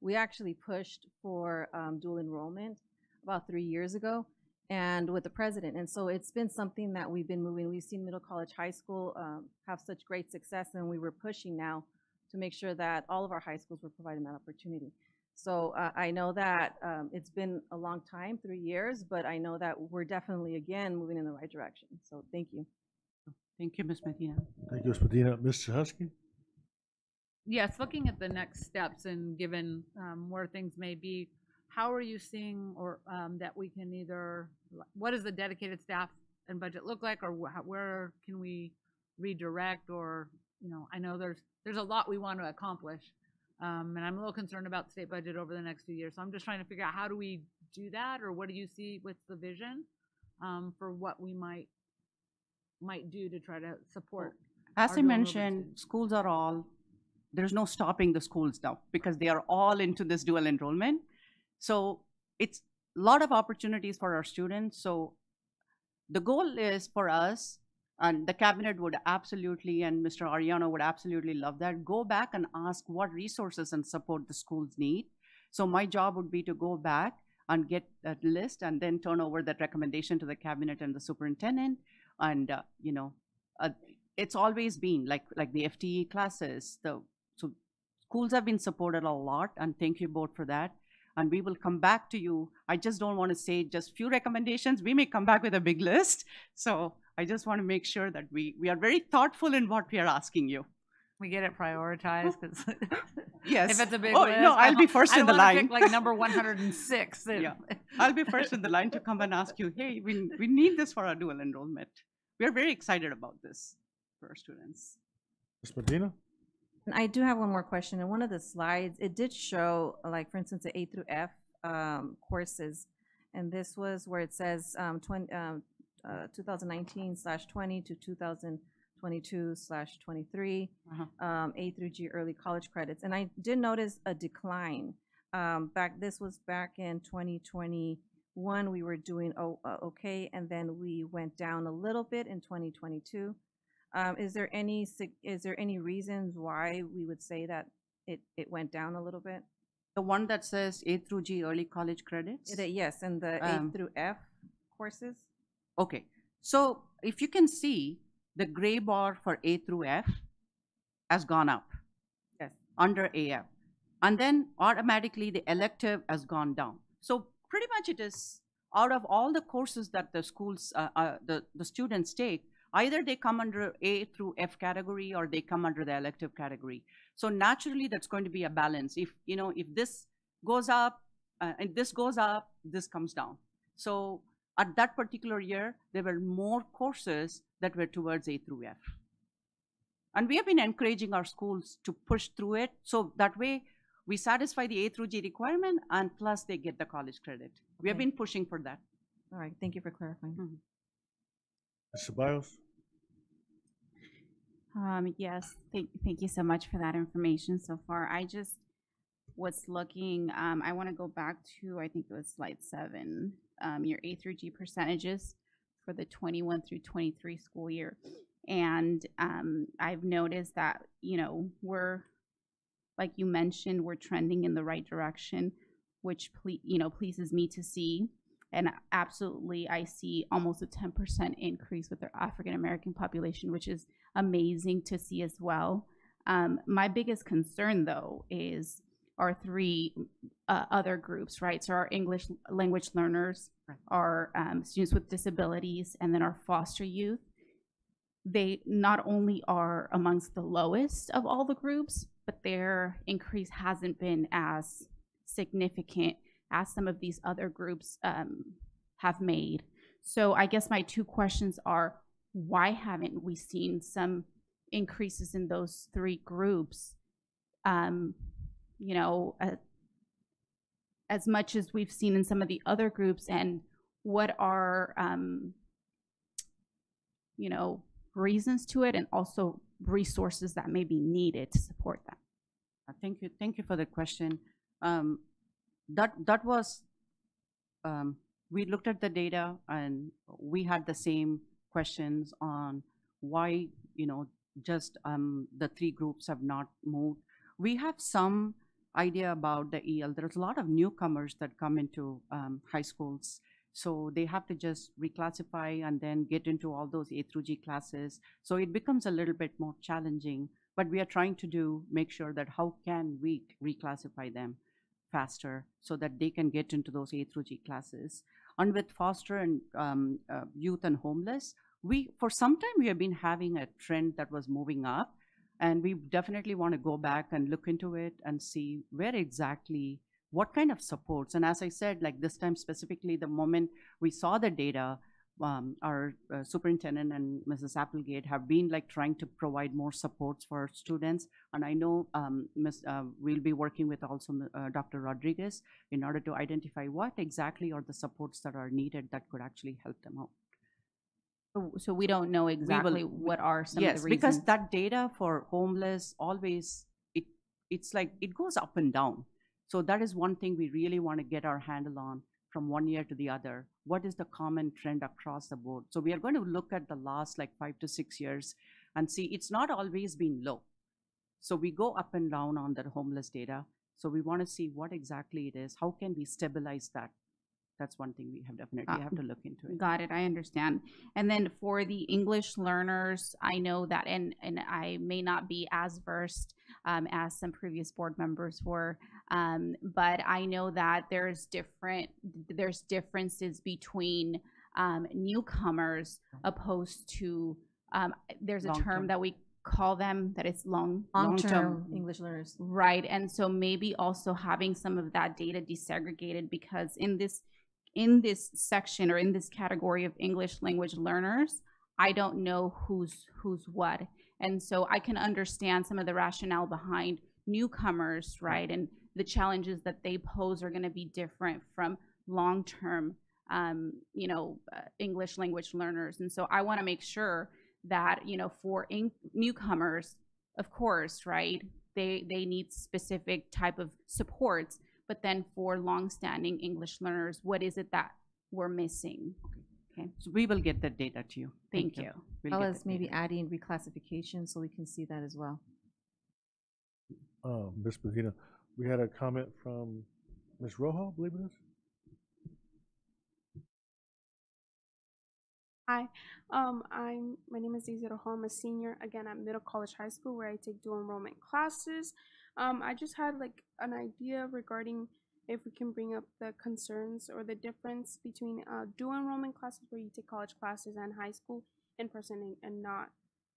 Speaker 2: we actually pushed for dual enrollment about 3 years ago and with the president. And so it's been something that we've been moving. We've seen Middle College High School have such great success, and we were pushing now to make sure that all of our high schools were providing that opportunity. So I know that it's been a long time, 3 years, but I know that we're definitely, again, moving in the right direction. So thank you.
Speaker 9: Thank you, Ms. Medina.
Speaker 3: Thank you, Ms. Medina. Ms. Husky?
Speaker 22: Yes, looking at the next steps and given where things may be, how are you seeing or that we can either, what does the dedicated staff and budget look like, or where can we redirect, or, you know, I know there's a lot we want to accomplish. And I'm a little concerned about the state budget over the next few years. So I'm just trying to figure out how do we do that, or what do you see with the vision for what we might do to try to support.
Speaker 9: As I mentioned, schools are all, there's no stopping the schools now because they are all into this dual enrollment. So it's a lot of opportunities for our students. So the goal is for us, and the cabinet would absolutely, and Mr. Ariano would absolutely love that, go back and ask what resources and support the schools need. So my job would be to go back and get that list and then turn over that recommendation to the cabinet and the superintendent. And, it's always been like the FTE classes. So schools have been supported a lot, and thank you board for that. And we will come back to you. I just don't want to say just few recommendations. We may come back with a big list. So I just want to make sure that we are very thoughtful in what we are asking you.
Speaker 22: We get it prioritized, because
Speaker 9: yes,
Speaker 22: if it's a big
Speaker 9: oh,
Speaker 22: list,
Speaker 9: no, I'll be first in the line.
Speaker 22: Pick like number 106.
Speaker 9: Yeah, I'll be first in the line to come and ask you, hey, we need this for our dual enrollment. We are very excited about this for our students.
Speaker 3: Ms. Medina?
Speaker 2: And I do have one more question. In one of the slides, it did show, like, for instance, the A through F courses. And this was where it says 2019/20 to 2022/23, A through G early college credits. And I did notice a decline. This was back in 2021, we were doing okay, and then we went down a little bit in 2022. Is there any reasons why we would say that it went down a little bit?
Speaker 9: The one that says A through G early college credits?
Speaker 2: Yes, and the A through F courses.
Speaker 9: Okay, so if you can see, the gray bar for A through F has gone up.
Speaker 2: Yes.
Speaker 9: Under AF. And then automatically the elective has gone down. So pretty much it is out of all the courses that the schools, the students take, either they come under A through F category or they come under the elective category. So naturally that's going to be a balance. If this goes up and this goes up, this comes down. So at that particular year, there were more courses that were towards A through F. And we have been encouraging our schools to push through it. So that way we satisfy the A through G requirement and plus they get the college credit. We have been pushing for that.
Speaker 2: All right, thank you for clarifying.
Speaker 3: Mr. Biles?
Speaker 15: Yes, thank you so much for that information so far. I just was looking, I want to go back to, I think it was slide 7, your A through G percentages for the 21 through 23 school year. And I've noticed that, we're, like you mentioned, we're trending in the right direction, which pleases me to see. And absolutely, I see almost a 10% increase with our African American population, which is amazing to see as well. My biggest concern, though, is our 3 other groups, right? So our English language learners, our students with disabilities, and then our foster youth. They not only are amongst the lowest of all the groups, but their increase hasn't been as significant as some of these other groups have made. So I guess my 2 questions are, why haven't we seen some increases in those 3 groups, as much as we've seen in some of the other groups, and what are, reasons to it, and also resources that may be needed to support that?
Speaker 9: Thank you for the question. That was, we looked at the data and we had the same questions on why, just the 3 groups have not moved. We have some idea about the EL. There's a lot of newcomers that come into high schools. So they have to just reclassify and then get into all those A through G classes. So it becomes a little bit more challenging, but we are trying to make sure that how can we reclassify them faster so that they can get into those A through G classes. And with foster and youth and homeless, for some time we have been having a trend that was moving up, and we definitely want to go back and look into it and see where exactly, what kind of supports. And as I said, like this time specifically, the moment we saw the data, our superintendent and Mrs. Applegate have been trying to provide more supports for students. And I know we'll be working with also Dr. Rodriguez in order to identify what exactly are the supports that are needed that could actually help them out.
Speaker 15: So we don't know exactly what are some of the reasons?
Speaker 9: Yes, because that data for homeless always, it's like it goes up and down. So that is one thing we really want to get our handle on from one year to the other. What is the common trend across the board? So we are going to look at the last 5 to 6 years and see it's not always been low. So we go up and down on the homeless data. So we want to see what exactly it is. How can we stabilize that? That's one thing we have definitely have to look into it.
Speaker 15: Got it, I understand. And then for the English learners, I know that, and I may not be as versed as some previous board members were, but I know that there's differences between newcomers opposed to, there's a term that we call them, that it's long-term
Speaker 2: English learners.
Speaker 15: Right, and so maybe also having some of that data desegregated, because in this section or in this category of English language learners, I don't know who's what. And so I can understand some of the rationale behind newcomers, right? And the challenges that they pose are going to be different from long-term English language learners. And so I want to make sure that, for newcomers, of course, right, they need specific type of supports, but then for longstanding English learners, what is it that we're missing? Okay.
Speaker 9: So we will get that data to you.
Speaker 15: Thank you.
Speaker 2: As well as maybe adding reclassification so we can see that as well.
Speaker 3: Ms. Medina, we had a comment from Ms. Rojo, I believe it is.
Speaker 17: Hi, my name is Daisy Rojo. I'm a senior again at Middle College High School where I take dual enrollment classes. I just had like an idea regarding if we can bring up the concerns or the difference between dual enrollment classes where you take college classes and high school in person and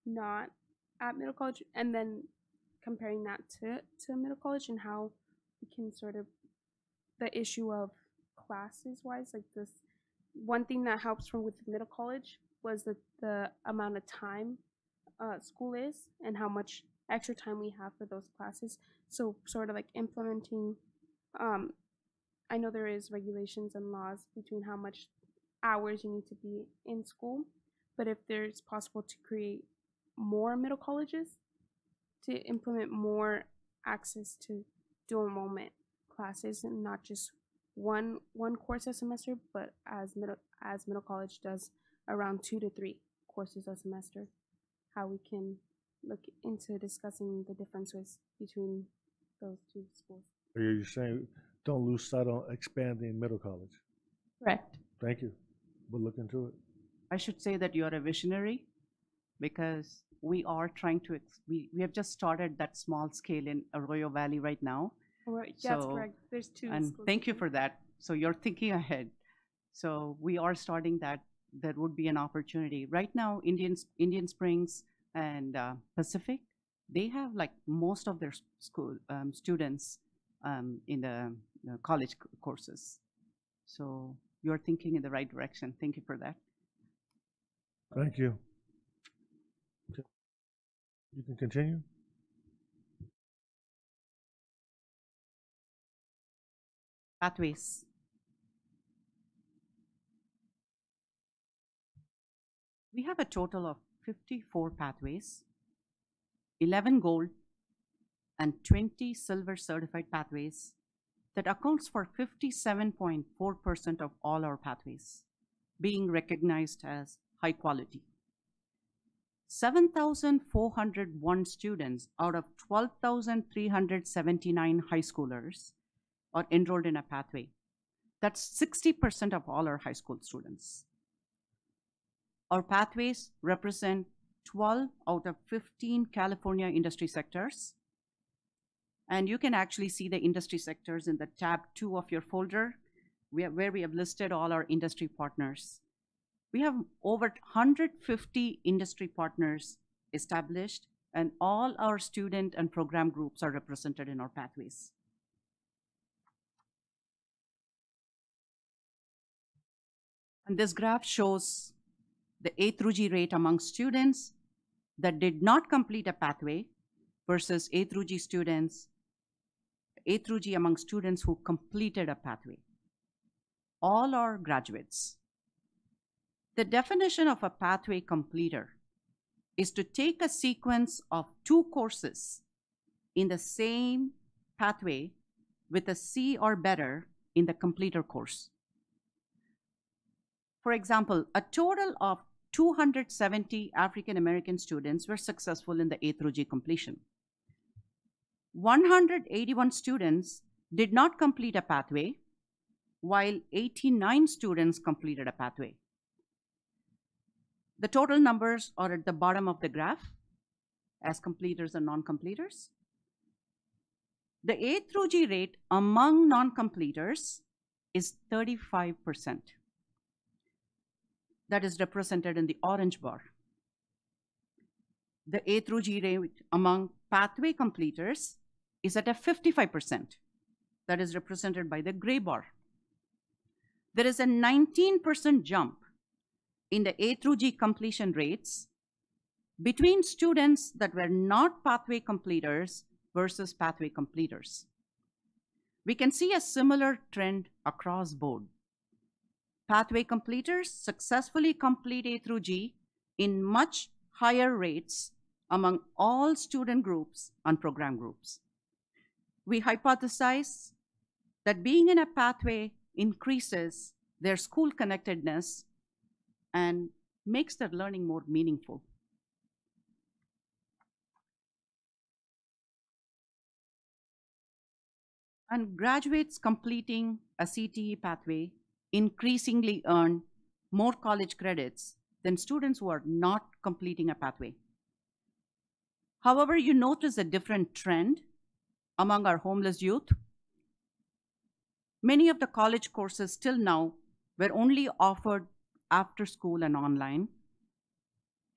Speaker 17: not at middle college, and then comparing that to middle college and how we can sort of the issue of classes wise, like this. One thing that helps from with middle college was the amount of time school is and how much extra time we have for those classes. So sort of like implementing, I know there is regulations and laws between how much hours you need to be in school, but if there's possible to create more middle colleges to implement more access to dual enrollment classes and not just one course a semester, but as middle college does around 2 to 3 courses a semester, how we can look into discussing the differences between those two schools.
Speaker 3: Are you saying don't lose sight on expanding middle college?
Speaker 9: Correct.
Speaker 3: Thank you. We'll look into it.
Speaker 9: I should say that you are a visionary because we are trying to, we have just started that small scale in Arroyo Valley right now.
Speaker 17: Right, that's correct. There's 2
Speaker 9: And
Speaker 17: schools.
Speaker 9: thank you for that. So you're thinking ahead. So we are starting that. That would be an opportunity. Right now, Indian Springs and Pacific, they have like most of their school students in the college courses. So you're thinking in the right direction. Thank you for that.
Speaker 3: Thank you. Okay. You can continue.
Speaker 9: Pathways. We have a total of 54 pathways, 11 gold and 20 silver certified pathways that accounts for 57.4% of all our pathways, being recognized as high quality. 7,401 students out of 12,379 high schoolers are enrolled in a pathway. That's 60% of all our high school students. Our pathways represent 12 out of 15 California industry sectors. And you can actually see the industry sectors in the tab 2 of your folder, where we have listed all our industry partners. We have over 150 industry partners established, and all our student and program groups are represented in our pathways. And this graph shows the A through G rate among students that did not complete a pathway versus A through G among students who completed a pathway. All are graduates. The definition of a pathway completer is to take a sequence of 2 courses in the same pathway with a C or better in the completer course. For example, a total of 270 African American students were successful in the A through G completion. 181 students did not complete a pathway, while 89 students completed a pathway. The total numbers are at the bottom of the graph as completers and non-completers. The A through G rate among non-completers is 35%. That is represented in the orange bar. The A through G rate among pathway completers is at a 55%. That is represented by the gray bar. There is a 19% jump in the A through G completion rates between students that were not pathway completers versus pathway completers. We can see a similar trend across board. pathway completers successfully complete A through G in much higher rates among all student groups and program groups. We hypothesize that being in a pathway increases their school connectedness and makes their learning more meaningful. And graduates completing a CTE pathway increasingly earn more college credits than students who are not completing a pathway. However, you notice a different trend among our homeless youth. Many of the college courses till now were only offered after school and online.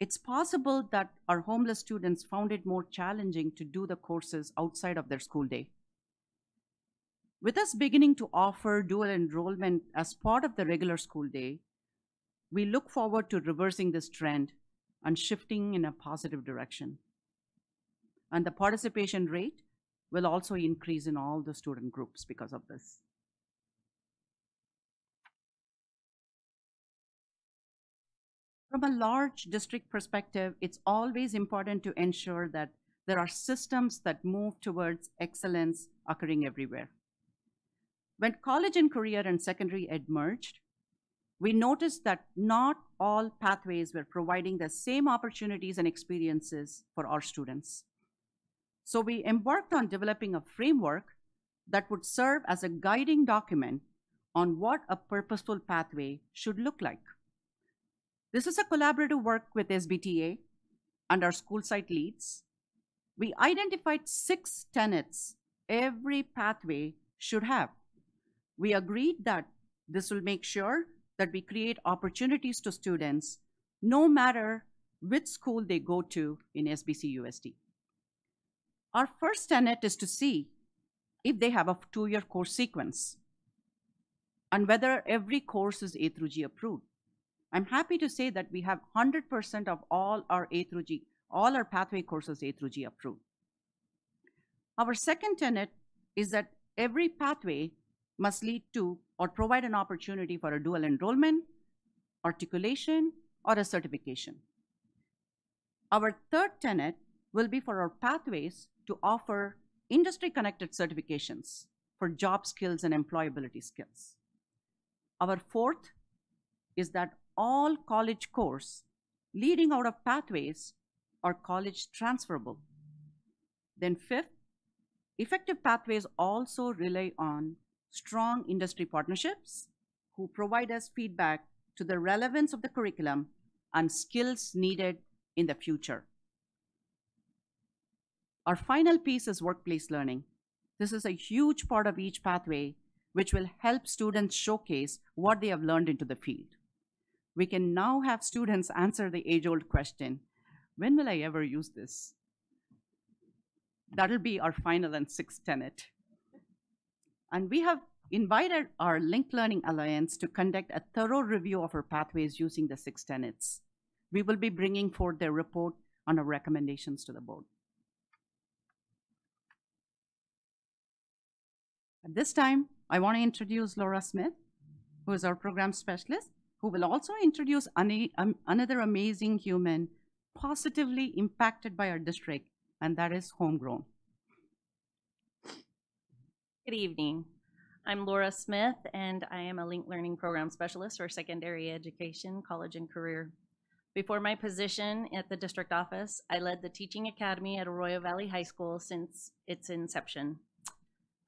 Speaker 9: It's possible that our homeless students found it more challenging to do the courses outside of their school day. With us beginning to offer dual enrollment as part of the regular school day, we look forward to reversing this trend and shifting in a positive direction. And the participation rate will also increase in all the student groups because of this. From a large district perspective, it's always important to ensure that there are systems that move towards excellence occurring everywhere. When college and career and secondary ed merged, we noticed that not all pathways were providing the same opportunities and experiences for our students. So we embarked on developing a framework that would serve as a guiding document on what a purposeful pathway should look like. This is a collaborative work with SBTA and our school site leads. We identified 6 tenets every pathway should have. We agreed that this will make sure that we create opportunities to students no matter which school they go to in SBC USD. Our first tenet is to see if they have a 2-year course sequence and whether every course is A through G approved. I'm happy to say that we have 100% of all our A through G, all our pathway courses A through G approved. Our second tenet is that every pathway must lead to or provide an opportunity for a dual enrollment, articulation, or a certification. Our third tenet will be for our pathways to offer industry-connected certifications for job skills and employability skills. Our fourth is that all college courses leading out of pathways are college transferable. Then fifth, effective pathways also rely on strong industry partnerships who provide us feedback to the relevance of the curriculum and skills needed in the future. Our final piece is workplace learning. This is a huge part of each pathway, which will help students showcase what they have learned into the field. We can now have students answer the age-old question, when will I ever use this? That'll be our final and 6th tenet. And we have invited our Linked Learning Alliance to conduct a thorough review of our pathways using the 6 tenets. We will be bringing forth their report on our recommendations to the board. At this time, I want to introduce Laura Smith, who is our program specialist, who will also introduce another amazing human positively impacted by our district, and that is Homegrown.
Speaker 4: Good evening. I'm Laura Smith, and I am a Linked Learning Program Specialist for Secondary Education, College, and Career. Before my position at the district office, I led the Teaching Academy at Arroyo Valley High School since its inception.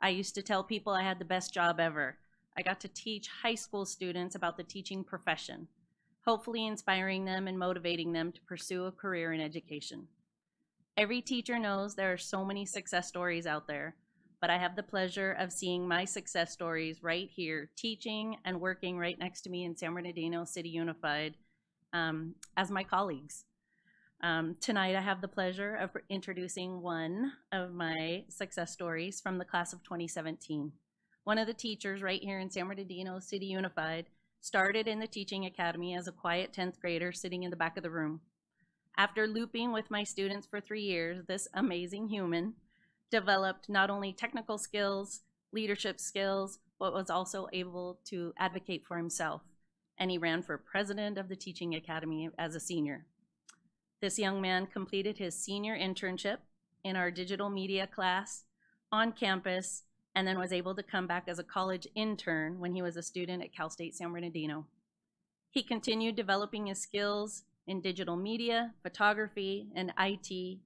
Speaker 4: I used to tell people I had the best job ever. I got to teach high school students about the teaching profession, hopefully inspiring them and motivating them to pursue a career in education. Every teacher knows there are so many success stories out there, but I have the pleasure of seeing my success stories right here, teaching and working right next to me in San Bernardino City Unified as my colleagues. Tonight I have the pleasure of introducing one of my success stories from the class of 2017. One of the teachers right here in San Bernardino City Unified started in the Teaching Academy as a quiet 10th grader sitting in the back of the room. After looping with my students for 3 years, this amazing human developed not only technical skills, leadership skills, but was also able to advocate for himself and he ran for president of the Teaching Academy as a senior. This young man completed his senior internship in our digital media class on campus, and then was able to come back as a college intern when he was a student at Cal State San Bernardino. He continued developing his skills in digital media, photography, and IT.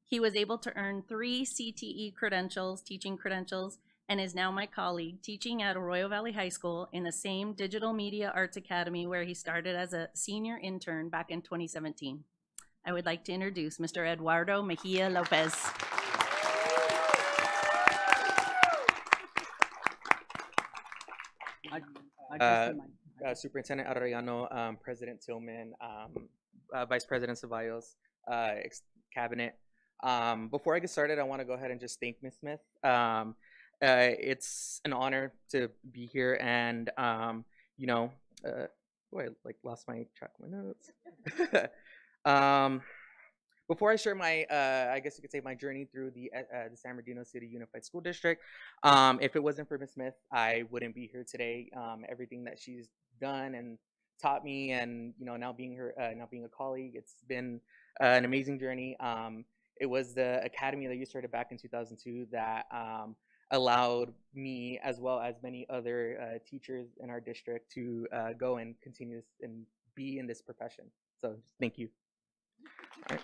Speaker 4: He was able to earn 3 CTE credentials, teaching credentials, and is now my colleague teaching at Arroyo Valley High School in the same Digital Media Arts Academy where he started as a senior intern back in 2017. I would like to introduce Mr. Eduardo Mejia Lopez.
Speaker 6: Superintendent Arellano, President Tillman, Vice President Ceballos, Cabinet. Before I get started, I want to go ahead and just thank Ms. Smith. It's an honor to be here, and you know, I lost my track of my notes. Before I share my, I guess you could say my journey through the San Bernardino City Unified School District, if it wasn't for Ms. Smith, I wouldn't be here today. Everything that she's done and taught me, and now being a colleague, it's been an amazing journey. It was the academy that you started back in 2002 that allowed me, as well as many other teachers in our district, to go and continue and be in this profession. So thank you. All right.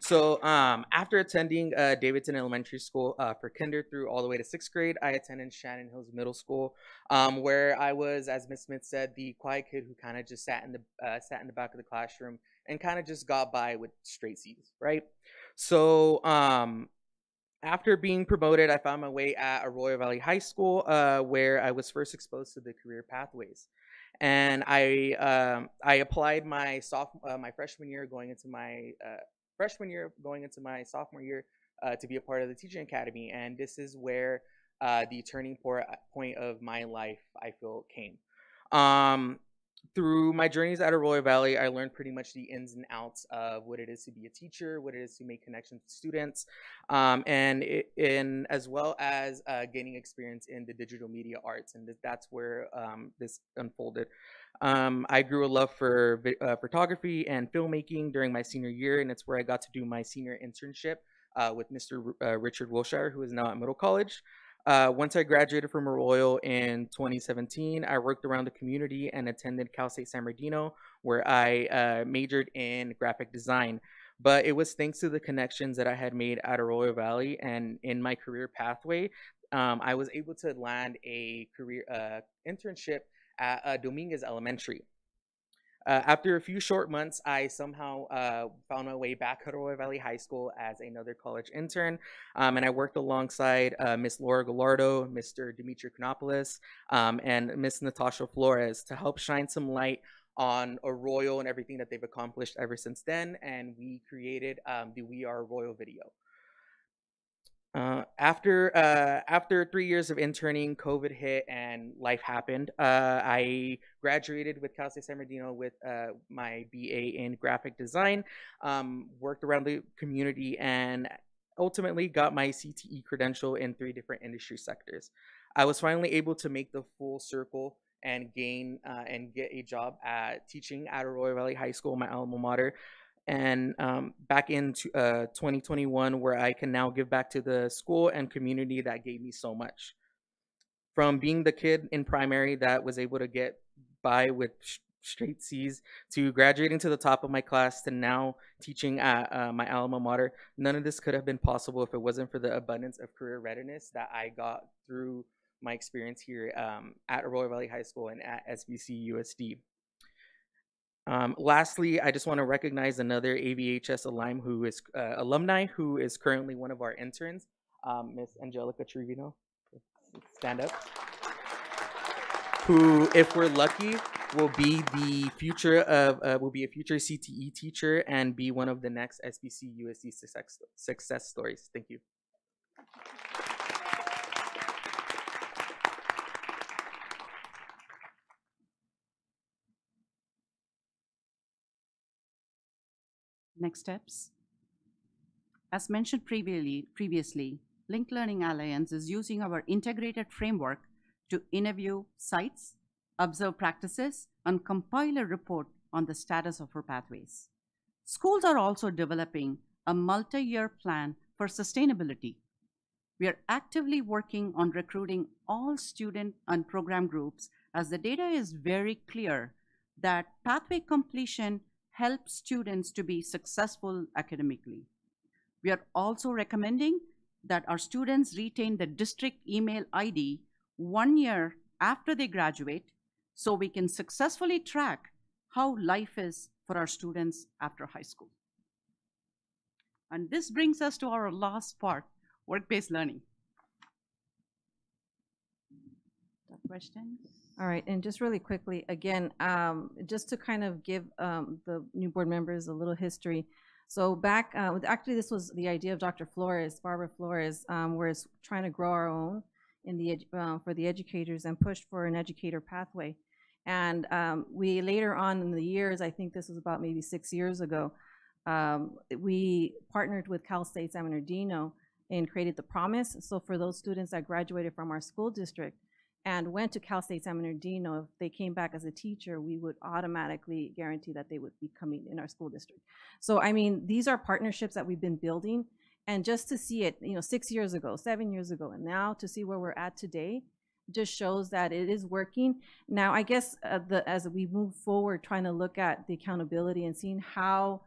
Speaker 6: So after attending Davidson Elementary School for kinder through all the way to 6th grade, I attended Shannon Hills Middle School, where I was, as Ms. Smith said, the quiet kid who kind of just sat in the back of the classroom and kind of just got by with straight C's, right? So after being promoted, I found my way at Arroyo Valley High School, where I was first exposed to the career pathways. And I applied my freshman year going into my sophomore year to be a part of the Teaching Academy. And this is where the turning point of my life, I feel, came. Through my journeys at Arroyo Valley, I learned pretty much the ins and outs of what it is to be a teacher, what it is to make connections with students, and as well as gaining experience in the digital media arts, and that's where this unfolded. I grew a love for photography and filmmaking during my senior year, and it's where I got to do my senior internship with Mr. Richard Wilshire, who is now at Middle College. Once I graduated from Arroyo in 2017, I worked around the community and attended Cal State San Bernardino, where I majored in graphic design. But it was thanks to the connections that I had made at Arroyo Valley and in my career pathway, I was able to land a career internship at Dominguez Elementary. After a few short months, I somehow found my way back at Arroyo Valley High School as another college intern, and I worked alongside Miss Laura Gallardo, Mr. Dimitri Konopoulos, and Miss Natasha Flores to help shine some light on Arroyo and everything that they've accomplished ever since then, and we created the We Are Arroyo video. After 3 years of interning, COVID hit and life happened. I graduated with Cal State San Bernardino with my BA in graphic design, worked around the community, and ultimately got my CTE credential in 3 different industry sectors. I was finally able to make the full circle and gain and get a job at teaching at Arroyo Valley High School, my alma mater. And back in 2021, where I can now give back to the school and community that gave me so much. From being the kid in primary that was able to get by with straight C's, to graduating to the top of my class, to now teaching at my alma mater, none of this could have been possible if it wasn't for the abundance of career readiness that I got through my experience here at Arroyo Valley High School and at SBC USD. Lastly, I just want to recognize another AVHS alumni who is currently one of our interns, Miss Angelica Trevino. Stand up. Who, if we're lucky, will be a future CTE teacher and be one of the next SBC USD success stories. Thank you.
Speaker 9: Next steps. As mentioned previously, Linked Learning Alliance is using our integrated framework
Speaker 13: to interview sites, observe practices, and compile a report on the status of our pathways. Schools are also developing a multi-year plan for sustainability. We are actively working on recruiting all student and program groups, as the data is very clear that pathway completion helps students to be successful academically. We are also recommending that our students retain the district email ID 1 year after they graduate, so we can successfully track how life is for our students after high school. And this brings us to our last part, work-based learning. Questions?
Speaker 2: All right, and just really quickly, again, just to kind of give the new board members a little history. So back, actually this was the idea of Dr. Flores, Barbara Flores, where it's trying to grow our own in the for the educators and push for an educator pathway. And we later on in the years, I think this was about maybe 6 years ago, we partnered with Cal State San Bernardino and created the Promise. So for those students that graduated from our school district and went to Cal State San Bernardino, if they came back as a teacher, we would automatically guarantee that they would be coming in our school district. So, I mean, these are partnerships that we've been building, and just to see it, 6 years ago, 7 years ago, and now to see where we're at today, just shows that it is working. Now, I guess as we move forward, trying to look at the accountability and seeing how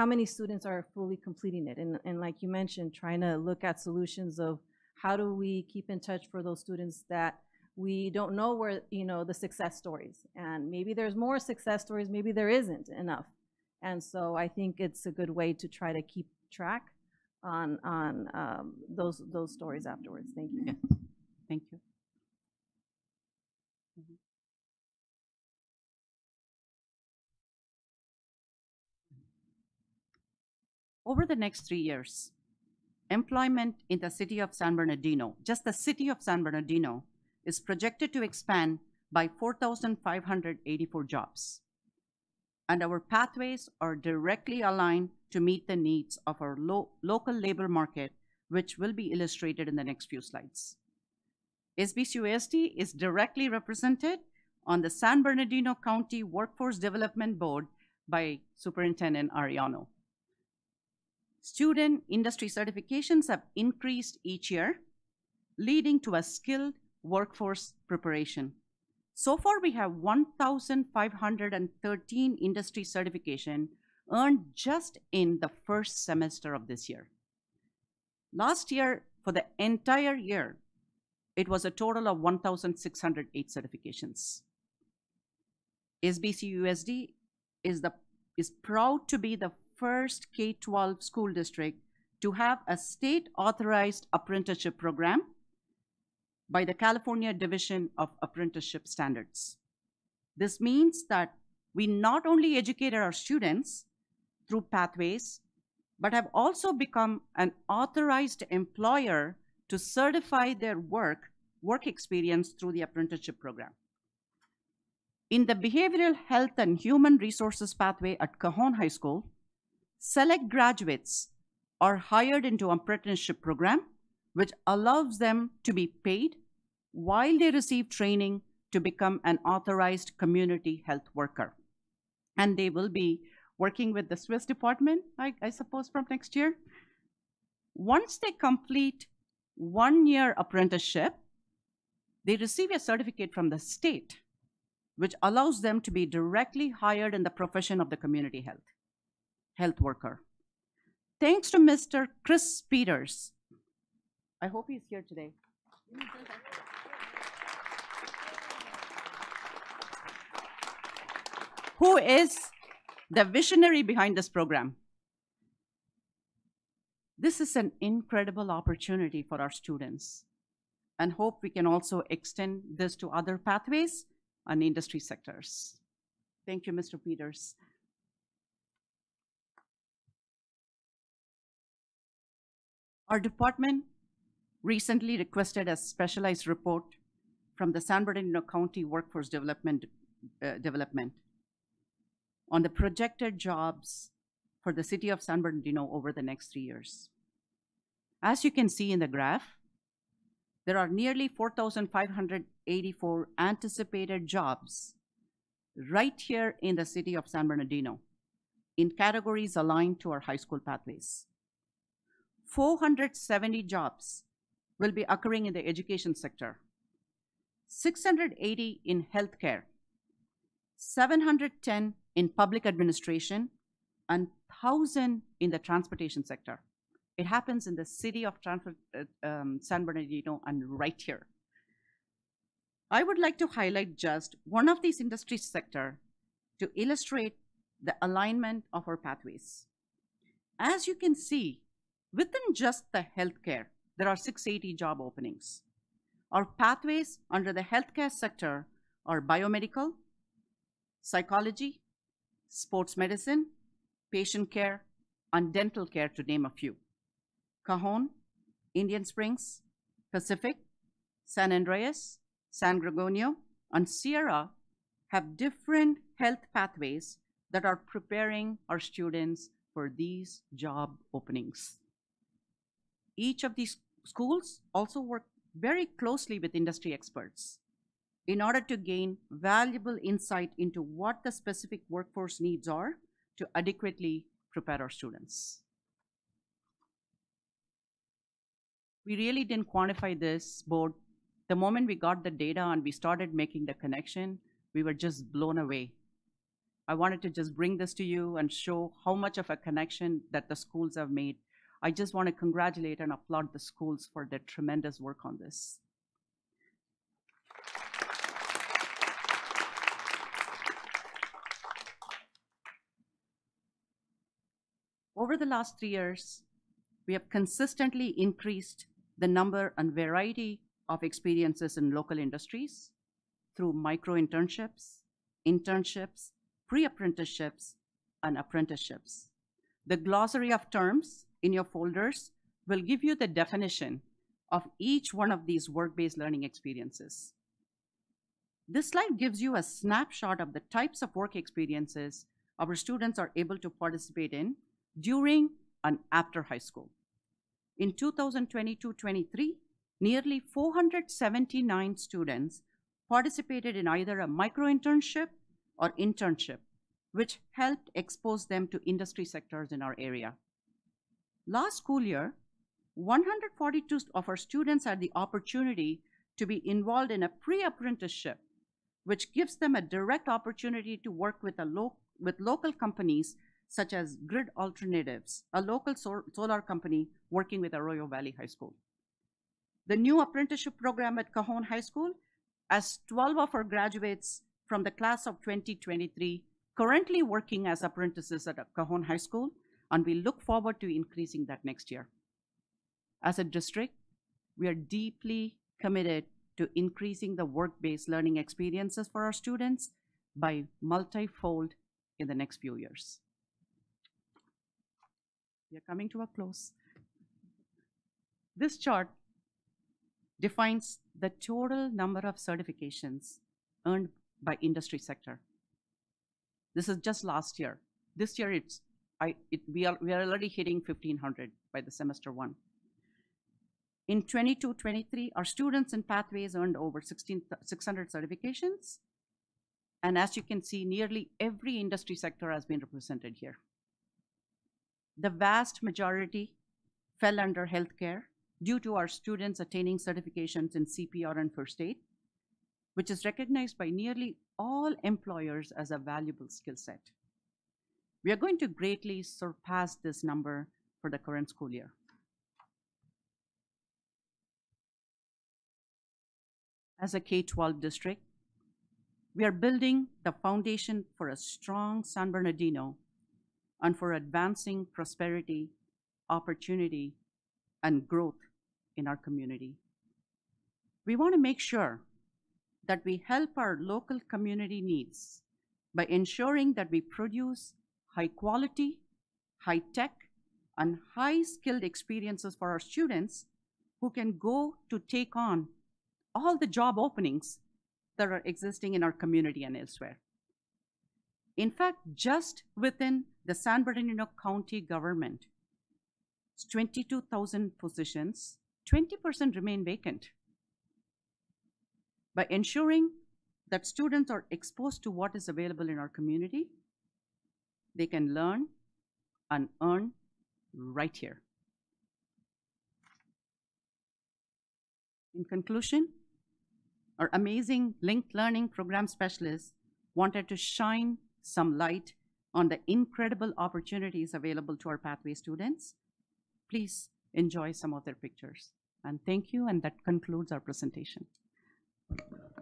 Speaker 2: many students are fully completing it. And like you mentioned, trying to look at solutions of how do we keep in touch for those students that we don't know where, the success stories. And maybe there's more success stories, maybe there isn't enough. And so I think it's a good way to try to keep track on those stories afterwards. Thank you.
Speaker 13: Yes. Thank you. Over the next 3 years, employment in the city of San Bernardino, just the city of San Bernardino, is projected to expand by 4,584 jobs. And our pathways are directly aligned to meet the needs of our local labor market, which will be illustrated in the next few slides. SBCUSD is directly represented on the San Bernardino County Workforce Development Board by Superintendent Ariano. Student industry certifications have increased each year, leading to a skilled workforce preparation. So far, we have 1,513 industry certification earned just in the first semester of this year. Last year, for the entire year, it was a total of 1,608 certifications. SBCUSD is proud to be the first K-12 school district to have a state-authorized apprenticeship program by the California Division of Apprenticeship Standards. This means that we not only educated our students through pathways, but have also become an authorized employer to certify their work experience through the apprenticeship program. In the Behavioral Health and Human Resources pathway at Cajon High School, select graduates are hired into an apprenticeship program, which allows them to be paid while they receive training to become an authorized community health worker. And they will be working with the Swiss department, I suppose, from next year. Once they complete 1 year apprenticeship, they receive a certificate from the state, which allows them to be directly hired in the profession of the community health worker. Thanks to Mr. Chris Peters. I hope he's here today. Who is the visionary behind this program? This is an incredible opportunity for our students, and hope we can also extend this to other pathways and industry sectors. Thank you, Mr. Peters. Our department recently requested a specialized report from the San Bernardino County Workforce Development on the projected jobs for the city of San Bernardino over the next 3 years. As you can see in the graph, there are nearly 4,500 684 anticipated jobs right here in the city of San Bernardino in categories aligned to our high school pathways. 470 jobs will be occurring in the education sector, 680 in healthcare, 710 in public administration, and 1,000 in the transportation sector. It happens in the city of San Bernardino and right here. I would like to highlight just one of these industry sector to illustrate the alignment of our pathways. As you can see, within just the healthcare, there are 680 job openings. Our pathways under the healthcare sector are biomedical, psychology, sports medicine, patient care, and dental care, to name a few. Cajon, Indian Springs, Pacific, San Andreas, San Gregorio, and Sierra have different health pathways that are preparing our students for these job openings. Each of these schools also work very closely with industry experts in order to gain valuable insight into what the specific workforce needs are to adequately prepare our students. We really didn't quantify this board. The moment we got the data and we started making the connection, we were just blown away. I wanted to just bring this to you and show how much of a connection that the schools have made. I just want to congratulate and applaud the schools for their tremendous work on this. Over the last 3 years, we have consistently increased the number and variety of experiences in local industries through micro-internships, internships, pre-apprenticeships, and apprenticeships. The glossary of terms in your folders will give you the definition of each one of these work-based learning experiences. This slide gives you a snapshot of the types of work experiences our students are able to participate in during and after high school. In 2022-23, nearly 479 students participated in either a micro-internship or internship, which helped expose them to industry sectors in our area. Last school year, 142 of our students had the opportunity to be involved in a pre-apprenticeship, which gives them a direct opportunity to work with local companies such as Grid Alternatives, a local solar company working with Arroyo Valley High School. The new apprenticeship program at Cajon High School has 12 of our graduates from the class of 2023 currently working as apprentices at Cajon High School, and we look forward to increasing that next year. As a district, we are deeply committed to increasing the work-based learning experiences for our students by multifold in the next few years. We are coming to a close. This chart defines the total number of certifications earned by industry sector. This is just last year. This year, we are already hitting 1,500 by the semester one. In 22-23, our students in pathways earned over 600 certifications. And as you can see, nearly every industry sector has been represented here. The vast majority fell under healthcare due to our students attaining certifications in CPR and first aid, which is recognized by nearly all employers as a valuable skill set. We are going to greatly surpass this number for the current school year. As a K-12 district, we are building the foundation for a strong San Bernardino and for advancing prosperity, opportunity, and growth in our community. We want to make sure that we help our local community needs by ensuring that we produce high quality, high tech, and high skilled experiences for our students who can go to take on all the job openings that are existing in our community and elsewhere. In fact, just within the San Bernardino County government, 22,000 positions, 20% remain vacant. by ensuring that students are exposed to what is available in our community, they can learn and earn right here. In conclusion, our amazing linked learning program specialists wanted to shine some light on the incredible opportunities available to our pathway students. Please enjoy some of their pictures. And thank you, and that concludes our presentation.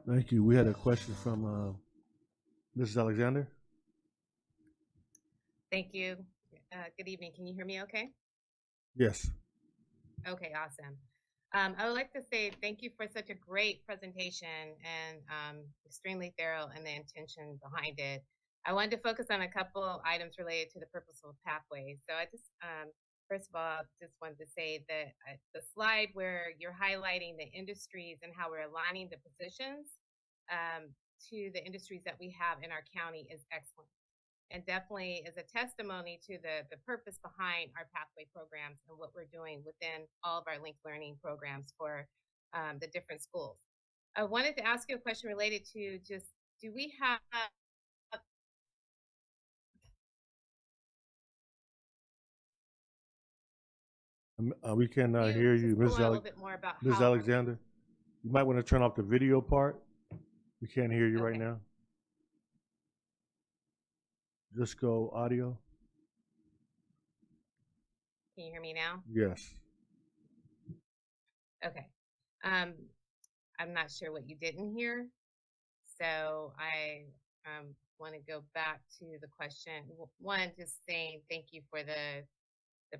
Speaker 3: Thank you. We had a question from Mrs. Alexander.
Speaker 7: Thank you. Good evening. Can you hear me okay?
Speaker 3: Yes.
Speaker 7: Okay, awesome. I would like to say thank you for such a great presentation and extremely thorough in the intention behind it. I wanted to focus on a couple items related to the purposeful pathways. So I just, first of all, just wanted to say that the slide where you're highlighting the industries and how we're aligning the positions to the industries that we have in our county is excellent. And definitely is a testimony to the purpose behind our pathway programs and what we're doing within all of our linked learning programs for the different schools. I wanted to ask you a question related to just, do we have
Speaker 3: we cannot hear you, Ms. Alexander. You might want to turn off the video part. We can't hear you right now. Just go audio.
Speaker 7: Can you hear me now?
Speaker 3: Yes.
Speaker 7: Okay. I'm not sure what you didn't hear. So I want to go back to the question. One, just saying thank you for the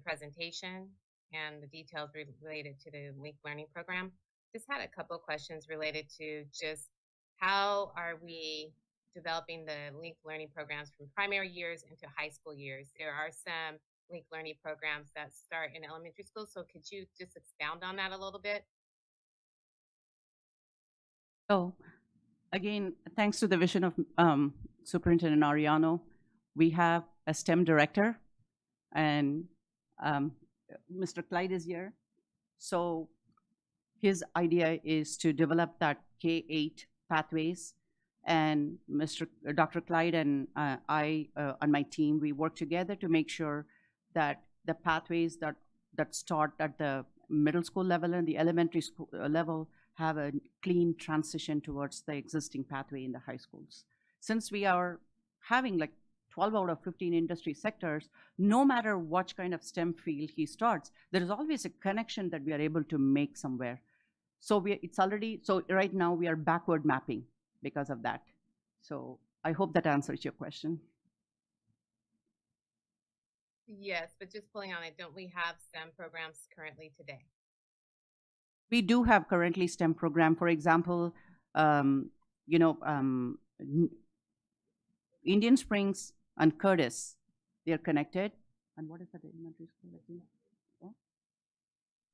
Speaker 7: presentation and the details related to the linked learning program. Just had a couple of questions related to just how are we developing the linked learning programs from primary years into high school years. There are some linked learning programs that start in elementary school. So could you just expound on that a little bit?
Speaker 13: So again, thanks to the vision of Superintendent Ariano, we have a STEM director, and Mr. Clyde is here. So his idea is to develop that K-8 pathways, and Dr. Clyde and I on my team, we work together to make sure that the pathways that start at the middle school level and the elementary school level have a clean transition towards the existing pathway in the high schools. Since we are having like 12 out of 15 industry sectors, no matter what kind of STEM field he starts, there is always a connection that we are able to make somewhere. So so right now we are backward mapping because of that. So I hope that answers your question.
Speaker 7: Yes, but just pulling on it, don't we have STEM programs currently today?
Speaker 13: We do have currently STEM program. For example, Indian Springs and Curtis, they're connected. And what is that elementary school?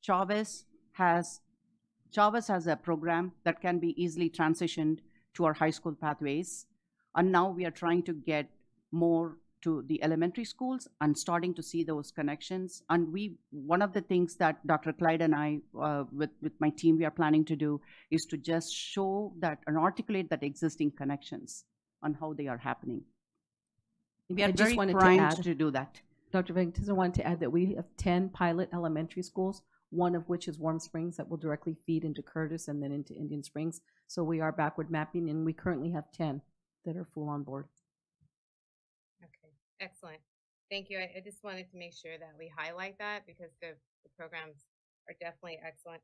Speaker 13: Chavez has a program that can be easily transitioned to our high school pathways. And now we are trying to get more to the elementary schools and starting to see those connections. And one of the things that Dr. Clyde and I, with my team, we are planning to do is to just show that and articulate that existing connections on how they are happening. We are very primed to do that.
Speaker 1: Dr. Venkatesan wanted to add that we have 10 pilot elementary schools, one of which is Warm Springs that will directly feed into Curtis and then into Indian Springs. So we are backward mapping, and we currently have 10 that are full on board.
Speaker 7: Okay, excellent. Thank you. I just wanted to make sure that we highlight that because the programs are definitely excellent.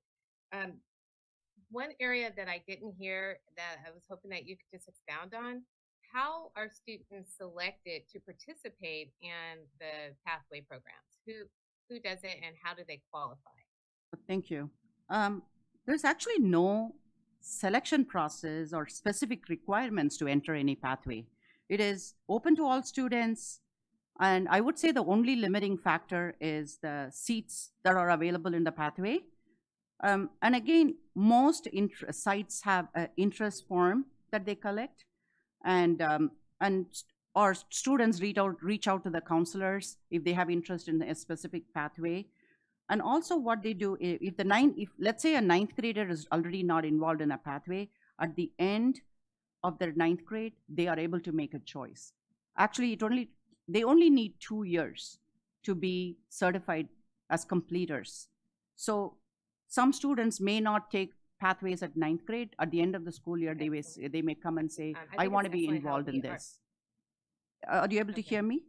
Speaker 7: One area that I didn't hear that I was hoping that you could just expound on, how are students selected to participate in the pathway programs? Who does it and how do they qualify?
Speaker 13: Thank you. There's actually no selection process or specific requirements to enter any pathway. It is open to all students, and I would say the only limiting factor is the seats that are available in the pathway. And again, most sites have an interest form that they collect, and our students reach out to the counselors if they have interest in a specific pathway. And also what they do, if let's say a ninth grader is already not involved in a pathway, at the end of their 9th grade, they are able to make a choice. Actually, they only need 2 years to be certified as completers. So some students may not take pathways at 9th grade. At the end of the school year, they may come and say, I want to be involved in this. Are you able to hear me?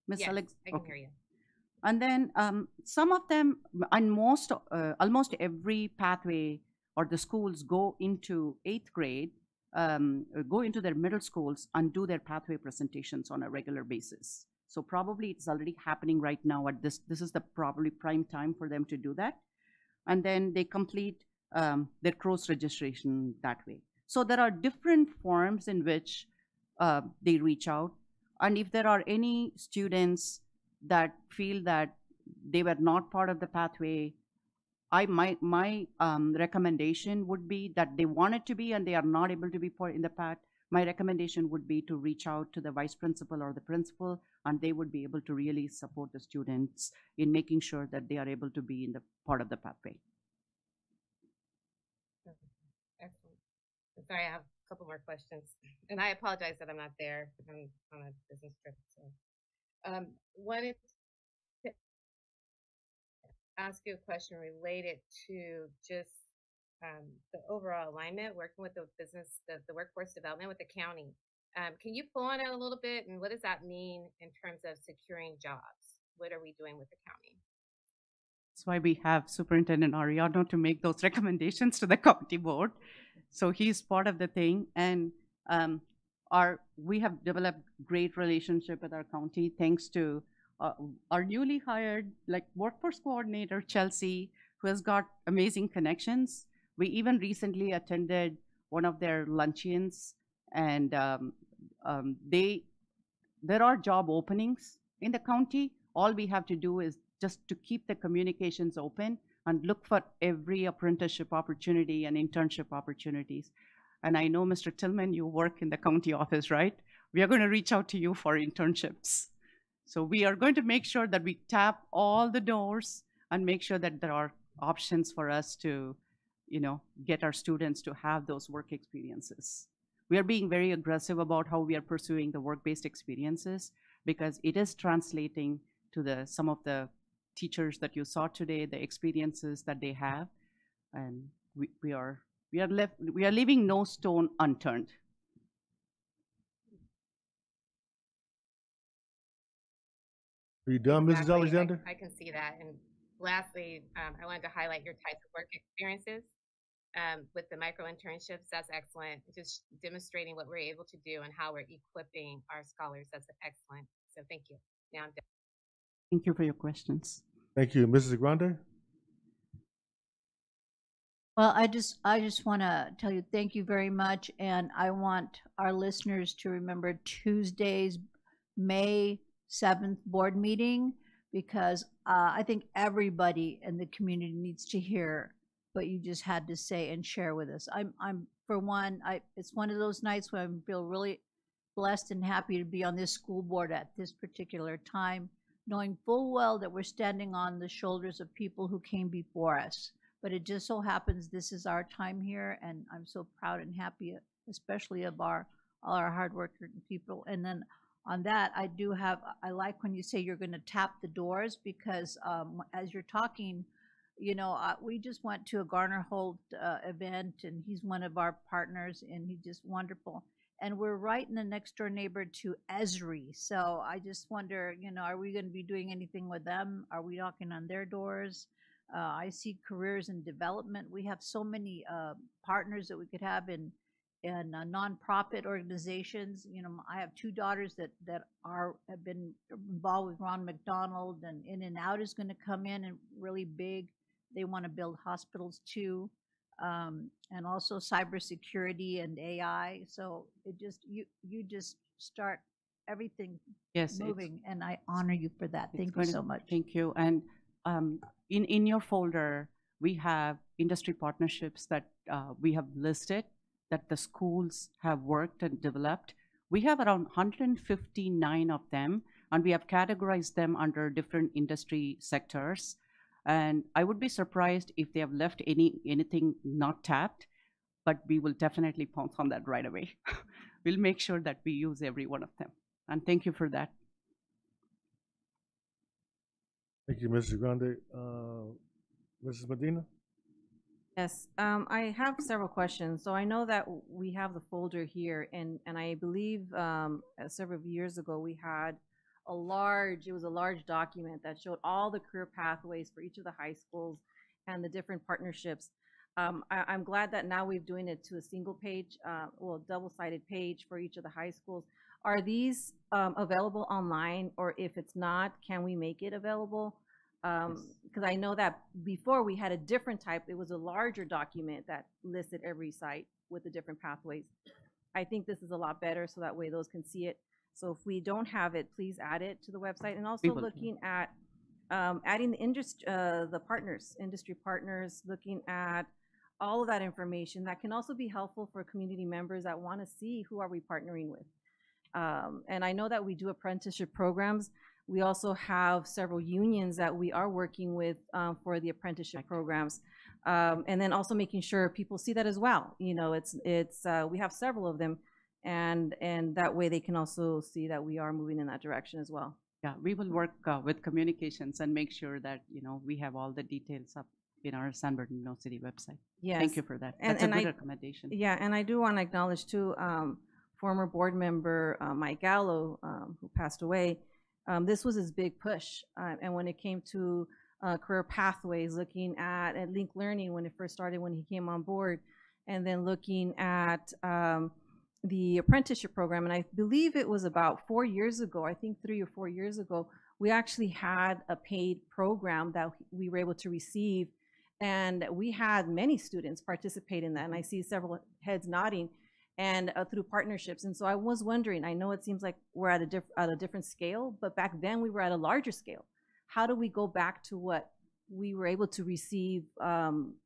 Speaker 13: Ms.
Speaker 7: Yes,
Speaker 13: Alex?
Speaker 7: I can hear you.
Speaker 13: And then some of them, and almost every pathway or the schools go into 8th grade, go into their middle schools and do their pathway presentations on a regular basis. So probably it's already happening right now at this is the probably prime time for them to do that. And then they complete their cross registration that way. So there are different forms in which they reach out. And if there are any students that feel that they were not part of the pathway, my recommendation would be that they wanted to be and they are not able to be part in the path. My recommendation would be to reach out to the vice principal or the principal, and they would be able to really support the students in making sure that they are able to be in the part of the pathway.
Speaker 7: Excellent. I'm sorry, I have a couple more questions, and I apologize that I'm not there. I'm on a business trip. So, wanted to ask you a question related to just the overall alignment, working with the workforce development with the county. Can you pull on it a little bit, and what does that mean in terms of securing jobs? What are we doing with the county?
Speaker 13: That's why we have Superintendent Ariano to make those recommendations to the county board. So he's part of the thing, and we have developed great relationship with our county thanks to our newly hired workforce coordinator, Chelsea, who has got amazing connections. We even recently attended one of their luncheons, and there are job openings in the county. All we have to do is just to keep the communications open and look for every apprenticeship opportunity and internship opportunities. And I know, Mr. Tillman, you work in the county office, right? We are going to reach out to you for internships. So we are going to make sure that we tap all the doors and make sure that there are options for us to, get our students to have those work experiences. We are being very aggressive about how we are pursuing the work-based experiences because it is translating to some of the teachers that you saw today, the experiences that they have, and we are leaving no stone unturned.
Speaker 3: Are you done, Mrs. Alexander?
Speaker 7: I can see that. And lastly, I wanted to highlight your types of work experiences with the micro internships. That's excellent. Just demonstrating what we're able to do and how we're equipping our scholars. That's excellent. So thank you. Now I'm done.
Speaker 13: Thank you for your questions.
Speaker 3: Thank you. Mrs. Grande?
Speaker 14: Well, I just want to tell you thank you very much, and I want our listeners to remember Tuesday's May 7th board meeting, because I think everybody in the community needs to hear what you just had to say and share with us. I'm for one, it's one of those nights where I feel really blessed and happy to be on this school board at this particular time, knowing full well that we're standing on the shoulders of people who came before us. But it just so happens this is our time here, and I'm so proud and happy, especially of all our hardworking people. And then on that, I like when you say you're going to tap the doors, because as you're talking, we just went to a Garner Holt event, and he's one of our partners, and he's just wonderful. And we're right in the next door neighbor to Esri. So I just wonder, are we going to be doing anything with them? Are we knocking on their doors? I see careers and development. We have so many partners that we could have in nonprofit organizations. I have 2 daughters that have been involved with Ron McDonald, and In-N-Out is going to come in and really big. They want to build hospitals too, and also cybersecurity and AI. So you just start everything moving, and I honor you for that. Thank you so much.
Speaker 13: Thank you. And in your folder, we have industry partnerships that we have listed that the schools have worked and developed. We have around 159 of them, and we have categorized them under different industry sectors. And I would be surprised if they have left anything not tapped. but we will definitely pounce on that right away. We'll make sure that we use every one of them. And thank you for that.
Speaker 3: Thank you, Mrs. Grande. Mrs. Medina?
Speaker 2: Yes, I have several questions. So I know that we have the folder here, and I believe several years ago we had it was a large document that showed all the career pathways for each of the high schools and the different partnerships. I'm glad that now we're doing it to a single page, double-sided page for each of the high schools. Are these available online, or if it's not, can we make it available? Because I know that before we had a different type. It was a larger document that listed every site with the different pathways. I think this is a lot better, so that way those can see it. So if we don't have it, please add it to the website. And also looking at adding the industry partners, looking at all of that information that can also be helpful for community members that want to see who are we partnering with. And I know that we do apprenticeship programs. We also have several unions that we are working with for the apprenticeship programs. And then also making sure people see that as well. You know, we have several of them, and that way they can also see that we are moving in that direction as well.
Speaker 13: Yeah, we will work with communications and make sure that, you know, we have all the details up in our San Bernardino City website.
Speaker 2: Yes.
Speaker 13: Thank you for that. That's a good recommendation.
Speaker 2: Yeah, and I do want to acknowledge too, former board member Mike Gallo, who passed away. This was his big push, and when it came to career pathways, looking at Link Learning when it first started, when he came on board, and then looking at the apprenticeship program. And I believe it was about 4 years ago, I think 3 or 4 years ago, we actually had a paid program that we were able to receive, and we had many students participate in that, and I see several heads nodding, and through partnerships. And so I was wondering, I know it seems like we're at a different scale, but back then we were at a larger scale. How do we go back to what we were able to receive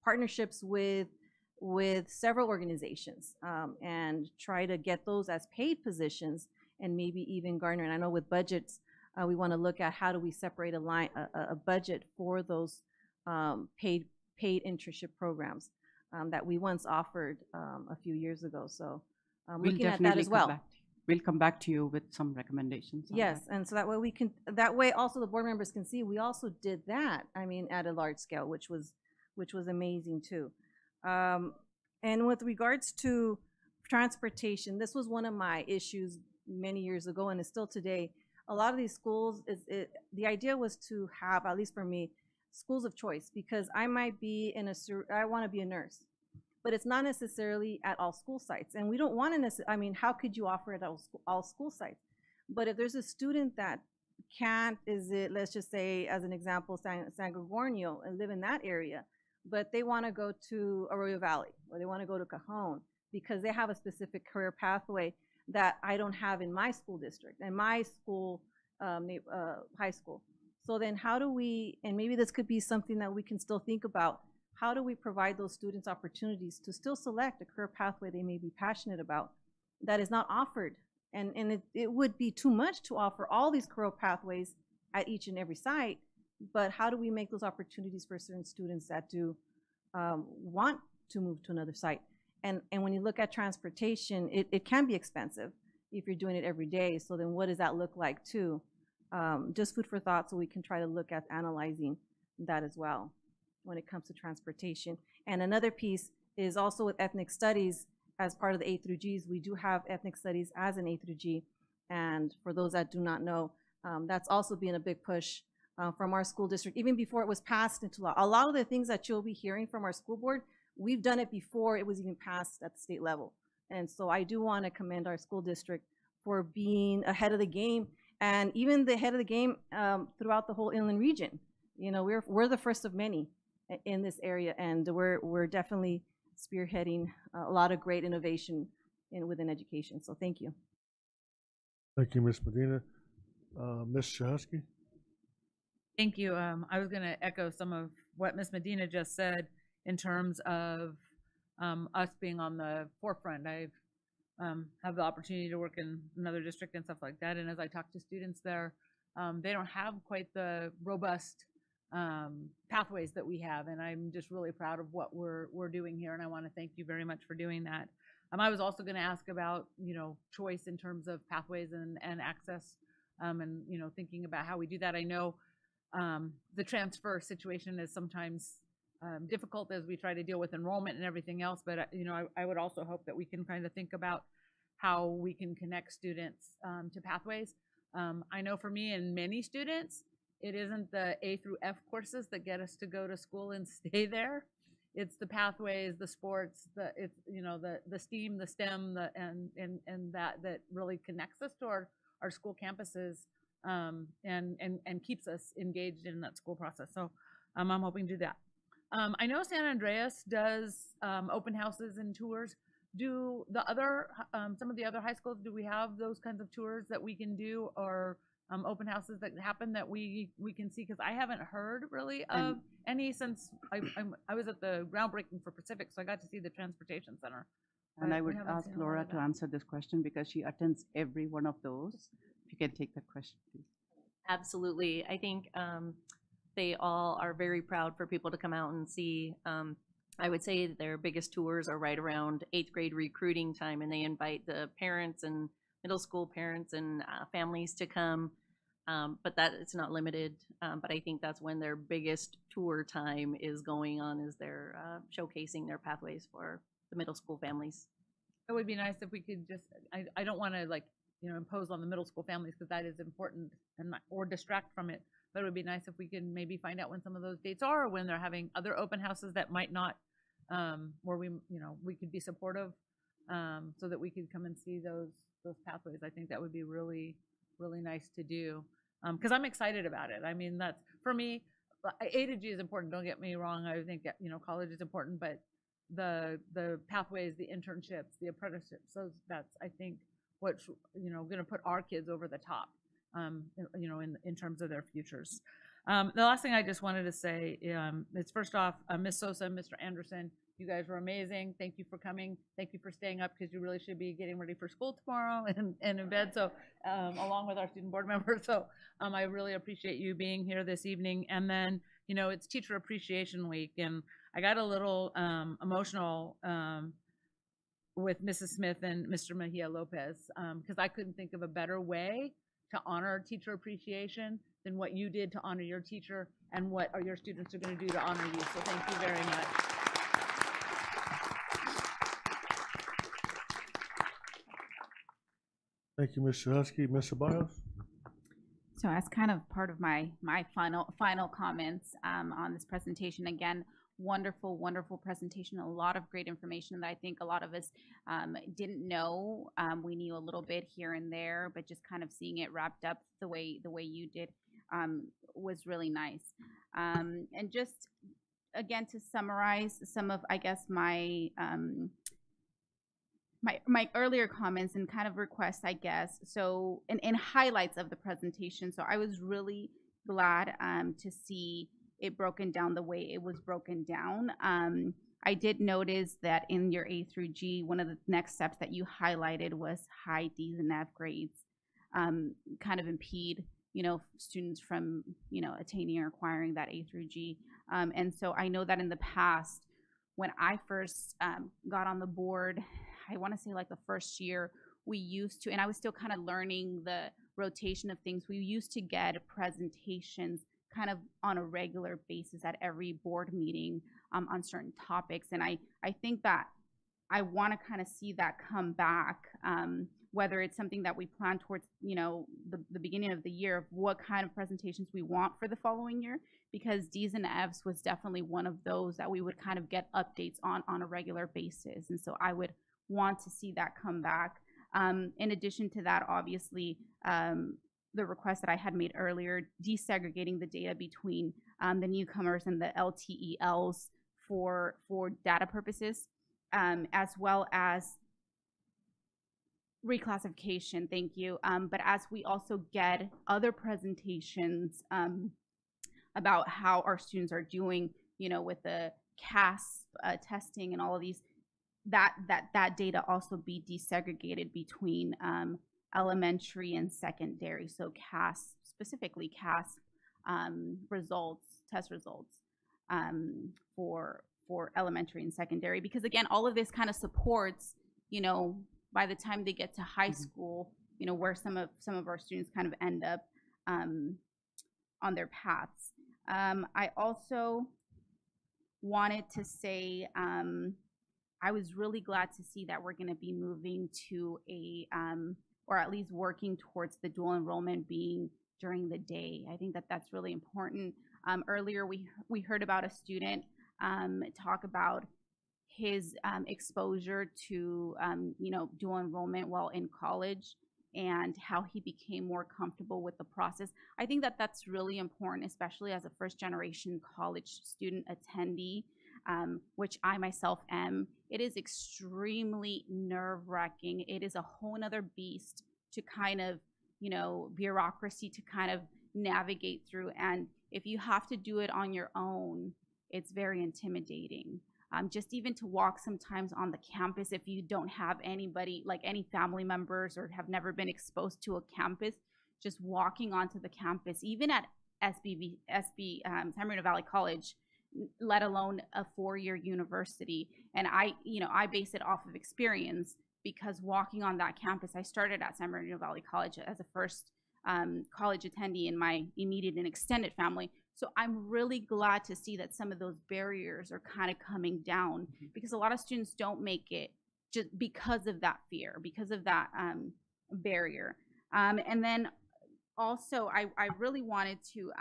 Speaker 2: partnerships with several organizations and try to get those as paid positions, and maybe even garner? And I know with budgets, we want to look at how do we separate a budget for those paid internship programs that we once offered a few years ago. So looking at that as well.
Speaker 13: We'll come back to you with some recommendations.
Speaker 2: Yes, and so that way also the board members can see we also did that, I mean, at a large scale, which was amazing too. And with regards to transportation, this was one of my issues many years ago, and it's still today. A lot of these schools, the idea was to have, at least for me, schools of choice, because I might be I want to be a nurse, but it's not necessarily at all school sites. And we don't want to I mean, how could you offer it at all school sites? But if there's a student that can't, let's just say, as an example, San Gregorio, and live in that area, but they want to go to Arroyo Valley, or they want to go to Cajon, because they have a specific career pathway that I don't have in my school district, and my school, high school. So then how do we, and maybe this could be something that we can still think about, how do we provide those students opportunities to still select a career pathway they may be passionate about that is not offered? And it would be too much to offer all these career pathways at each and every site, but how do we make those opportunities for certain students that do want to move to another site? And when you look at transportation, it can be expensive if you're doing it every day. So then what does that look like too? Just food for thought, so we can try to look at analyzing that as well when it comes to transportation. And another piece is also with ethnic studies. As part of the A through Gs, we do have ethnic studies as an A through G. And for those that do not know, that's also been a big push from our school district, even before it was passed into law. A lot of the things that you'll be hearing from our school board, we've done it before it was even passed at the state level. And so I do want to commend our school district for being ahead of the game, and even the head of the game throughout the whole inland region. You know, we're the first of many in this area, and we're definitely spearheading a lot of great innovation within education. So thank you.
Speaker 3: Thank you, Ms. Medina. Ms. Shahosky?
Speaker 22: Thank you. I was going to echo some of what Ms. Medina just said in terms of us being on the forefront. I've have the opportunity to work in another district and stuff like that, and as I talk to students there, they don't have quite the robust pathways that we have, and I'm just really proud of what we're doing here, and I want to thank you very much for doing that. I was also going to ask about, choice in terms of pathways and access, and, thinking about how we do that. I know the transfer situation is sometimes difficult as we try to deal with enrollment and everything else, but, I would also hope that we can kind of think about how we can connect students to pathways. I know for me and many students, it isn't the A through F courses that get us to go to school and stay there. It's the pathways, the sports, the STEAM, the STEM, and that really connects us to our school campuses, and keeps us engaged in that school process. So I'm hoping to do that. I know San Andreas does open houses and tours. Do the other some of the other high schools, do we have those kinds of tours that we can do, or open houses that happen that we can see? Because I haven't heard really of any since I was at the groundbreaking for Pacific, so I got to see the transportation center.
Speaker 13: And I would ask Laura to answer this question because she attends every one of those. If you can take that question, please.
Speaker 4: Absolutely. I think they all are very proud for people to come out and see. I would say their biggest tours are right around 8th grade recruiting time, and they invite the parents and middle school parents and families to come. But that it's not limited. But I think that's when their biggest tour time is going on, is they're showcasing their pathways for the middle school families.
Speaker 22: It would be nice if we could just, I don't want to impose on the middle school families, because that is important or distract from it. But it would be nice if we could maybe find out when some of those dates are, or when they're having other open houses that might not, where we could be supportive, so that we could come and see those pathways. I think that would be really, really nice to do, because I'm excited about it. I mean, that's, for me, A to G is important. Don't get me wrong. I think college is important, but the pathways, the internships, the apprenticeships, that's, I think, what's going to put our kids over the top, in terms of their futures. The last thing I just wanted to say is, first off, Ms. Sosa and Mr. Anderson, you guys were amazing. Thank you for coming. Thank you for staying up, because you really should be getting ready for school tomorrow and in bed. So along with our student board members. So I really appreciate you being here this evening. And then, it's Teacher Appreciation Week, and I got a little emotional with Mrs. Smith and Mr. Mejia Lopez, because I couldn't think of a better way to honor teacher appreciation than what you did to honor your teacher, and what your students are going to do to honor you. So thank you very much.
Speaker 3: Thank you, Mr. Husky. Mr. Biles?
Speaker 15: So as kind of part of my final comments on this presentation, again, wonderful presentation, a lot of great information that I think a lot of us didn't know. We knew a little bit here and there, but just kind of seeing it wrapped up the way you did was really nice. And just again, to summarize some of, I guess, my earlier comments and kind of requests, I guess, so and highlights of the presentation. So I was really glad to see it broken down the way it was broken down. I did notice that in your A through G, one of the next steps that you highlighted was high D's and F grades kind of impede, students from, attaining or acquiring that A through G. And so I know that in the past, when I first got on the board, I want to say like the first year, we used to, and I was still kind of learning the rotation of things, we used to get presentations kind of on a regular basis at every board meeting on certain topics. And I think that I want to kind of see that come back, whether it's something that we plan towards, the beginning of the year, of what kind of presentations we want for the following year, because D's and F's was definitely one of those that we would kind of get updates on a regular basis. And so I would want to see that come back. In addition to that, obviously, the request that I had made earlier, desegregating the data between the newcomers and the LTELs for data purposes, as well as reclassification, thank you. But as we also get other presentations about how our students are doing, with the CASP testing and all of these, that data also be desegregated between elementary and secondary. So CASP, specifically CASP, test results for elementary and secondary, because again, all of this kind of supports, by the time they get to high school, where some of our students kind of end up on their paths. I also wanted to say I was really glad to see that we're going to be moving to or at least working towards the dual enrollment being during the day. I think that that's really important. Earlier, we heard about a student talk about his exposure to dual enrollment while in college, and how he became more comfortable with the process. I think that that's really important, especially as a first-generation college student attendee, which I myself am. It is extremely nerve-wracking. It is a whole nother beast to kind of, bureaucracy to kind of navigate through. And if you have to do it on your own, it's very intimidating. Just even to walk sometimes on the campus, if you don't have anybody, like any family members, or have never been exposed to a campus, just walking onto the campus, even at San Bernardino Valley College, let alone a 4-year university. And I base it off of experience, because walking on that campus, I started at San Bernardino Valley College as a first college attendee in my immediate and extended family. So I'm really glad to see that some of those barriers are kind of coming down, because a lot of students don't make it just because of that fear, because of that barrier. And then also, I really wanted to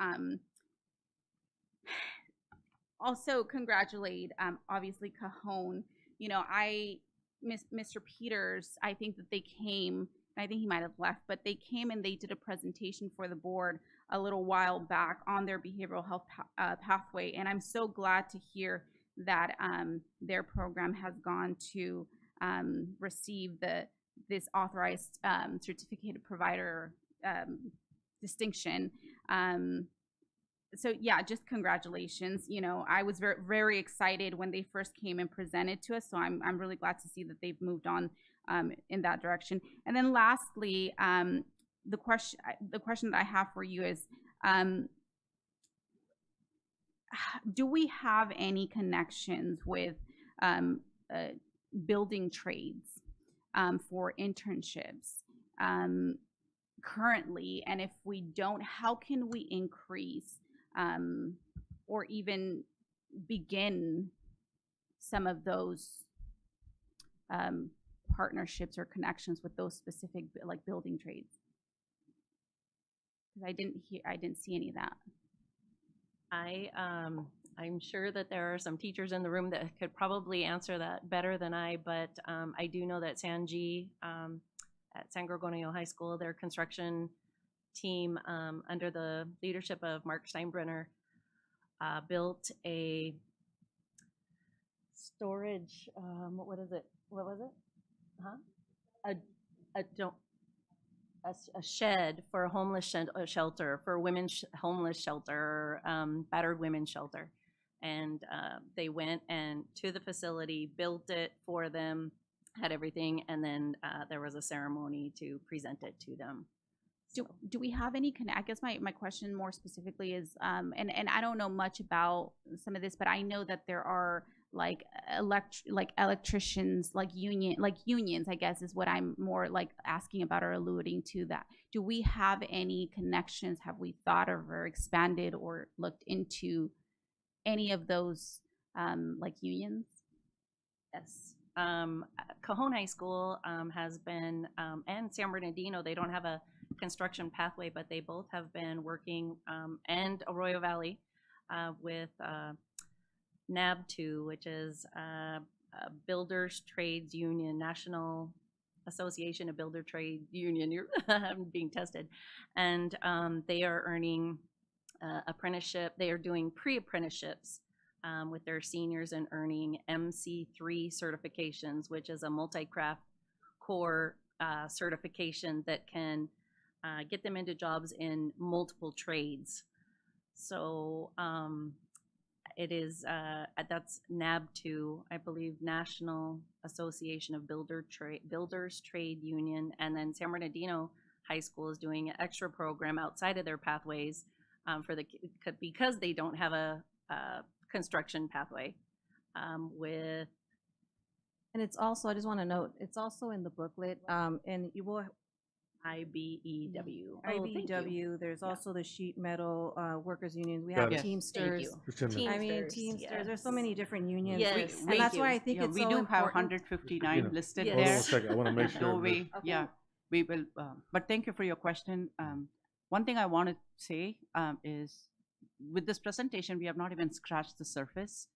Speaker 15: also congratulate, obviously, Cajon. Mr. Peters, I think that they came, I think he might have left, but they came and they did a presentation for the board a little while back on their behavioral health pathway. And I'm so glad to hear that their program has gone to receive this authorized certificated provider distinction. So yeah, just congratulations. I was very, very excited when they first came and presented to us. So I'm really glad to see that they've moved on in that direction. And then lastly, the question that I have for you is, do we have any connections with building trades for internships currently? And if we don't, how can we increase or even begin some of those partnerships or connections with those specific building trades? Because I didn't see any of that.
Speaker 4: I'm sure that there are some teachers in the room that could probably answer that better than I, but I do know that Sanji at San Gorgonio High School, their construction team under the leadership of Mark Steinbrenner built a storage, what was it? A shed for a homeless shelter, for women's homeless shelter, battered women's shelter. And they went and to the facility, built it for them, had everything, and then there was a ceremony to present it to them.
Speaker 15: Do we have any I guess my question more specifically is, and I don't know much about some of this, but I know that there are electricians, unions, I guess is what I'm more asking about or alluding to that. Do we have any connections? Have we thought of or expanded or looked into any of those unions?
Speaker 4: Yes. Cajon High School has been, and San Bernardino, they don't have a construction pathway, but they both have been working, and Arroyo Valley with NAB2, which is Builders Trades Union, National Association of Builder Trade Union. I'm being tested. And they are earning apprenticeship. They are doing pre-apprenticeships with their seniors and earning MC3 certifications, which is a multi-craft core certification that can get them into jobs in multiple trades. So it is, that's NAB2, I believe, National Association of Builders Trade Union. And then San Bernardino High School is doing an extra program outside of their pathways for the because they don't have a construction pathway with.
Speaker 2: And it's also, I just want to note, it's also in the booklet, and you will
Speaker 4: IBEW.
Speaker 2: IBEW. There's also the sheet metal workers unions. We
Speaker 3: Got
Speaker 2: have
Speaker 3: it.
Speaker 2: Teamsters.
Speaker 3: Thank you.
Speaker 2: I mean,
Speaker 4: Teamsters,
Speaker 2: Teamsters. There's so
Speaker 4: yes.
Speaker 2: many different unions.
Speaker 4: Yes,
Speaker 2: And that's why I think
Speaker 13: Yeah,
Speaker 2: it's
Speaker 13: we
Speaker 2: so
Speaker 13: do have
Speaker 2: important.
Speaker 13: 159
Speaker 3: You know,
Speaker 13: listed
Speaker 2: Yes.
Speaker 3: Hold on
Speaker 13: there.
Speaker 3: a second. I want to make sure.
Speaker 13: So
Speaker 3: that-
Speaker 13: yeah, we will. But thank you for your question. One thing I want to say is, with this presentation, we have not even scratched the surface.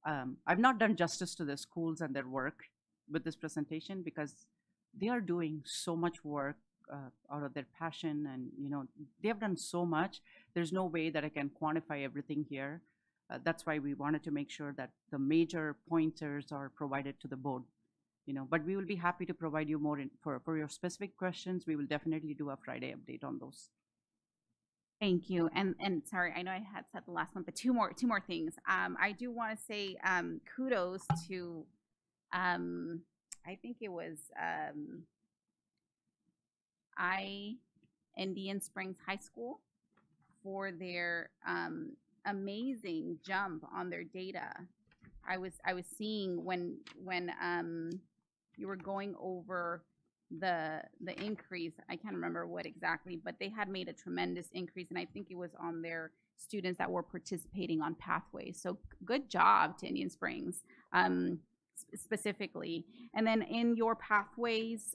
Speaker 13: I've not done justice to the schools and their work with this presentation because they are doing so much work out of their passion, and they have done so much. There's no way that I can quantify everything here. That's why we wanted to make sure that the major pointers are provided to the board. But we will be happy to provide you more for your specific questions. We will definitely do a Friday update on those.
Speaker 15: Thank you. And sorry, I know I had said the last one, but two more things. I do want to say kudos to I think it was Indian Springs High School for their amazing jump on their data. I was seeing when you were going over the increase. I can't remember what exactly, but they had made a tremendous increase, and I think it was on their students that were participating on pathways. So good job to Indian Springs specifically. And then in your pathways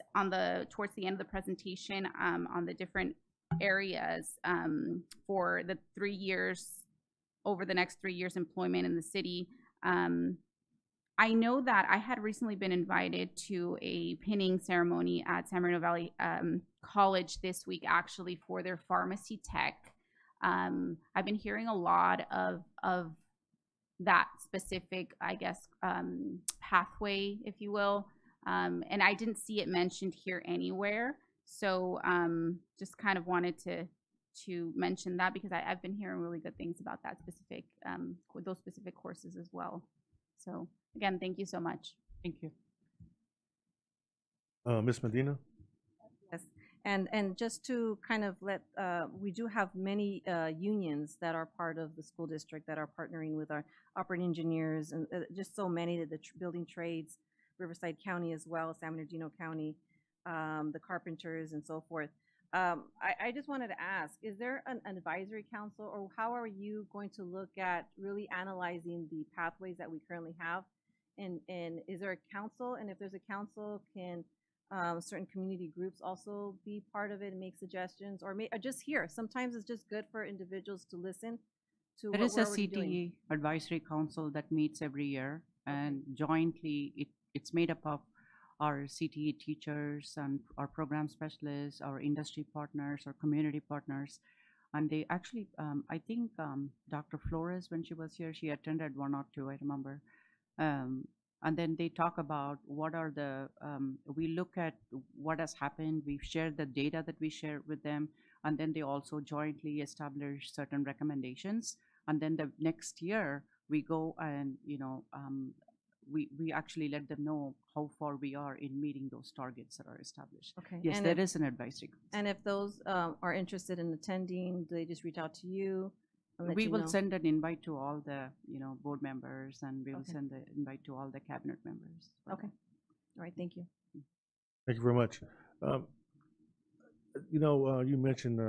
Speaker 15: towards the end of the presentation, on the different areas for the 3 years, over the next 3 years employment in the city. I know that I had recently been invited to a pinning ceremony at San Bernardino Valley College this week, actually, for their pharmacy tech. I've been hearing a lot of that specific, I guess, pathway, if you will. And I didn't see it mentioned here anywhere. So just kind of wanted to mention that because I've been hearing really good things about that specific, those specific courses as well. So again, thank you so much.
Speaker 13: Thank you.
Speaker 3: Ms. Medina?
Speaker 2: Yes, and just to kind of let, we do have many unions that are part of the school district that are partnering with our operating engineers, and just so many of the building trades, Riverside County as well, San Bernardino County, the carpenters and so forth. I just wanted to ask, is there an advisory council, or how are you going to look at really analyzing the pathways that we currently have? And is there a council? And if there's a council, can certain community groups also be part of it and make suggestions, or just hear? Sometimes it's just good for individuals to listen to
Speaker 13: There
Speaker 2: what
Speaker 13: is
Speaker 2: we're
Speaker 13: a
Speaker 2: already doing.
Speaker 13: CTE advisory council that meets every year, and jointly it's made up of our CTE teachers and our program specialists, our industry partners, our community partners. And they actually, I think Dr. Flores, when she was here, she attended one or two, I remember. And then they talk about what are the, we look at what has happened, we share the data that we share with them, and then they also jointly establish certain recommendations. And then the next year, we go and, we actually let them know how far we are in meeting those targets that are established.
Speaker 2: Okay.
Speaker 13: Yes,
Speaker 2: And
Speaker 13: there
Speaker 2: if-
Speaker 13: is an advisory council.
Speaker 2: And if those are interested in attending, do they just reach out to you? And let
Speaker 13: We
Speaker 2: you
Speaker 13: will
Speaker 2: know?
Speaker 13: send an invite to all the, board members, and we will
Speaker 2: Okay.
Speaker 13: send the invite to all the cabinet members.
Speaker 2: Okay. All right, thank you.
Speaker 3: Thank you very much. You mentioned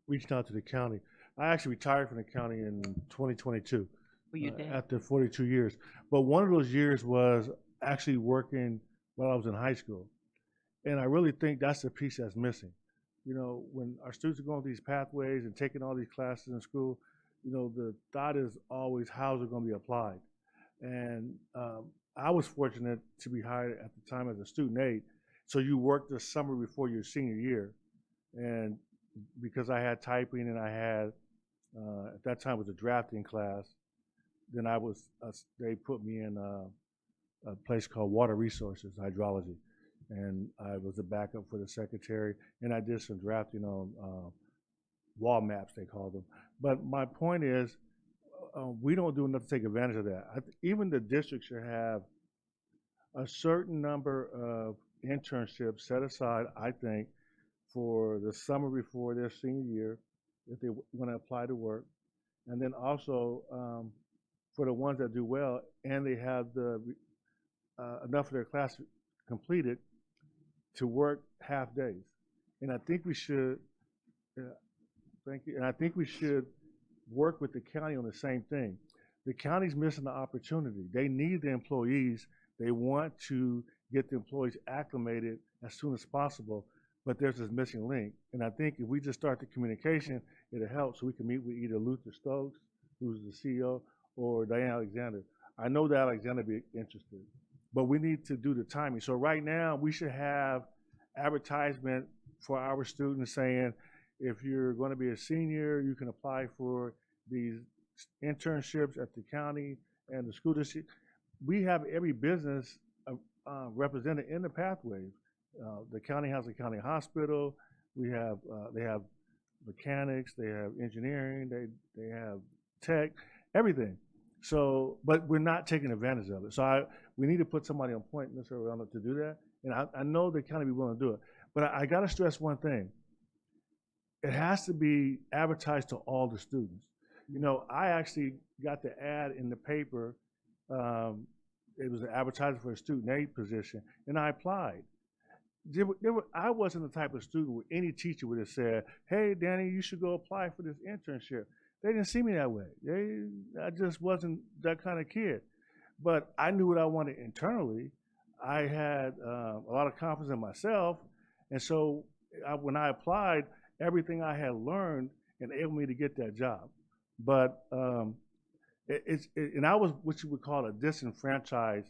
Speaker 3: reaching out to the county. I actually retired from the county in 2022.
Speaker 13: Oh, you did?
Speaker 3: After 42 years. But one of those years was actually working while I was in high school. And I really think that's the piece that's missing. When our students are going through these pathways and taking all these classes in school, the thought is always, how's it going to be applied? And I was fortunate to be hired at the time as a student aide. So you worked the summer before your senior year. And because I had typing and I had, at that time it was a drafting class, then they put me in a place called Water Resources, Hydrology. And I was a backup for the secretary, and I did some drafting on wall maps, they call them. But my point is, we don't do enough to take advantage of that. Even the district should have a certain number of internships set aside, I think, for the summer before their senior year, if they want to apply to work, and then also for the ones that do well and they have the enough of their class completed to work half days. And I think we should, thank you, and I think we should work with the county on the same thing. The county's missing the opportunity. They need the employees. They want to get the employees acclimated as soon as possible, but there's this missing link. And I think if we just start the communication, it'll help so we can meet with either Luther Stokes, who's the CEO, or Diane Alexander. I know that Alexander be interested, but we need to do the timing. So right now, we should have advertisement for our students saying, if you're going to be a senior, you can apply for these internships at the county and the school district. We have every business represented in the pathways. The county has a county hospital. We have they have mechanics. They have engineering. They have tech. Everything. So, but we're not taking advantage of it. So we need to put somebody on point, Mr. Orlando, to do that. And I know the county be willing to do it. But I got to stress one thing. It has to be advertised to all the students. You know, I actually got the ad in the paper. It was an advertisement for a student aid position, and I applied. I wasn't the type of student where any teacher would have said, hey, Danny, you should go apply for this internship. They didn't see me that way. I just wasn't that kind of kid. But I knew what I wanted internally. I had a lot of confidence in myself. And so when I applied, everything I had learned enabled me to get that job. But and I was what you would call a disenfranchised.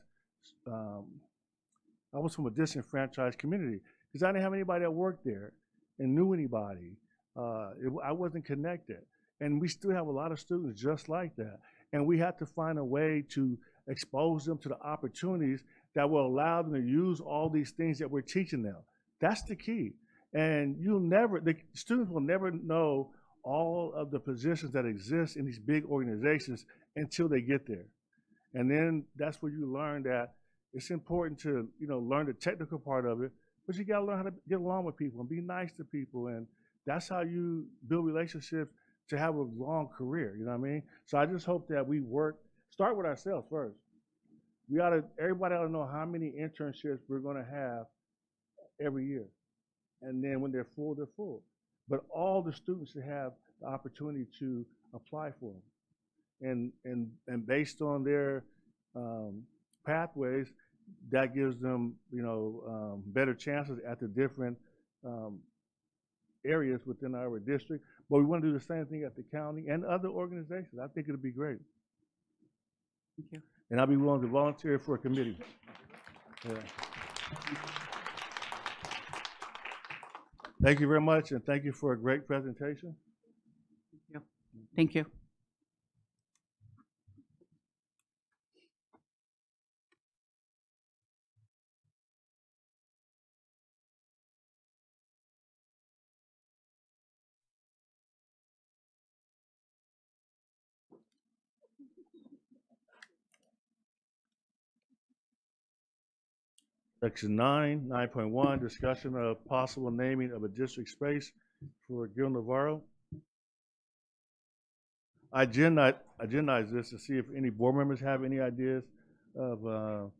Speaker 3: I was from a disenfranchised community because I didn't have anybody that worked there and knew anybody. I wasn't connected. And we still have a lot of students just like that. And we have to find a way to expose them to the opportunities that will allow them to use all these things that we're teaching them. That's the key. And the students will never know all of the positions that exist in these big organizations until they get there. And then that's where you learn that it's important to, learn the technical part of it, but you gotta learn how to get along with people and be nice to people. And that's how you build relationships to have a long career, you know what I mean? So I just hope that we start with ourselves first. Everybody ought to know how many internships we're gonna have every year. And then when they're full, they're full. But all the students should have the opportunity to apply for them. And based on their pathways, that gives them, better chances at the different areas within our district. But we want to do the same thing at the county and other organizations. I think it'll be great.
Speaker 13: Thank you.
Speaker 3: And I'll be willing to volunteer for a committee. Yeah. Thank you very much, and thank you for a great presentation.
Speaker 13: Thank you. Thank you.
Speaker 3: Section 9.1, discussion of possible naming of a district space for Gil Navarro. I agendize this to see if any board members have any ideas of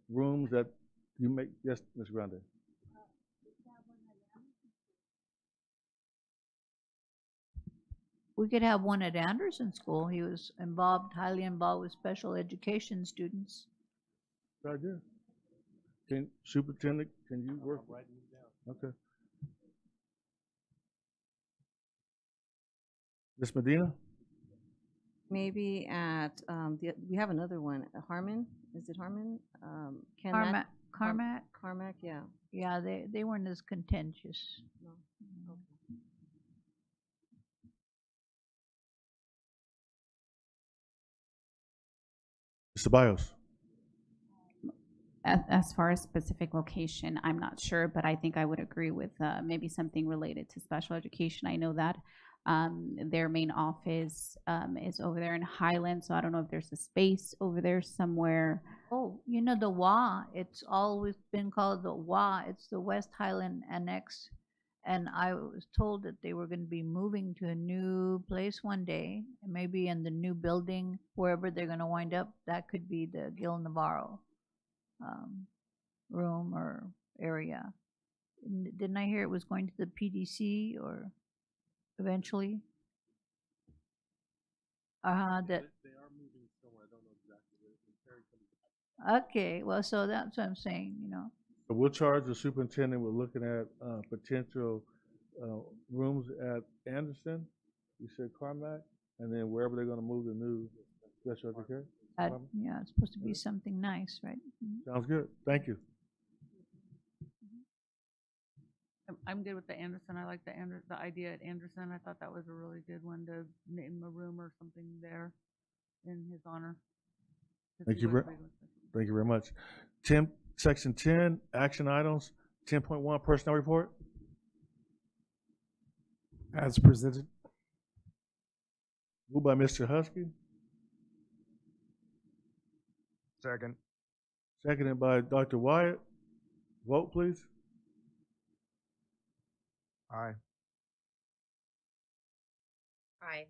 Speaker 3: rooms that you make. Yes, Ms. Grande.
Speaker 14: We could have one at Anderson School. He was highly involved with special education students.
Speaker 3: Good idea. Superintendent, can you work? I'm writing it down. Okay. Ms. Medina?
Speaker 2: Maybe at, we have another one, Harmon, is it Harmon?
Speaker 14: Carmack,
Speaker 2: yeah.
Speaker 14: Yeah, they weren't as contentious.
Speaker 2: No. Okay.
Speaker 3: Mr. Bios?
Speaker 15: As far as specific location, I'm not sure, but I think I would agree with maybe something related to special education. I know that their main office is over there in Highland, so I don't know if there's a space over there somewhere.
Speaker 14: Oh, the WA, it's always been called the WA. It's the West Highland Annex. and I was told that they were going to be moving to a new place one day, and maybe in the new building, wherever they're going to wind up, that could be the Gil Navarro room or area. Didn't I hear it was going to the PDC or eventually? That.
Speaker 3: They are moving somewhere. I don't know exactly where.
Speaker 14: Okay, well, so that's what I'm saying, you know.
Speaker 3: So we'll charge the superintendent with looking at potential rooms at Anderson, you said Carmack, and then wherever they're going to move the new special education.
Speaker 14: Yeah, it's supposed to be something nice, right? Mhm.
Speaker 3: Sounds good. Thank you.
Speaker 22: I'm good with the Anderson. I like the idea at Anderson. I thought that was a really good one to name a room or something there in his honor.
Speaker 3: Thank you. Thank you very much. Section 10, action items. 10.1, personnel report.
Speaker 11: As presented.
Speaker 3: Moved by Mr. Husky.
Speaker 11: Second.
Speaker 3: Seconded by Dr. Wyatt. Vote, please.
Speaker 11: Aye.
Speaker 7: Aye.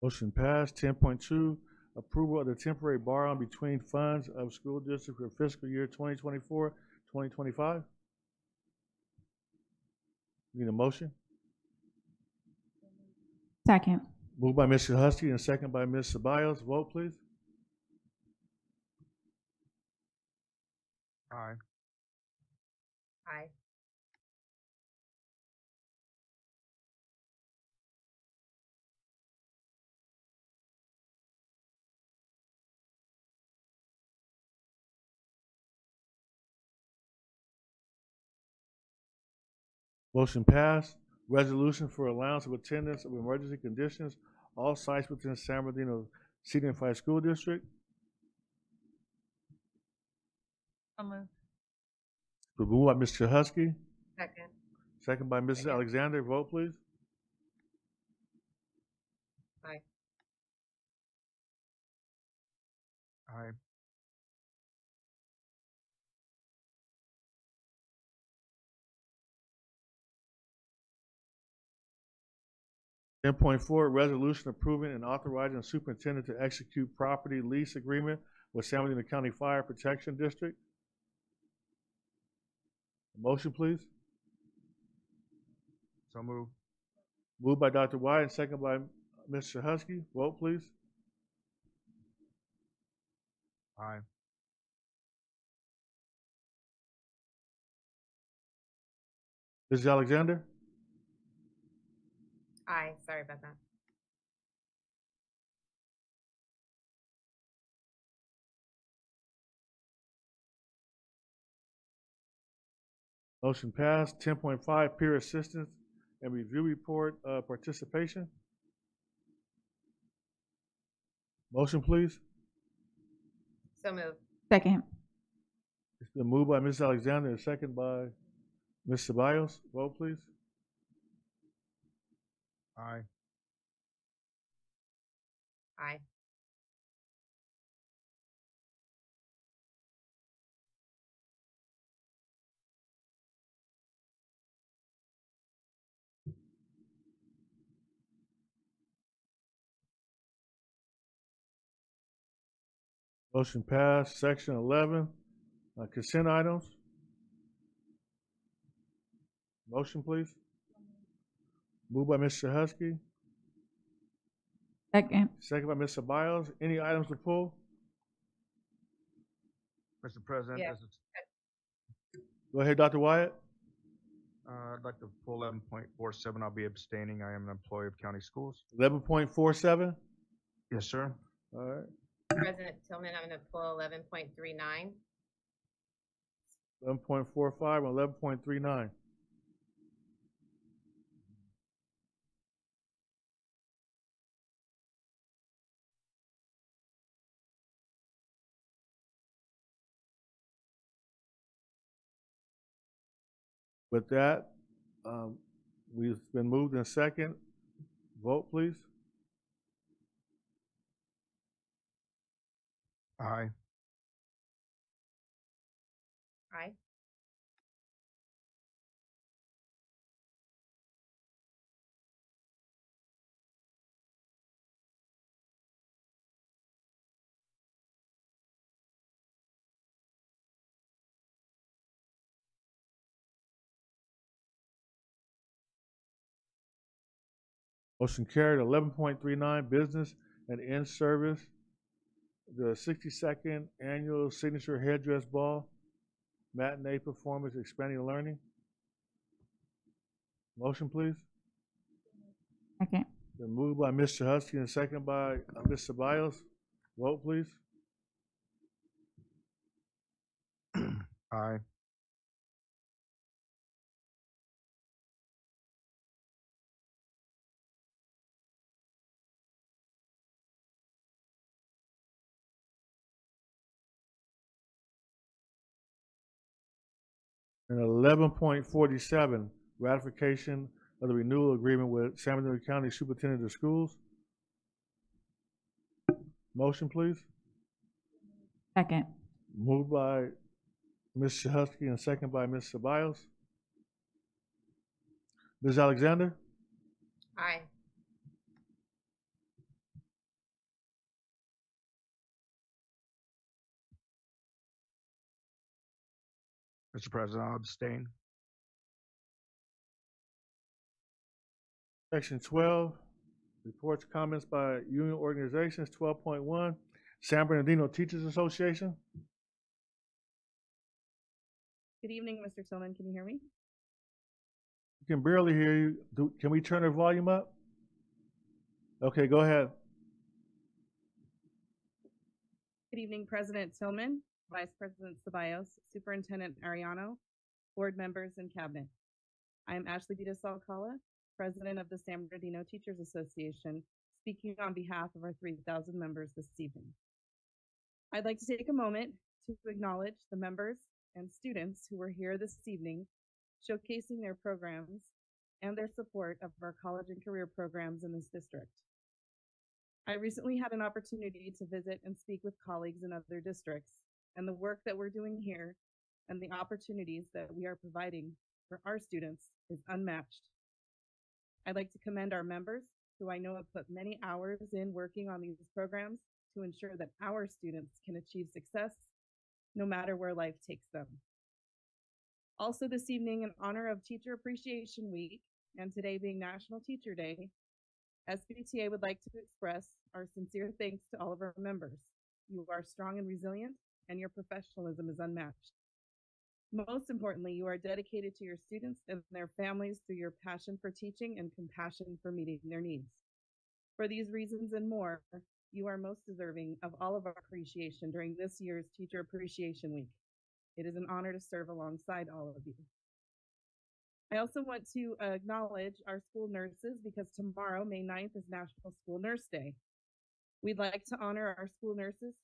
Speaker 3: Motion passed. 10.2, approval of the temporary borrowing between funds of school district for fiscal year 2024, 2025. Need a motion?
Speaker 15: Second.
Speaker 3: Moved by Mr. Husky and second by Ms. Ceballos. Vote, please.
Speaker 11: Aye.
Speaker 7: Aye.
Speaker 3: Motion passed. Resolution for allowance of attendance of emergency conditions, all sites within San Bernardino City Unified School District.
Speaker 22: Moved.
Speaker 3: Moved by Mr. Husky,
Speaker 7: Second.
Speaker 3: second by Mrs. Alexander. Vote, please.
Speaker 7: Aye.
Speaker 11: Aye.
Speaker 3: 10.4, resolution approving and authorizing the superintendent to execute property lease agreement with San Bernardino County Fire Protection District. Motion, please.
Speaker 11: So moved.
Speaker 3: Moved by Dr. Wyatt and second by Mr. Husky. Vote, please.
Speaker 11: Aye.
Speaker 3: Mrs. Alexander?
Speaker 7: Aye. Sorry about that.
Speaker 3: Motion passed. 10.5, peer assistance and review report participation. Motion, please.
Speaker 7: So moved.
Speaker 15: Second.
Speaker 3: It's been moved by Ms. Alexander and second by Ms. Ceballos. Vote, please.
Speaker 11: Aye.
Speaker 7: Aye.
Speaker 3: Motion passed. Section 11, consent items. Motion, please. Moved by Mr. Husky.
Speaker 15: Second.
Speaker 3: Second by Ms. Ceballos. Any items to pull?
Speaker 11: Mr. President,
Speaker 7: Yeah.
Speaker 3: Go ahead, Dr. Wyatt.
Speaker 11: I'd like to pull 11.47. I'll be abstaining. I am an employee of county schools.
Speaker 3: 11.47.
Speaker 11: Yes, sir.
Speaker 3: All right.
Speaker 7: President Tillman, I'm going to pull 11.39.
Speaker 3: 11.45 and 11.39. With that, we've been moved in second. Vote, please.
Speaker 11: Aye.
Speaker 7: Aye.
Speaker 3: Motion carried. 11.39, business and in-service. The 62nd Annual Signature Headdress Ball, matinee performance, expanding learning. Motion, please.
Speaker 15: Second.
Speaker 3: Been moved by Ms. Chahusky and seconded by Ms. Ceballos. Vote, please.
Speaker 11: Aye.
Speaker 3: And 11.47, ratification of the renewal agreement with San Bernardino County Superintendent of Schools. Motion, please.
Speaker 15: Second.
Speaker 3: Moved by Ms. Chahusky and seconded by Ms. Ceballos. Ms. Alexander?
Speaker 7: Aye.
Speaker 11: Mr. President, I'll abstain.
Speaker 3: Section 12, reports, comments by union organizations. 12.1, San Bernardino Teachers Association.
Speaker 10: Good evening, Mr. Tillman. Can you hear me?
Speaker 3: We can barely hear you. Can we turn our volume up? Okay, go ahead.
Speaker 10: Good evening, President Tillman, Vice President Ceballos, Superintendent Ariano, board members, and cabinet. I am Ashley Vitas Alcala, President of the San Bernardino Teachers Association, speaking on behalf of our 3,000 members this evening. I'd like to take a moment to acknowledge the members and students who were here this evening, showcasing their programs and their support of our college and career programs in this district. I recently had an opportunity to visit and speak with colleagues in other districts, and the work that we're doing here and the opportunities that we are providing for our students is unmatched. I'd like to commend our members, who I know have put many hours in working on these programs to ensure that our students can achieve success no matter where life takes them. Also this evening, in honor of Teacher Appreciation Week and today being National Teacher Day, SBTA would like to express our sincere thanks to all of our members. You are strong and resilient, and your professionalism is unmatched. Most importantly, you are dedicated to your students and their families through your passion for teaching and compassion for meeting their needs. For these reasons and more, you are most deserving of all of our appreciation during this year's Teacher Appreciation Week. It is an honor to serve alongside all of you. I also want to acknowledge our school nurses because tomorrow, May 9th, is National School Nurse Day. We'd like to honor our school nurses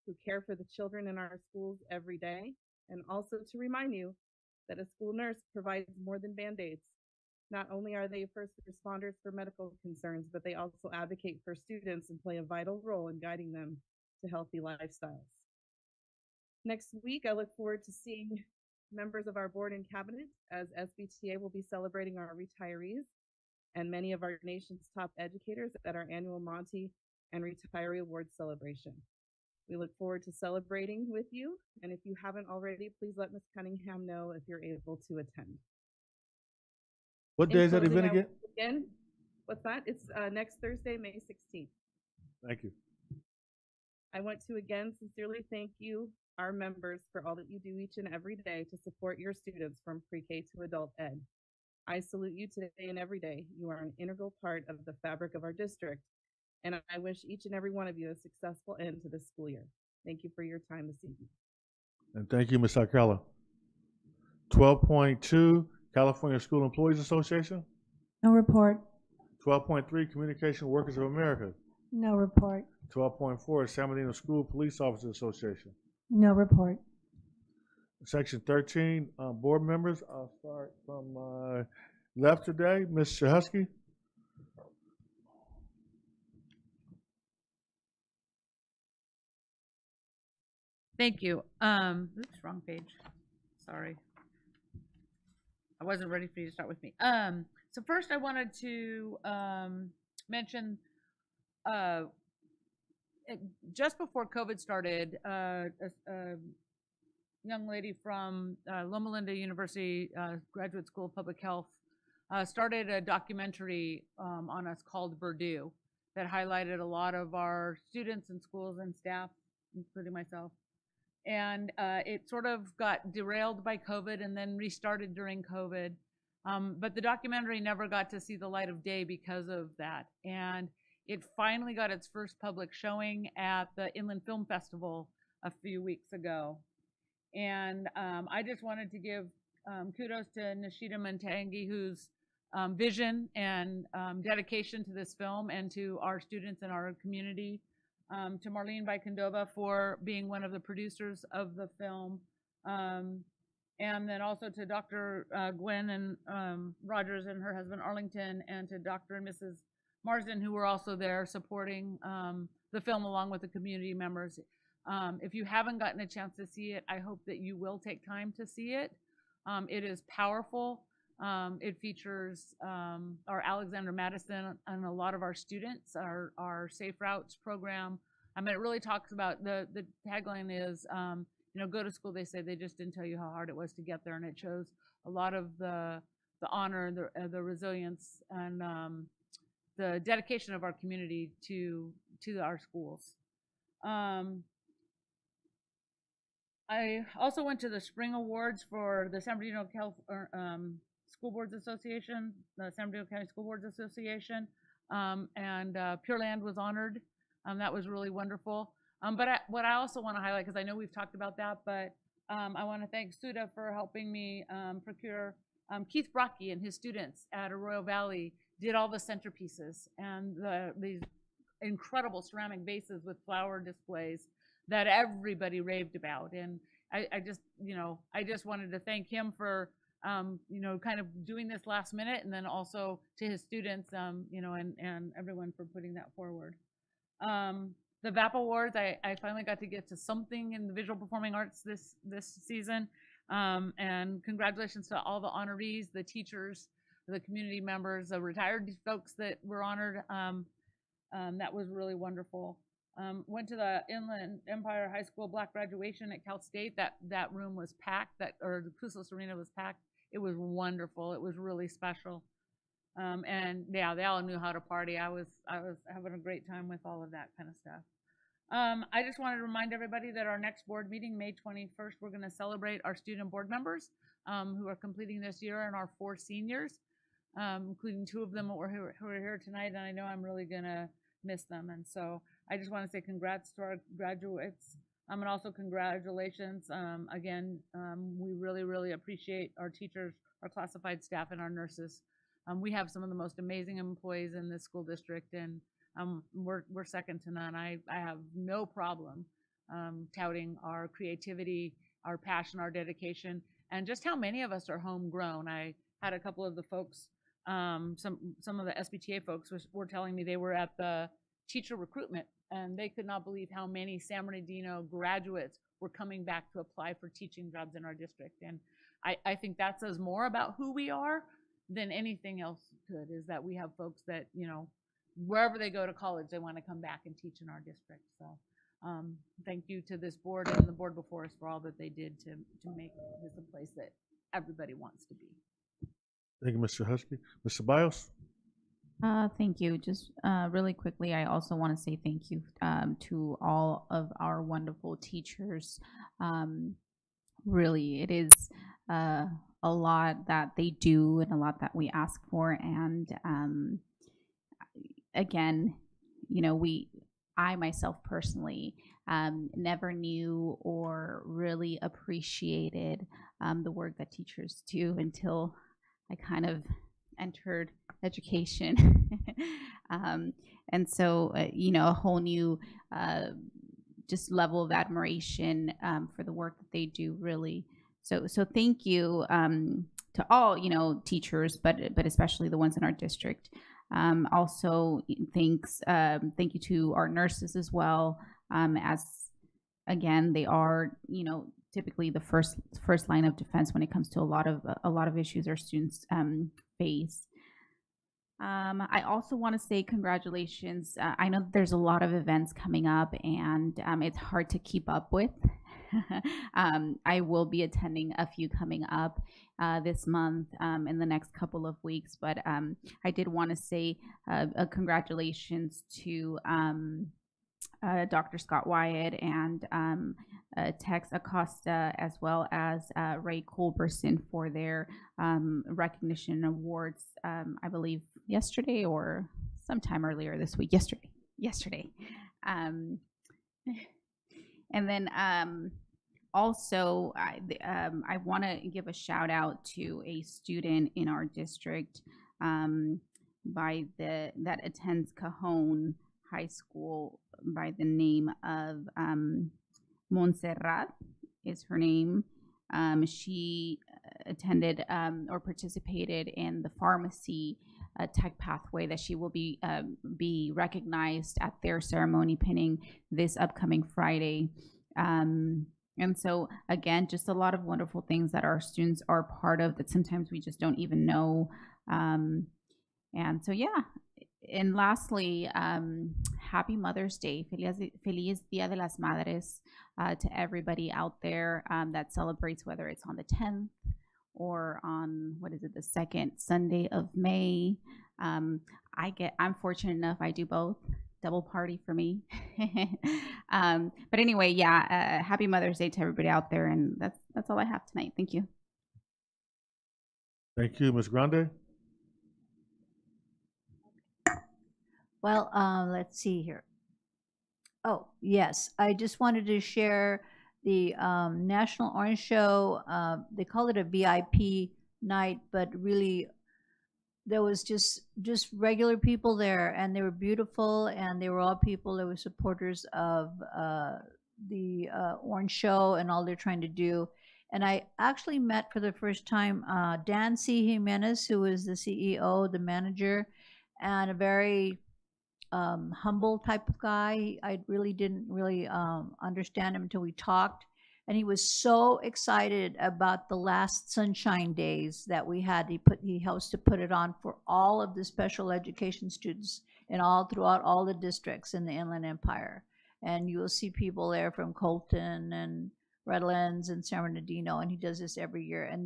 Speaker 10: who care for the children in our schools every day, and also to remind you that a school nurse provides more than Band-Aids. Not only are they first responders for medical concerns, but they also advocate for students and play a vital role in guiding them to healthy lifestyles. Next week, I look forward to seeing members of our board and cabinet, as SBTA will be celebrating our retirees and many of our nation's top educators at our annual Monty and Retiree Awards celebration. We look forward to celebrating with you, and if you haven't already, please let Ms. Cunningham know if you're able to attend.
Speaker 3: What day is that event again?
Speaker 10: What's that? It's next Thursday, May 16th.
Speaker 3: Thank you.
Speaker 10: I want to again sincerely thank you, our members, for all that you do each and every day to support your students from pre-K to adult ed. I salute you today and every day. You are an integral part of the fabric of our district, And I wish each and every one of you a successful end to this school year. Thank you for your time this evening.
Speaker 3: And thank you, Ms. Alcala. 12.2, California School Employees Association.
Speaker 18: No report.
Speaker 3: 12.3, Communication Workers of America.
Speaker 18: No report.
Speaker 3: 12.4, San Bernardino School Police Officers Association.
Speaker 18: No report.
Speaker 3: Section 13, board members. I'll start from my left today. Ms. Shahusky.
Speaker 22: Thank you. Oops, wrong page. Sorry. I wasn't ready for you to start with me. So first I wanted to mention just before COVID started, a young lady from Loma Linda University Graduate School of Public Health started a documentary on us called Purdue that highlighted a lot of our students and schools and staff, including myself. And it sort of got derailed by COVID and then restarted during COVID. But the documentary never got to see the light of day because of that. And it finally got its first public showing at the Inland Film Festival a few weeks ago. And I just wanted to give kudos to Nishita Mantangi, whose vision and dedication to this film and to our students and our community. To Marlene Vicandova for being one of the producers of the film. And then also to Dr. Gwen and Rogers and her husband Arlington, and to Dr. and Mrs. Marsden, who were also there supporting the film along with the community members. If you haven't gotten a chance to see it, I hope that you will take time to see it. It is powerful. It features our Alexander Madison and a lot of our students, our Safe Routes program. I mean, it really talks about, the tagline is, you know, go to school, they say, they just didn't tell you how hard it was to get there. And it shows a lot of the honor, the resilience, and the dedication of our community to our schools. I also went to the spring awards for the San Bernardino School Boards Association, the San Bernardino County School Boards Association, and Pure Land was honored. That was really wonderful. But what I also want to highlight, because I know we've talked about that, but I want to thank Suda for helping me procure Keith Brocky and his students at Arroyo Valley did all the centerpieces and these incredible ceramic vases with flower displays that everybody raved about. And I just, you know, I just wanted to thank him for, you know, kind of doing this last minute, and then also to his students, you know, and everyone for putting that forward. The VAP Awards, I finally got to get to something in the visual performing arts this season. And congratulations to all the honorees, the teachers, the community members, the retired folks that were honored. That was really wonderful. Went to the Inland Empire High School Black graduation at Cal State. That room was packed, or the Cruces Arena was packed. It was wonderful. It was really special. And yeah, they all knew how to party. I was having a great time with all of that kind of stuff. I just wanted to remind everybody that our next board meeting, May 21st, we're going to celebrate our student board members who are completing this year, and our 4 seniors, including 2 of them who are here tonight, and I know I'm really going to miss them. And so I just want to say congrats to our graduates, and also congratulations. Again, we really, really appreciate our teachers, our classified staff, and our nurses. We have some of the most amazing employees in this school district, and we're second to none. I have no problem touting our creativity, our passion, our dedication, and just how many of us are homegrown. I had a couple of the folks, some of the SBTA folks were telling me they were at the teacher recruitment, and they could not believe how many San Bernardino graduates were coming back to apply for teaching jobs in our district. And I think that says more about who we are than anything else could, is that we have folks that, you know, wherever they go to college, they want to come back and teach in our district. So thank you to this board and the board before us for all that they did to make this a place that everybody wants to be.
Speaker 3: Thank you, Mr. Husky. Mr. Bios?
Speaker 15: Thank you. Just really quickly, I also want to say thank you to all of our wonderful teachers. Really, it is a lot that they do and a lot that we ask for. And again, you know, I myself personally never knew or really appreciated the work that teachers do until I kind of entered education. And so, you know, a whole new just level of admiration for the work that they do, really. So thank you to all, you know, teachers, but especially the ones in our district. Also, thank you to our nurses as well, as again, they are, you know, typically the first line of defense when it comes to a lot of issues our students face. I also want to say congratulations. I know there's a lot of events coming up, and it's hard to keep up with. I will be attending a few coming up this month, in the next couple of weeks, but I did want to say congratulations to Dr. Scott Wyatt and Tex Acosta, as well as Ray Culberson, for their recognition awards, I believe yesterday or sometime earlier this week. Yesterday. And then also, I want to give a shout out to a student in our district that attends Cajon High School by the name of Montserrat is her name. She attended or participated in the pharmacy tech pathway that she will be recognized at their ceremony pinning this upcoming Friday. And so again, just a lot of wonderful things that our students are part of that sometimes we just don't even know. And so, yeah. And lastly, happy Mother's Day. Feliz Dia de las Madres to everybody out there that celebrates, whether it's on the 10th or on, the second Sunday of May. I'm fortunate enough, I do both. Double party for me. But anyway, yeah, happy Mother's Day to everybody out there. And that's all I have tonight. Thank you.
Speaker 3: Thank you, Ms. Grande.
Speaker 14: Well, let's see here. Oh, yes. I just wanted to share the National Orange Show. They call it a VIP night, but really there was just regular people there, and they were beautiful, and they were all people that were supporters of the Orange Show and all they're trying to do. And I actually met for the first time Dan C. Jimenez, who is the CEO, the manager, and a very humble type of guy. I really didn't understand him until we talked. And he was so excited about the last Sunshine Days that we had. He helps to put it on for all of the special education students and throughout all the districts in the Inland Empire. And you will see people there from Colton and Redlands and San Bernardino, and he does this every year. And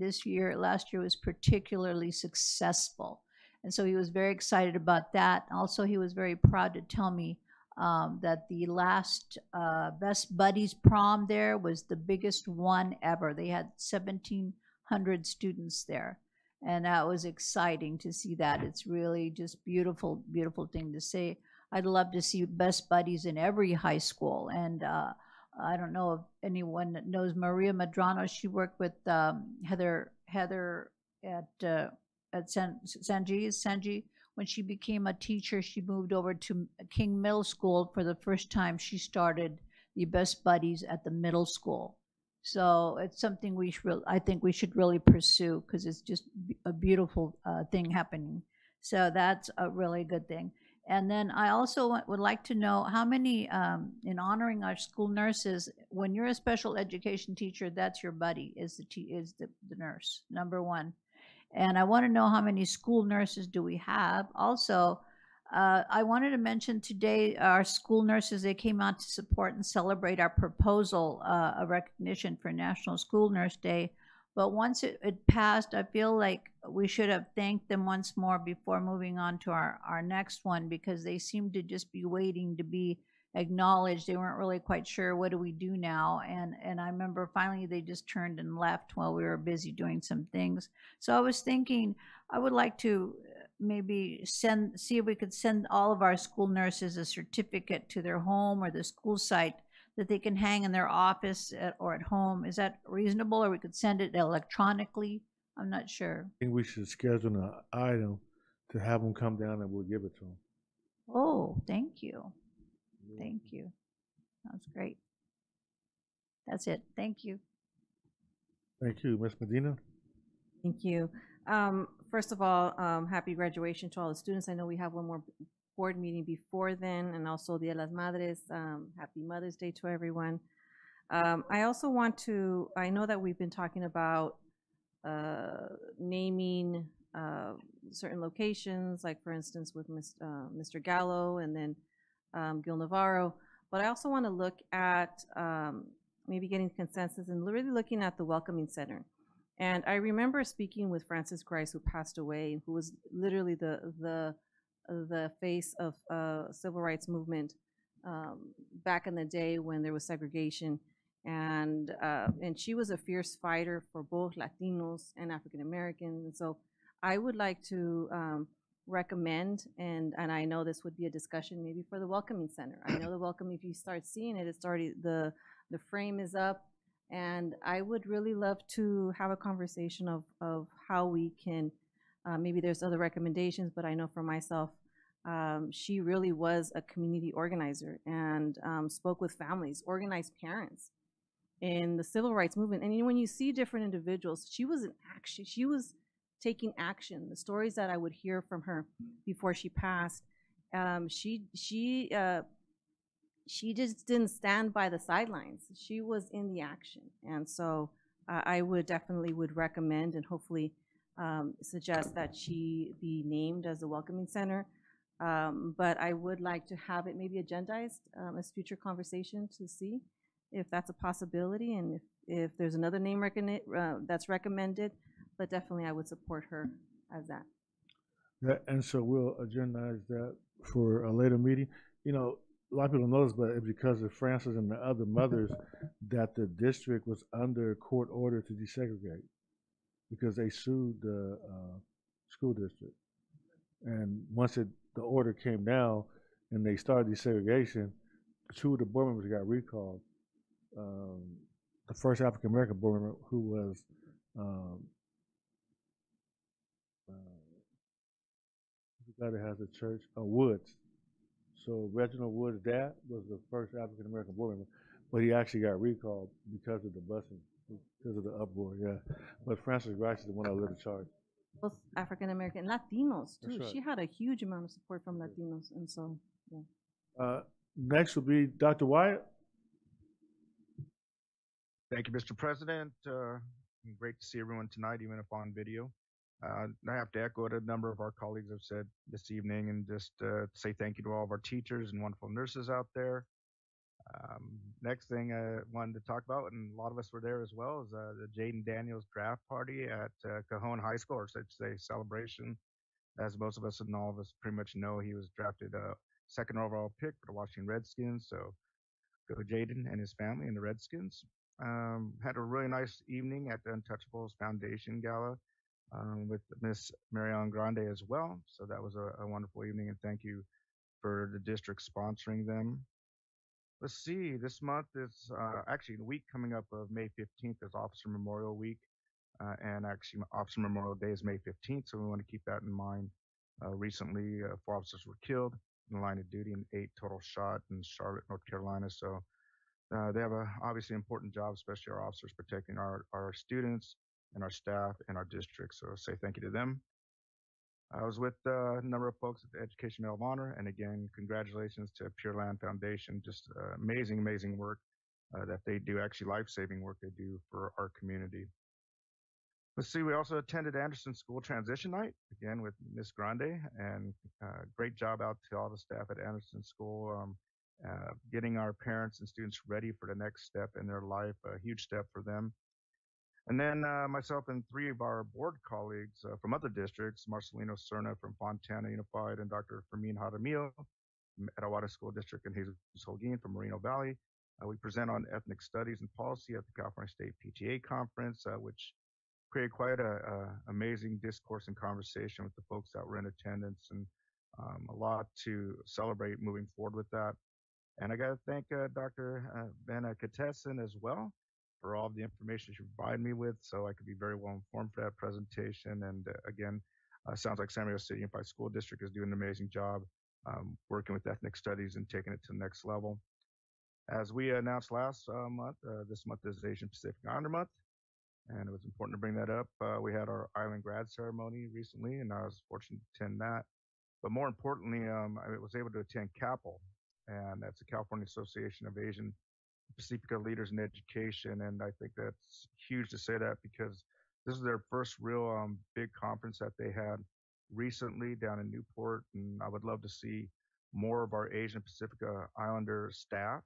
Speaker 14: last year was particularly successful. And so he was very excited about that. Also, he was very proud to tell me that the last Best Buddies prom there was the biggest one ever. They had 1,700 students there. And that was exciting to see that. It's really just beautiful, beautiful thing to say. I'd love to see Best Buddies in every high school. And I don't know if anyone that knows Maria Medrano. She worked with Heather at Sanji. When she became a teacher, she moved over to King Middle School. For the first time, she started the Best Buddies at the middle school. So it's something I think we should really pursue, because it's just a beautiful thing happening. So that's a really good thing. And then I also would like to know how many, in honoring our school nurses, when you're a special education teacher, that's your buddy, is the nurse, number one. And I want to know how many school nurses do we have. Also, I wanted to mention today our school nurses, they came out to support and celebrate our proposal of recognition for National School Nurse Day. But once it passed, I feel like we should have thanked them once more before moving on to our next one, because they seemed to just be waiting to be acknowledged. They weren't really quite sure, what do we do now? And I remember finally they just turned and left while we were busy doing some things. So I was thinking I would like to maybe see if we could send all of our school nurses a certificate to their home or the school site that they can hang in their office or at home. Is that reasonable? Or we could send it electronically? I'm not sure.
Speaker 3: I think we should schedule an item to have them come down and we'll give it to them.
Speaker 14: Oh, thank you. Thank you. That's great. That's it. Thank you.
Speaker 3: Thank you. Ms. Medina?
Speaker 2: Thank you. First of all, happy graduation to all the students. I know we have one more board meeting before then, and also Dia de las Madres. Happy Mother's Day to everyone. I also want to, I know that we've been talking about naming certain locations, like for instance with Mr. Gallo and then Gil Navarro, but I also want to look at maybe getting consensus and really looking at the Welcoming Center. And I remember speaking with Francis Grice, who passed away, who was literally the face of civil rights movement back in the day when there was segregation. And she was a fierce fighter for both Latinos and African Americans. And so I would like to recommend, and I know this would be a discussion maybe for the Welcoming Center. I know the Welcome, if you start seeing it, it's already, the frame is up. And I would really love to have a conversation of how we can, maybe there's other recommendations, but I know for myself, she really was a community organizer and spoke with families, organized parents in the civil rights movement. And when you see different individuals, she was in action. She was taking action. The stories that I would hear from her before she passed, she just didn't stand by the sidelines. She was in the action. And so I would definitely would recommend and hopefully suggest that she be named as the Welcoming Center. But I would like to have it maybe agendized as future conversation to see if that's a possibility and if there's another name that's recommended, but definitely I would support her as that.
Speaker 3: Yeah, and so we'll agendize that for a later meeting. You know, a lot of people know this, but it's because of Francis and the other mothers that the district was under court order to desegregate because they sued the school district. And once the order came down and they started desegregation, 2 of the board members got recalled. The first African American board member, who was the guy that has a church, Woods. So Reginald Woods' dad was the first African American board member, but he actually got recalled because of the busing, because of the uproar. Yeah, but Francis Grice is the one that led the charge.
Speaker 2: Both African American, Latinos too.
Speaker 3: Right.
Speaker 2: She had a huge amount of support from Latinos, and so yeah.
Speaker 3: Next will be Dr. Wyatt.
Speaker 11: Thank you, Mr. President. Great to see everyone tonight, even if on video. I have to echo what a number of our colleagues have said this evening and just say thank you to all of our teachers and wonderful nurses out there. Next thing I wanted to talk about, and a lot of us were there as well, is the Jaden Daniels draft party at Cajon High School, or should I say celebration. As most of us and all of us pretty much know, he was drafted second overall pick for the Washington Redskins. So go Jaden and his family and the Redskins. Had a really nice evening at the Untouchables Foundation Gala with Miss Marianne Grande as well. So that was a wonderful evening, and thank you for the district sponsoring them. Let's see, this month is actually the week coming up of May 15th is Officer Memorial Week, and actually Officer Memorial Day is May 15th, so we want to keep that in mind. Recently, 4 officers were killed in the line of duty and 8 total shot in Charlotte, North Carolina. So they have a obviously important job, especially our officers protecting our students and our staff and our district. So say thank you to them. I was with a number of folks at the Education Medal of Honor, and again, congratulations to Pure Land Foundation. Just amazing, amazing work that they do, actually life-saving work they do for our community. Let's see, we also attended Anderson School Transition Night, again with Miss Grande, and great job out to all the staff at Anderson School, getting our parents and students ready for the next step in their life, a huge step for them. And then myself and 3 of our board colleagues from other districts, Marcelino Cerna from Fontana Unified and Dr. Fermin Jaramillo from Etowata School District and Jesus Holguin from Moreno Valley. We present on ethnic studies and policy at the California State PTA Conference, which created quite a amazing discourse and conversation with the folks that were in attendance, and a lot to celebrate moving forward with that. And I got to thank Dr. Vanna Katesson as well for all of the information she provided me with, so I could be very well informed for that presentation. And again, sounds like San Diego City Unified School District is doing an amazing job working with ethnic studies and taking it to the next level. As we announced last month, this month is Asian Pacific Islander Month, and it was important to bring that up. We had our Island grad ceremony recently, and I was fortunate to attend that. But more importantly, I was able to attend CAPL, and that's the California Association of Asian Pacific Leaders in Education, and I think that's huge to say that because this is their first real big conference that they had recently down in Newport, and I would love to see more of our Asian Pacific Islander staff,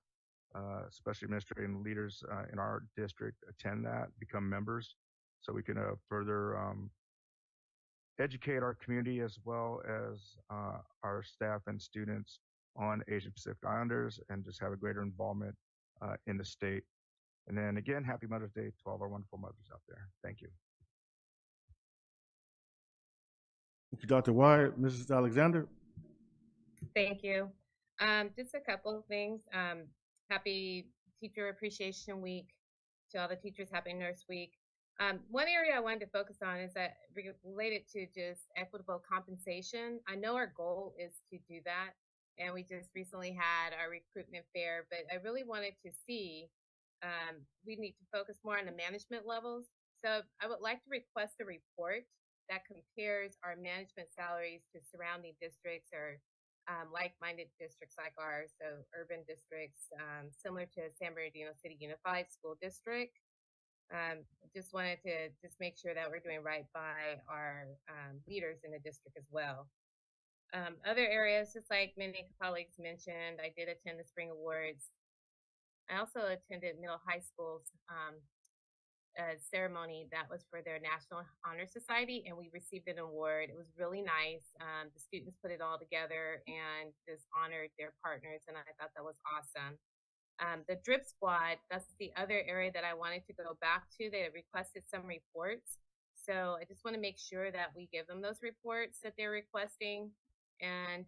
Speaker 11: especially administrative leaders in our district, attend that, become members, so we can further educate our community as well as our staff and students on Asian Pacific Islanders and just have a greater involvement in the state. And then again, happy Mother's Day to all of our wonderful mothers out there. Thank you.
Speaker 3: Thank you, Dr. Wyatt. Mrs. Alexander?
Speaker 7: Thank you. Just a couple of things. Happy Teacher Appreciation Week to all the teachers. Happy Nurse Week. One area I wanted to focus on is that related to just equitable compensation. I know our goal is to do that, and we just recently had our recruitment fair, but I really wanted to see, we need to focus more on the management levels. So I would like to request a report that compares our management salaries to surrounding districts or like-minded districts like ours, so urban districts, similar to San Bernardino City Unified School District. Just wanted to just make sure that we're doing right by our leaders in the district as well. Other areas, just like many colleagues mentioned, I did attend the Spring Awards. I also attended middle high school's ceremony that was for their National Honor Society, and we received an award. It was really nice. The students put it all together and just honored their partners, and I thought that was awesome. The DRIP squad, that's the other area that I wanted to go back to. They requested some reports. So I just want to make sure that we give them those reports that they're requesting. And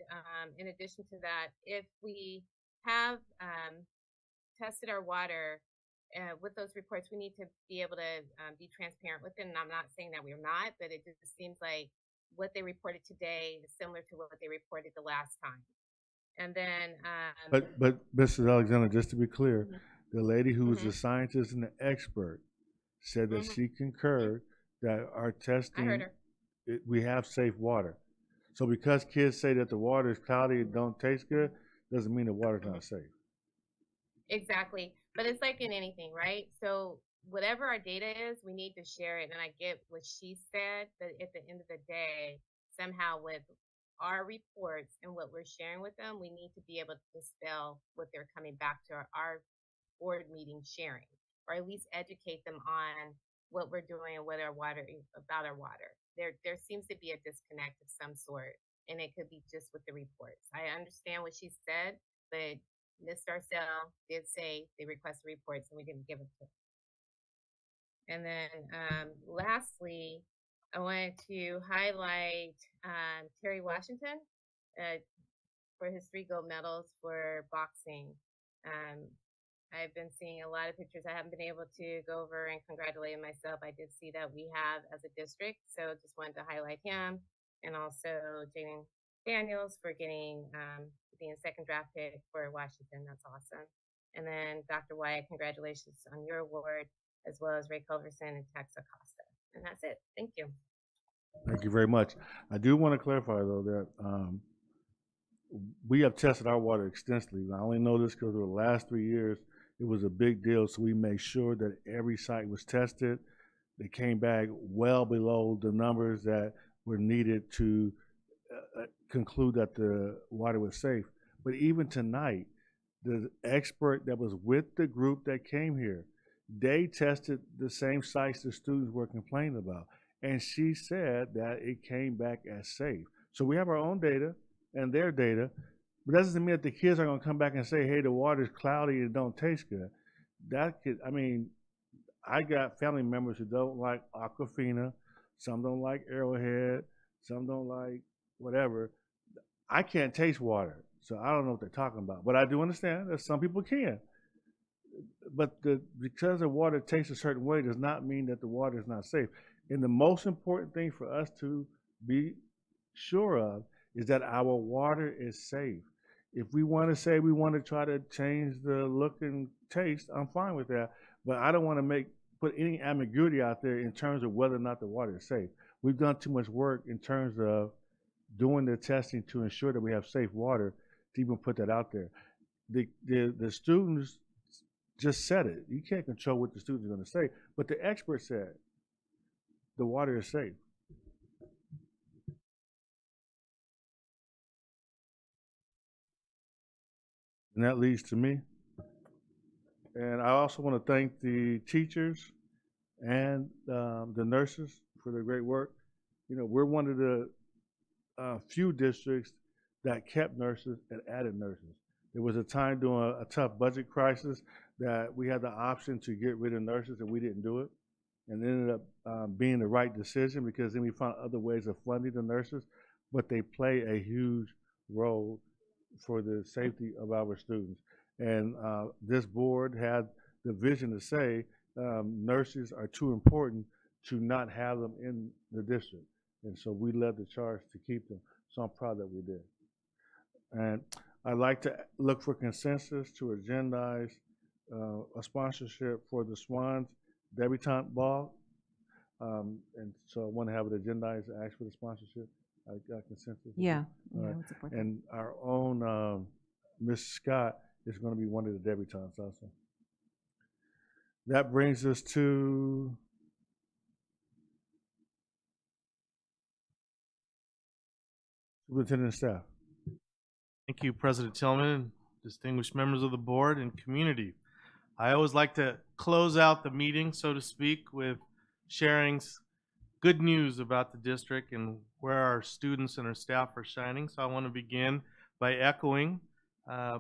Speaker 7: in addition to that, if we have tested our water with those reports, we need to be able to be transparent with it. And I'm not saying that we're not, but it just seems like what they reported today is similar to what they reported the last time. And then,
Speaker 3: But Mrs. Alexander, just to be clear, the lady who was the scientist and the expert said that she concurred that our testing, we have safe water. So because kids say that the water is cloudy and don't taste good, doesn't mean the water's not safe.
Speaker 7: Exactly. But it's like in anything, right? So whatever our data is, we need to share it. And I get what she said, but at the end of the day, somehow with our reports and what we're sharing with them, we need to be able to dispel what they're coming back to our board meeting sharing, or at least educate them on what we're doing and what our water is about our water. There seems to be a disconnect of some sort, and it could be just with the reports. I understand what she said, but Ms. Darcel did say they requested reports and we didn't give them to them. And then lastly, I wanted to highlight Terry Washington for his 3 gold medals for boxing. I've been seeing a lot of pictures. I haven't been able to go over and congratulate myself. I did see that we have as a district, so just wanted to highlight him, and also Jaden Daniels for getting being a second draft pick for Washington. That's awesome. And then Dr. Wyatt, congratulations on your award, as well as Ray Culverson and Tex Acosta. And that's it. Thank you.
Speaker 3: Thank you very much. I do want to clarify, though, that we have tested our water extensively. I only know this because over the last 3 years, it was a big deal. So we made sure that every site was tested. They came back well below the numbers that were needed to conclude that the water was safe. But even tonight, the expert that was with the group that came here, they tested the same sites the students were complaining about. And she said that it came back as safe. So we have our own data and their data, but that doesn't mean that the kids are going to come back and say, hey, the water's cloudy and it don't taste good. That could, I mean, I got family members who don't like Aquafina, some don't like Arrowhead, some don't like whatever. I can't taste water, so I don't know what they're talking about. But I do understand that some people can. But because the water tastes a certain way does not mean that the water is not safe. And the most important thing for us to be sure of is that our water is safe. If we want to say we want to try to change the look and taste, I'm fine with that. But I don't want to put any ambiguity out there in terms of whether or not the water is safe. We've done too much work in terms of doing the testing to ensure that we have safe water to even put that out there. The students just said it. You can't control what the students are going to say, but the expert said the water is safe. And that leads to me. And I also want to thank the teachers and the nurses for their great work. You know, we're one of the few districts that kept nurses and added nurses. There was a time during a tough budget crisis that we had the option to get rid of nurses and we didn't do it. And it ended up being the right decision because then we found other ways of funding the nurses, but they play a huge role for the safety of our students. And this board had the vision to say nurses are too important to not have them in the district. And so we led the charge to keep them. So I'm proud that we did. And I'd like to look for consensus to agendize a sponsorship for the Swans debutante ball. And so I want to have it agendized to ask for the sponsorship. I got consensus.
Speaker 2: Yeah,
Speaker 3: All
Speaker 2: yeah,
Speaker 3: right.
Speaker 2: I would support that.
Speaker 3: And our own Ms. Scott is going to be one of the debutantes also. That brings us to superintendent and staff.
Speaker 16: Thank you, President Tillman, distinguished members of the board and community. I always like to close out the meeting, so to speak, with sharing good news about the district and where our students and our staff are shining. So I want to begin by echoing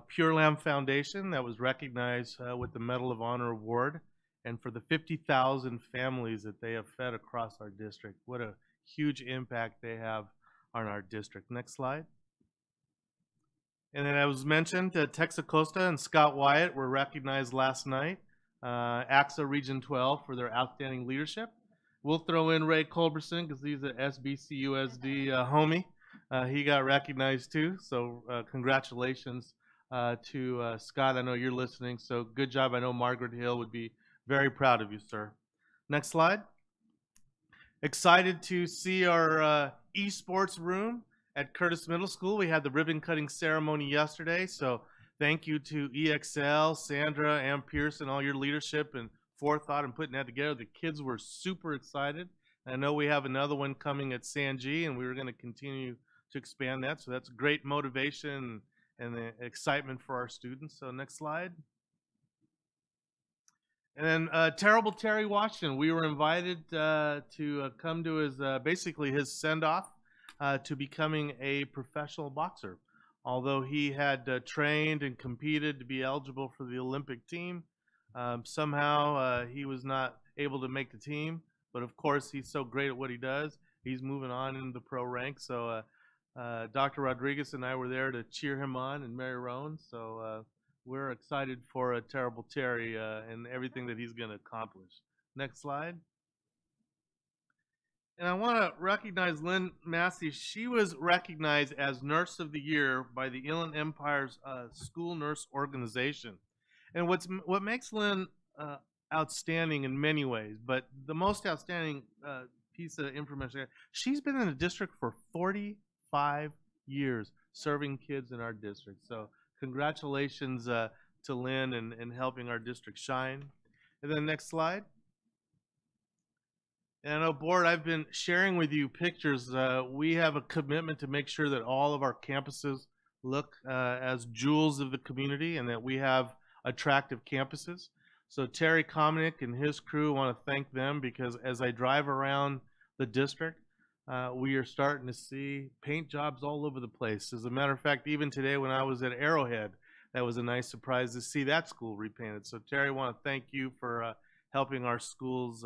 Speaker 16: Pure Lamb Foundation that was recognized with the Medal of Honor Award, and for the 50,000 families that they have fed across our district. What a huge impact they have on our district. Next slide. And then as mentioned, Texacosta and Scott Wyatt were recognized last night, AXA Region 12 for their outstanding leadership. We'll throw in Ray Culberson because he's an SBCUSD homie. He got recognized too, so congratulations to Scott. I know you're listening, so good job. I know Margaret Hill would be very proud of you, sir. Next slide. Excited to see our esports room at Curtis Middle School. We had the ribbon cutting ceremony yesterday, so thank you to EXL, Sandra, and Pearson, all your leadership and forethought in putting that together. The kids were super excited. I know we have another one coming at San G, and we were going to continue to expand that, so that's great motivation and the excitement for our students. So next slide. And then Terrible Terry Washington, we were invited to come to his, basically his send-off to becoming a professional boxer. Although he had trained and competed to be eligible for the Olympic team, somehow he was not able to make the team. But of course, he's so great at what he does, he's moving on into the pro ranks. So Dr. Rodriguez and I were there to cheer him on, and Mary Rowan. So we're excited for Terrible Terry and everything that he's going to accomplish. Next slide. And I want to recognize Lynn Massey. She was recognized as Nurse of the Year by the Inland Empire's School Nurse Organization. And what makes Lynn outstanding in many ways, but the most outstanding piece of information, she's been in the district for 45 years serving kids in our district. So congratulations to Lynn and helping our district shine. And then next slide. And I know, board, I've been sharing with you pictures. We have a commitment to make sure that all of our campuses look as jewels of the community and that we have attractive campuses. So Terry Komnick and his crew, want to thank them because as I drive around the district, we are starting to see paint jobs all over the place. As a matter of fact, even today when I was at Arrowhead, that was a nice surprise to see that school repainted. So Terry, I want to thank you for helping our schools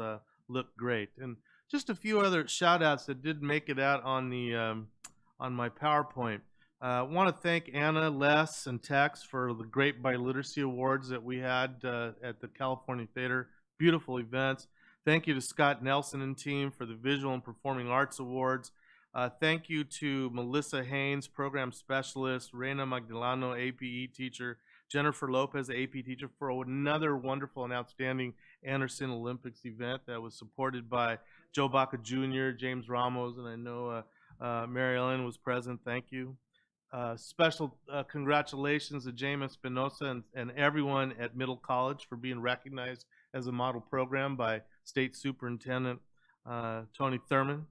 Speaker 16: look great. And just a few other shout outs that didn't make it out on the on my PowerPoint. I want to thank Anna, Les, and Tex for the great biliteracy awards that we had at the California Theater. Beautiful events. Thank you to Scott Nelson and team for the Visual and Performing Arts Awards. Thank you to Melissa Haynes, Program Specialist, Reina Magdaleno, APE teacher, Jennifer Lopez, AP teacher, for another wonderful and outstanding Anderson Olympics event that was supported by Joe Baca Jr., James Ramos, and I know Mary Ellen was present. Thank you. Special congratulations to James Espinosa and everyone at Middle College for being recognized as a model program by State Superintendent Tony Thurman.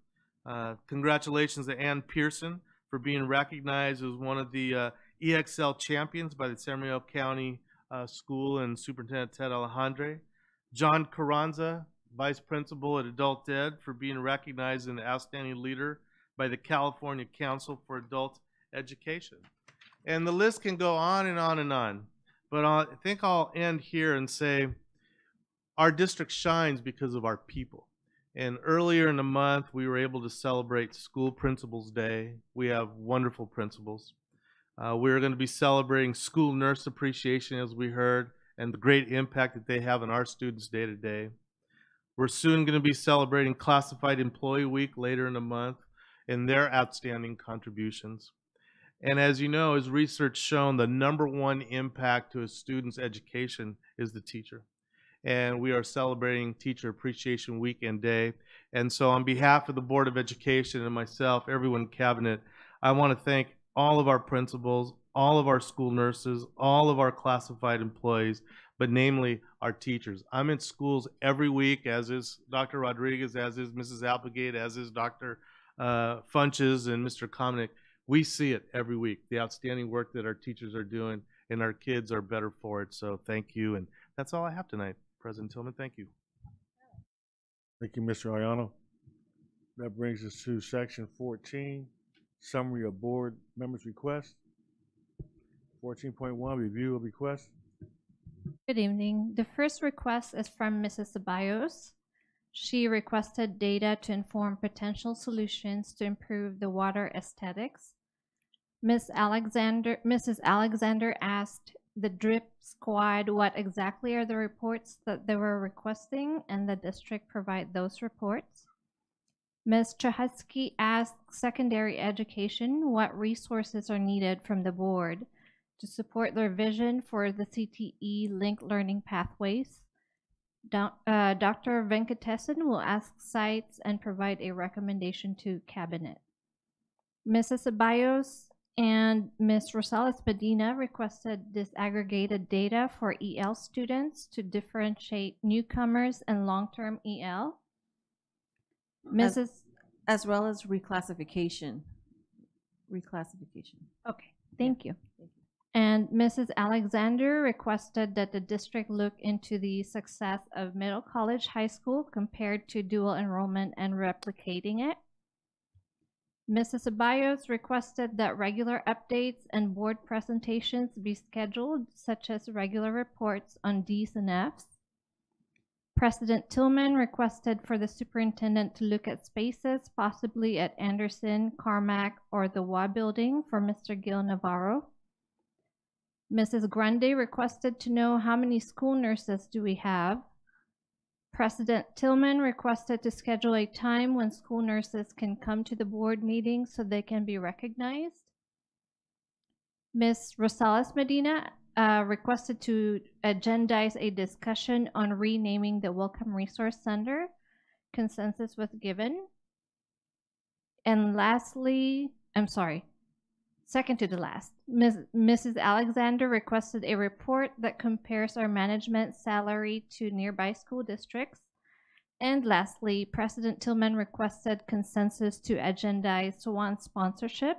Speaker 16: Congratulations to Ann Pearson for being recognized as one of the EXL champions by the San Mateo County School and Superintendent Ted Alejandre. John Carranza, Vice Principal at Adult Ed, for being recognized as an outstanding leader by the California Council for Adult Education. And the list can go on and on and on. But I think I'll end here and say our district shines because of our people. And earlier in the month, we were able to celebrate School Principals Day. We have wonderful principals. We're going to be celebrating School Nurse Appreciation, as we heard, and the great impact that they have on our students day to day. We're soon going to be celebrating Classified Employee Week later in the month and their outstanding contributions. And as you know, as research shown, the #1 impact to a student's education is the teacher. And we are celebrating Teacher Appreciation Week and Day. And so on behalf of the Board of Education and myself, everyone in Cabinet, I want to thank all of our principals, all of our school nurses, all of our classified employees, but namely our teachers. I'm in schools every week, as is Dr. Rodriguez, as is Mrs. Applegate, as is Dr. Funches and Mr. Komnick. We see it every week, the outstanding work that our teachers are doing, and our kids are better for it. So thank you. And that's all I have tonight. President Tillman, thank you.
Speaker 3: Thank you, Mr. Ayano. That brings us to section 14, summary of board members' requests. 14.1, review of requests.
Speaker 12: Good evening. The first request is from Mrs. Ceballos. She requested data to inform potential solutions to improve the water aesthetics. Mrs. Alexander asked the DRIP squad what exactly are the reports that they were requesting, and the district provide those reports. Ms. Chahetsky asked secondary education what resources are needed from the board to support their vision for the CTE linked learning pathways. Dr. Venkatesan will ask sites and provide a recommendation to cabinet. Mrs. Ceballos and Ms. Rosales Medina requested disaggregated data for EL students to differentiate newcomers and long-term EL.
Speaker 2: As well as reclassification.
Speaker 12: Okay, thank you. And Mrs. Alexander requested that the district look into the success of Middle College High School compared to dual enrollment and replicating it. Mrs. Ceballos requested that regular updates and board presentations be scheduled, such as regular reports on Ds and Fs. President Tillman requested for the superintendent to look at spaces, possibly at Anderson, Carmack, or the WA building for Mr. Gil Navarro. Mrs. Grande requested to know how many school nurses do we have. President Tillman requested to schedule a time when school nurses can come to the board meeting so they can be recognized. Ms. Rosales Medina requested to agendize a discussion on renaming the Welcome Resource Center. Consensus was given. And lastly, second to the last, Mrs. Alexander requested a report that compares our management salary to nearby school districts. And lastly, President Tillman requested consensus to agendize SWAN sponsorship,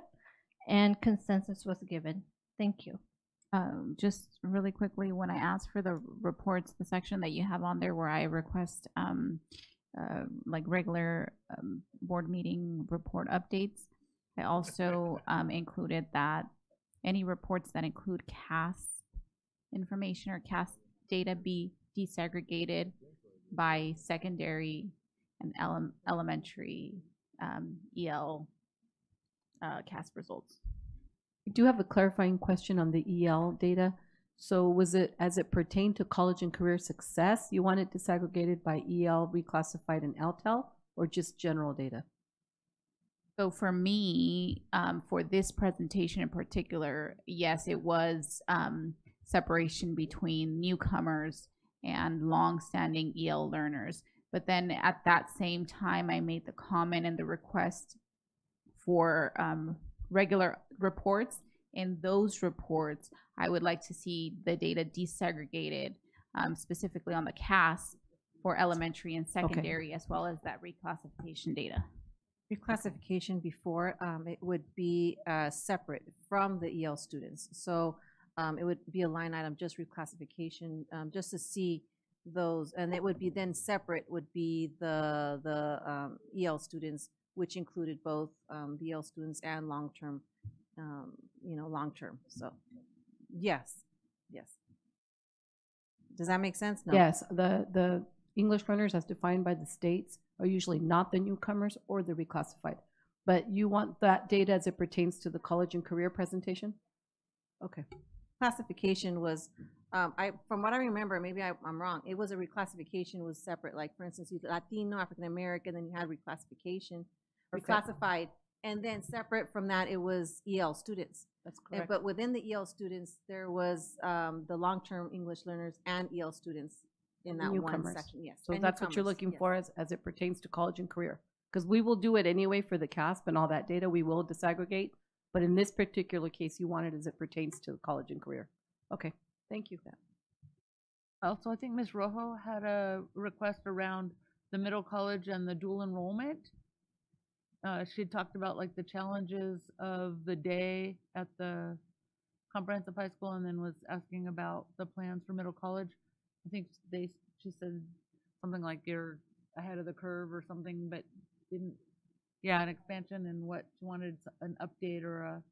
Speaker 12: and consensus was given. Thank you.
Speaker 15: Just really quickly, when I asked for the reports, the section that you have on there where I request like regular board meeting report updates, I also included that any reports that include CAS information or CAS data be desegregated by secondary and elementary EL CASP results.
Speaker 1: I do have a clarifying question on the EL data. So was it, as it pertained to college and career success, you wanted disaggregated by EL, reclassified, and LTEL, or just general data?
Speaker 15: So for me, for this presentation in particular, yes, it was separation between newcomers and longstanding EL learners. But then at that same time, I made the comment and the request for regular reports. In those reports, I would like to see the data desegregated, specifically on the CAS for elementary and secondary, as well as that reclassification data.
Speaker 2: Reclassification before, it would be separate from the EL students. So it would be a line item, just reclassification, just to see those, and it would be then separate would be the EL students, which included both the EL students and long-term, long-term. So yes. Does that make sense? No.
Speaker 1: Yes, the English learners as defined by the states are usually not the newcomers or the reclassified. But you want that data as it pertains to the college and career presentation? Okay.
Speaker 2: Classification was, from what I remember, maybe I'm wrong, it was a reclassification was separate. Like for instance, you Latino, African American, then you had reclassification, reclassified, and then separate from that, it was EL students.
Speaker 1: That's correct.
Speaker 2: But within the EL students, there was the long-term English learners and EL students in that one section. Yes.
Speaker 1: So that's what you're looking for as it pertains to college and career. Because we will do it anyway for the CASP and all that data, we will disaggregate. But in this particular case, you want it as it pertains to college and career. Okay, thank you.
Speaker 22: Also, I think Ms. Rojo had a request around the middle college and the dual enrollment. She talked about like the challenges of the day at the comprehensive high school, and then was asking about the plans for middle college. I think she said something like you're ahead of the curve or something, but didn't. Yeah, an expansion and what she wanted an update or a.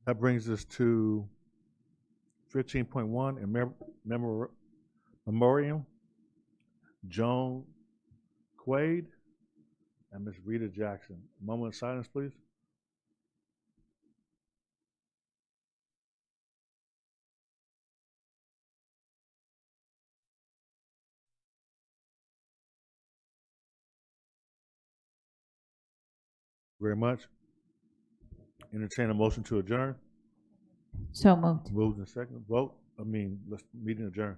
Speaker 3: That brings us to 15.1 in memoriam. Joan Quaid and Ms. Rita Jackson. A moment of silence, please. Very much. Entertain a motion to adjourn.
Speaker 15: So moved.
Speaker 3: Moved and second. Vote. Meeting adjourned.